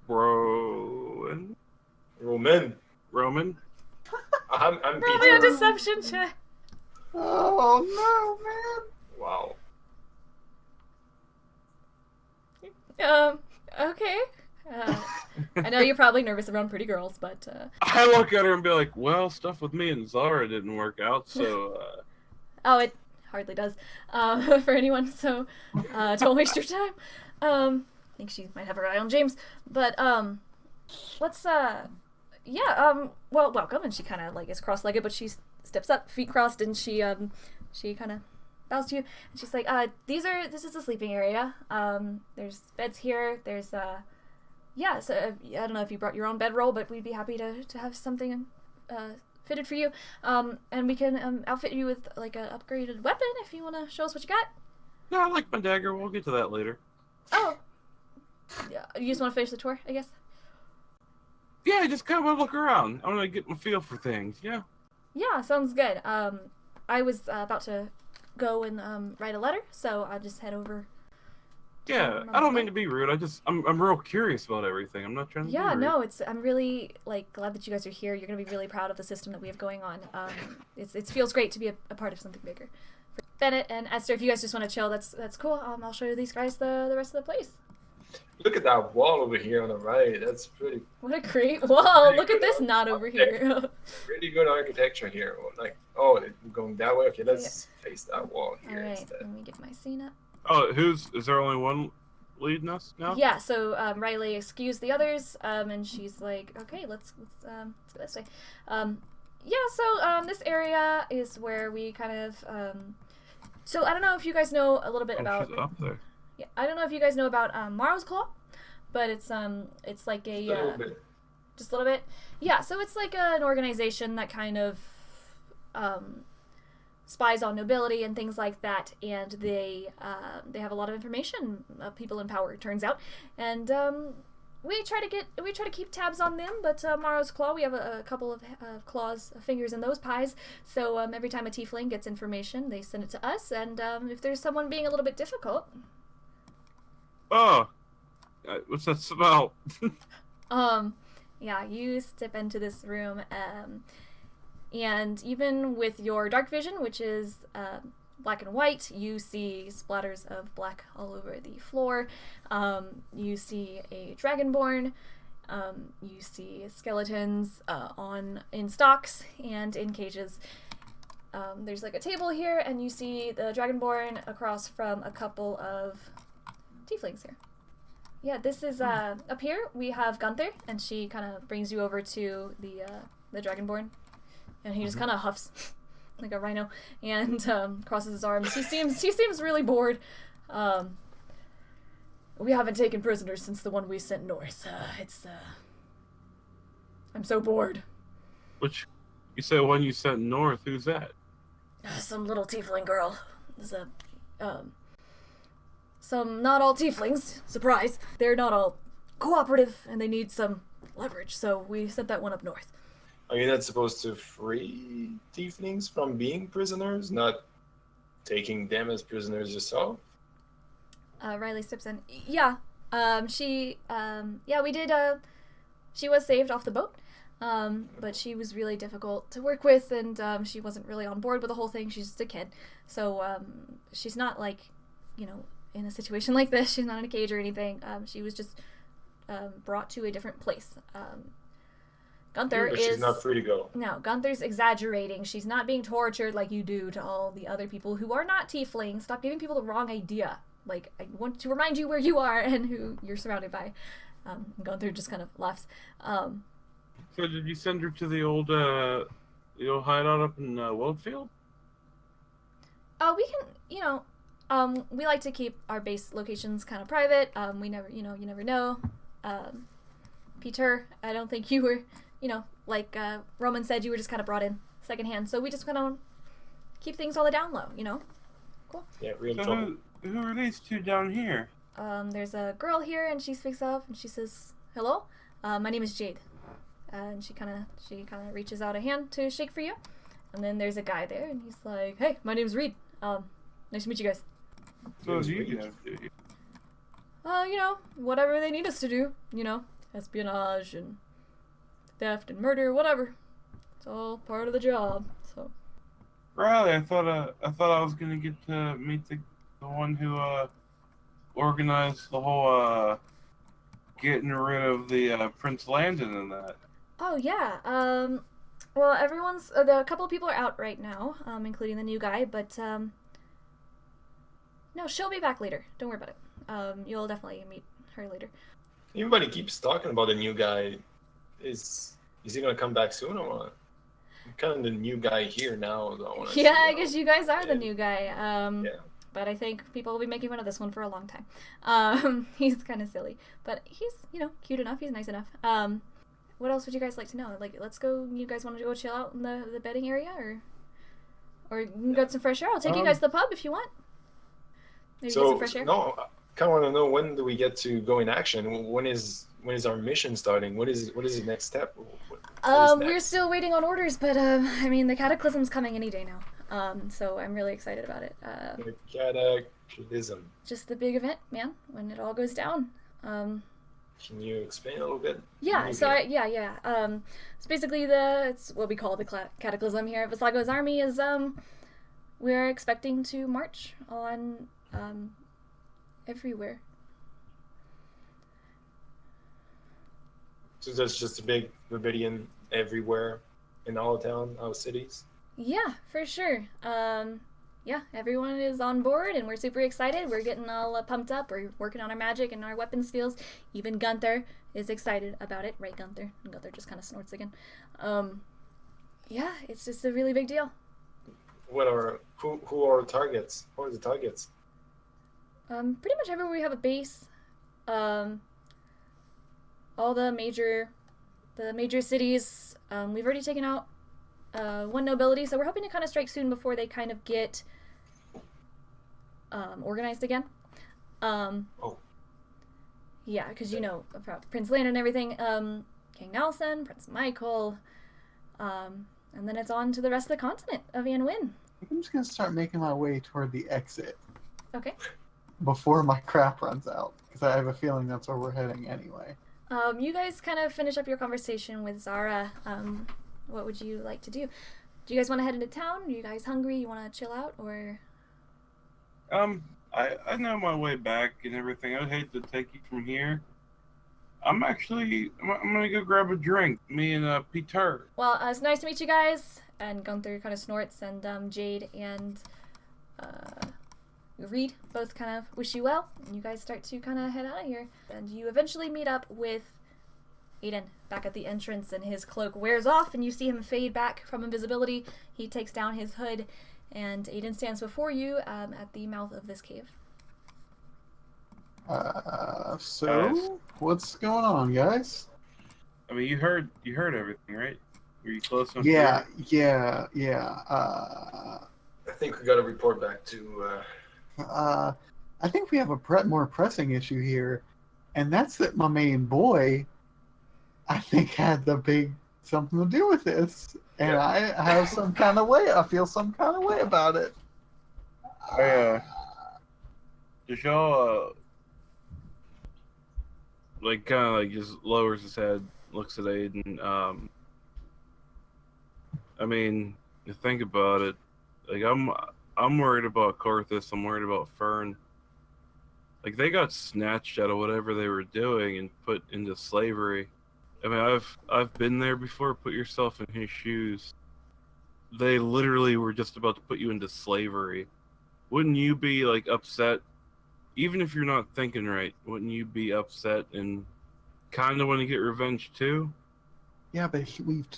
Roman. I'm Probably Peter. a deception check. Oh no, man! Wow. Okay. I know you're probably nervous around pretty girls, but I look at her and be like, "Well, stuff with me and Zara didn't work out, so." Oh, it hardly does for anyone. So don't waste your time. I think she might have her eye on James, but let's well, welcome. And she kind of like is cross-legged, but she steps up, feet crossed, and she kind of bows to you, and she's like, this is the sleeping area. There's beds here. There's so I don't know if you brought your own bedroll, but we'd be happy to have something fitted for you. And we can outfit you with like an upgraded weapon if you want to show us what you got. No, I like my dagger. We'll get to that later. Oh, yeah. You just want to finish the tour, I guess. Yeah, I just kind of want to look around. I want to get my feel for things. Yeah. Yeah, sounds good. I was about to go and write a letter, so I'll just head over. Yeah, I don't mean to be rude. I'm real curious about everything. I'm not trying to. Yeah, be rude. no, I'm really like glad that you guys are here. You're gonna be really proud of the system that we have going on. It feels great to be a part of something bigger. Bennett and Esther, if you guys just want to chill, that's cool. I'll show you these guys the rest of the place. Look at that wall over here on the right. That's pretty. What a great wall! Look at this knot over here. Really good architecture here. Like, oh, going that way. Okay, let's face that wall here. All right, instead. let me get my scene up. Oh, is there only one leading us now? Yeah, so Riley excused the others, and she's like, okay, let's go this way. This area is where we kind of, so I don't know if you guys know a little bit about. She's up there. Yeah, I don't know if you guys know about Morrow's Claw, but it's like a little bit. just a little bit. Yeah, so it's like an organization that kind of spies on nobility and things like that, and they have a lot of information of people in power, it turns out, and we try to keep tabs on them. But Morrow's Claw, we have a couple of fingers in those pies. So every time a tiefling gets information, they send it to us, and if there's someone being a little bit difficult. Oh, what's that smell? Yeah, you step into this room, and even with your dark vision, which is black and white, you see splatters of black all over the floor. You see a dragonborn. You see skeletons in stocks and in cages. There's like a table here, and you see the dragonborn across from a couple of tieflings here. Yeah, this is up here. We have Gunther, and she kind of brings you over to the dragonborn, and he just kind of huffs like a rhino and crosses his arms. He seems really bored. We haven't taken prisoners since the one we sent north. I'm so bored. Which, you say one you sent north? Who's that? Some little tiefling girl. There's some not all tieflings, surprise, they're not all cooperative and they need some leverage, so we sent that one up north. Are you not supposed to free tieflings from being prisoners, not taking them as prisoners yourself? Riley steps in. Yeah, we did, she was saved off the boat, but she was really difficult to work with, and she wasn't really on board with the whole thing. She's just a kid, so she's not like, in a situation like this, she's not in a cage or anything. She was just brought to a different place. Gunther but she's not free to go. No, Gunther's exaggerating. She's not being tortured like you do to all the other people who are not tieflings. Stop giving people the wrong idea. Like, I want to remind you where you are and who you're surrounded by. Gunther just kind of laughs. So did you send her to the old hideout up in Woldfield? We can, we like to keep our base locations kind of private. We never, you never know. Peter, I don't think you were, like Roman said, you were just kind of brought in secondhand. So we just kind of keep things on the down low, Cool. Yeah, real so trouble. Who are these two down here? There's a girl here, and she speaks up, and she says, "Hello, my name is Jade." And she kind of reaches out a hand to shake for you. And then there's a guy there, and he's like, "Hey, my name's Reed. Nice to meet you guys." So do you guys do? Whatever they need us to do. Espionage and theft and murder, whatever. It's all part of the job. So. Riley, I thought I was gonna get to meet the one who organized the whole getting rid of the Prince Landon and that. Oh yeah. Well, everyone's a couple of people are out right now, including the new guy, but no, she'll be back later. Don't worry about it. You'll definitely meet her later. Everybody keeps talking about the new guy. Is he gonna come back soon or what? I'm kind of the new guy here now. Yeah, I guess you guys are the new guy. Yeah. But I think people will be making fun of this one for a long time. He's kind of silly, but he's cute enough. He's nice enough. What else would you guys like to know? Like, let's go. You guys want to go chill out in the bedding area, or you can get some fresh air? I'll take you guys to the pub if you want. Maybe get some fresh air. No, I kind of want to know, when do we get to go in action? When is our mission starting? What is the next step? We're still waiting on orders, but the Cataclysm's coming any day now. So I'm really excited about it. The Cataclysm. Just the big event, man. When it all goes down. Can you explain a little bit? Yeah. So it's basically it's what we call the Cataclysm here at Visago's army. Is we're expecting to march on everywhere. So there's just a big rebellion everywhere in all cities? Yeah, for sure. Everyone is on board, and we're super excited. We're getting all pumped up. We're working on our magic and our weapon skills. Even Gunther is excited about it. Right, Gunther? And Gunther just kind of snorts again. It's just a really big deal. Who are the targets? What are the targets? Pretty much everywhere we have a base. All the major cities. We've already taken out one nobility, so we're hoping to kind of strike soon before they kind of get organized again. Yeah, because about Prince Landon and everything. King Nelson, Prince Michael, and then it's on to the rest of the continent of Anwin. I'm just gonna start making my way toward the exit. Okay. Before my crap runs out, because I have a feeling that's where we're heading anyway. You guys kind of finish up your conversation with Zara. What would you like to do? Do you guys want to head into town? Are you guys hungry? You want to chill out, or? I know my way back and everything. I'd hate to take you from here. I'm gonna go grab a drink. Me and Peter. Well, it's nice to meet you guys. And Gunther kind of snorts, and Jade and Reed both kind of wish you well. And you guys start to kind of head out of here. And you eventually meet up with Aiden back at the entrance, and his cloak wears off, and you see him fade back from invisibility. He takes down his hood, and Aiden stands before you at the mouth of this cave. What's going on, guys? I mean, you heard everything, right? Were you close enough? Yeah. I think we got to report back to. I think we have a more pressing issue here, and that's that my main boy, I think, had something to do with this, and I have some kind of way. I feel some kind of way about it. Just y'all, like, kind of like just lowers his head, looks at Aiden. I mean, you think about it. Like, I'm worried about Karthus. I'm worried about Fern. Like, they got snatched out of whatever they were doing and put into slavery. I mean, I've been there before. Put yourself in his shoes. They literally were just about to put you into slavery. Wouldn't you be, like, upset? Even if you're not thinking right, wouldn't you be upset and kind of want to get revenge too? Yeah, but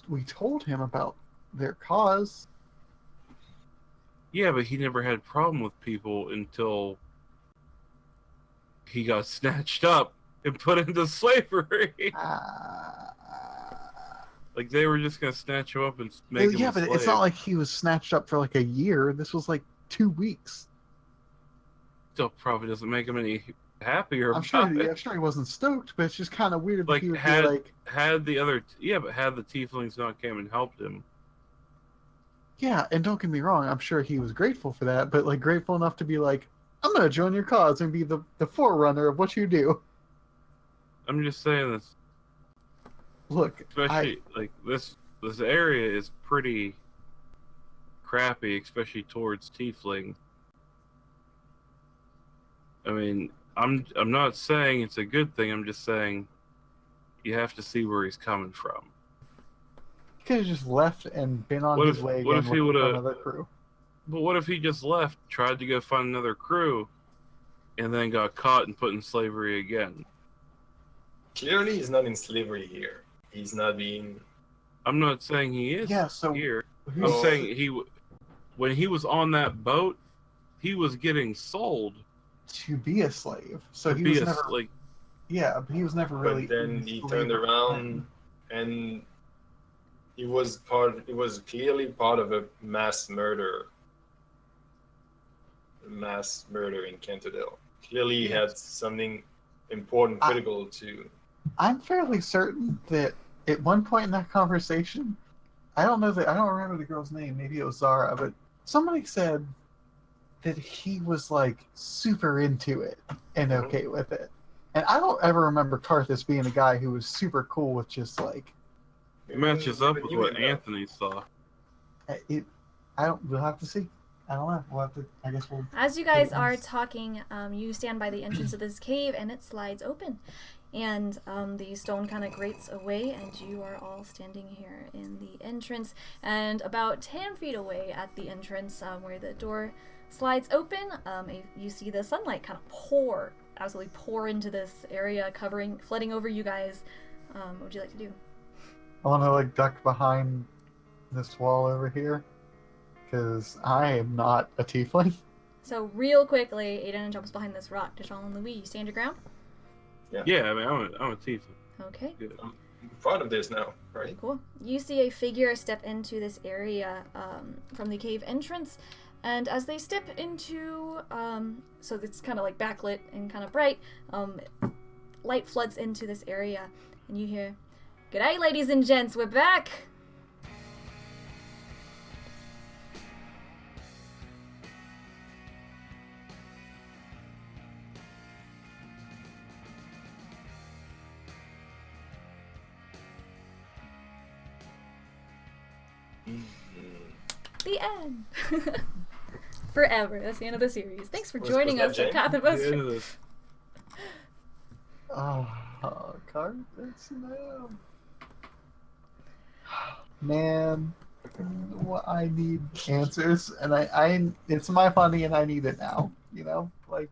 we told him about their cause. Yeah, but he never had a problem with people until he got snatched up and put into slavery. Like, they were just gonna snatch him up and make him a slave. Yeah, but it's not like he was snatched up for like a year. This was like 2 weeks. Still probably doesn't make him any happier. I'm sure he wasn't stoked, but it's just kind of weird. Like, that he would had be like, had the Tieflings not came and helped him. yeah, and don't get me wrong, I'm sure he was grateful for that, but like grateful enough to be like, I'm gonna join your cause and be the forerunner of what you do. I'm just saying this. Look, especially like this area is pretty crappy, especially towards Tiefling. I mean, I'm not saying it's a good thing. I'm just saying you have to see where he's coming from. He could have just left and been on his way again with another crew. But what if he just left, tried to go find another crew, and then got caught and put in slavery again? Clearly, he's not in slavery here. He's not being. I'm not saying he is here. I'm saying when he was on that boat, he was getting sold to be a slave. So he was never like. Yeah, but he was never really. But then he turned around, and he was clearly part of a mass murder in Cantondale. Clearly, he had something important, critical to. I'm fairly certain that at one point in that conversation, I don't remember the girl's name, maybe it was Zara, but somebody said that he was like super into it and okay with it. And I don't ever remember Karthus being a guy who was super cool with just like. It matches up with what Anthony saw. We'll have to see. I don't know. We'll have to. I guess we'll. As you guys are talking, you stand by the entrance of this cave, and it slides open, and the stone kind of grates away, and you are all standing here in the entrance. And about 10 feet away at the entrance, where the door slides open, you see the sunlight kind of absolutely pour into this area, flooding over you guys. What would you like to do? I want to like duck behind this wall over here. Because I am not a tiefling. So real quickly, Aiden jumps behind this rock. Deshaun and Louis, you stand your ground? Yeah, I mean, I'm a tiefling. Okay. Good. I'm part of this now, right? Cool. You see a figure step into this area from the cave entrance. And as they step into, so it's kind of like backlit and kind of bright, light floods into this area. And you hear, "G'day, ladies and gents, we're back!" The end. Forever. That's the end of the series. Thanks for joining us at Path of Us. Karthus, no. Man, I need answers, and I it's my money, and I need it now. You know, like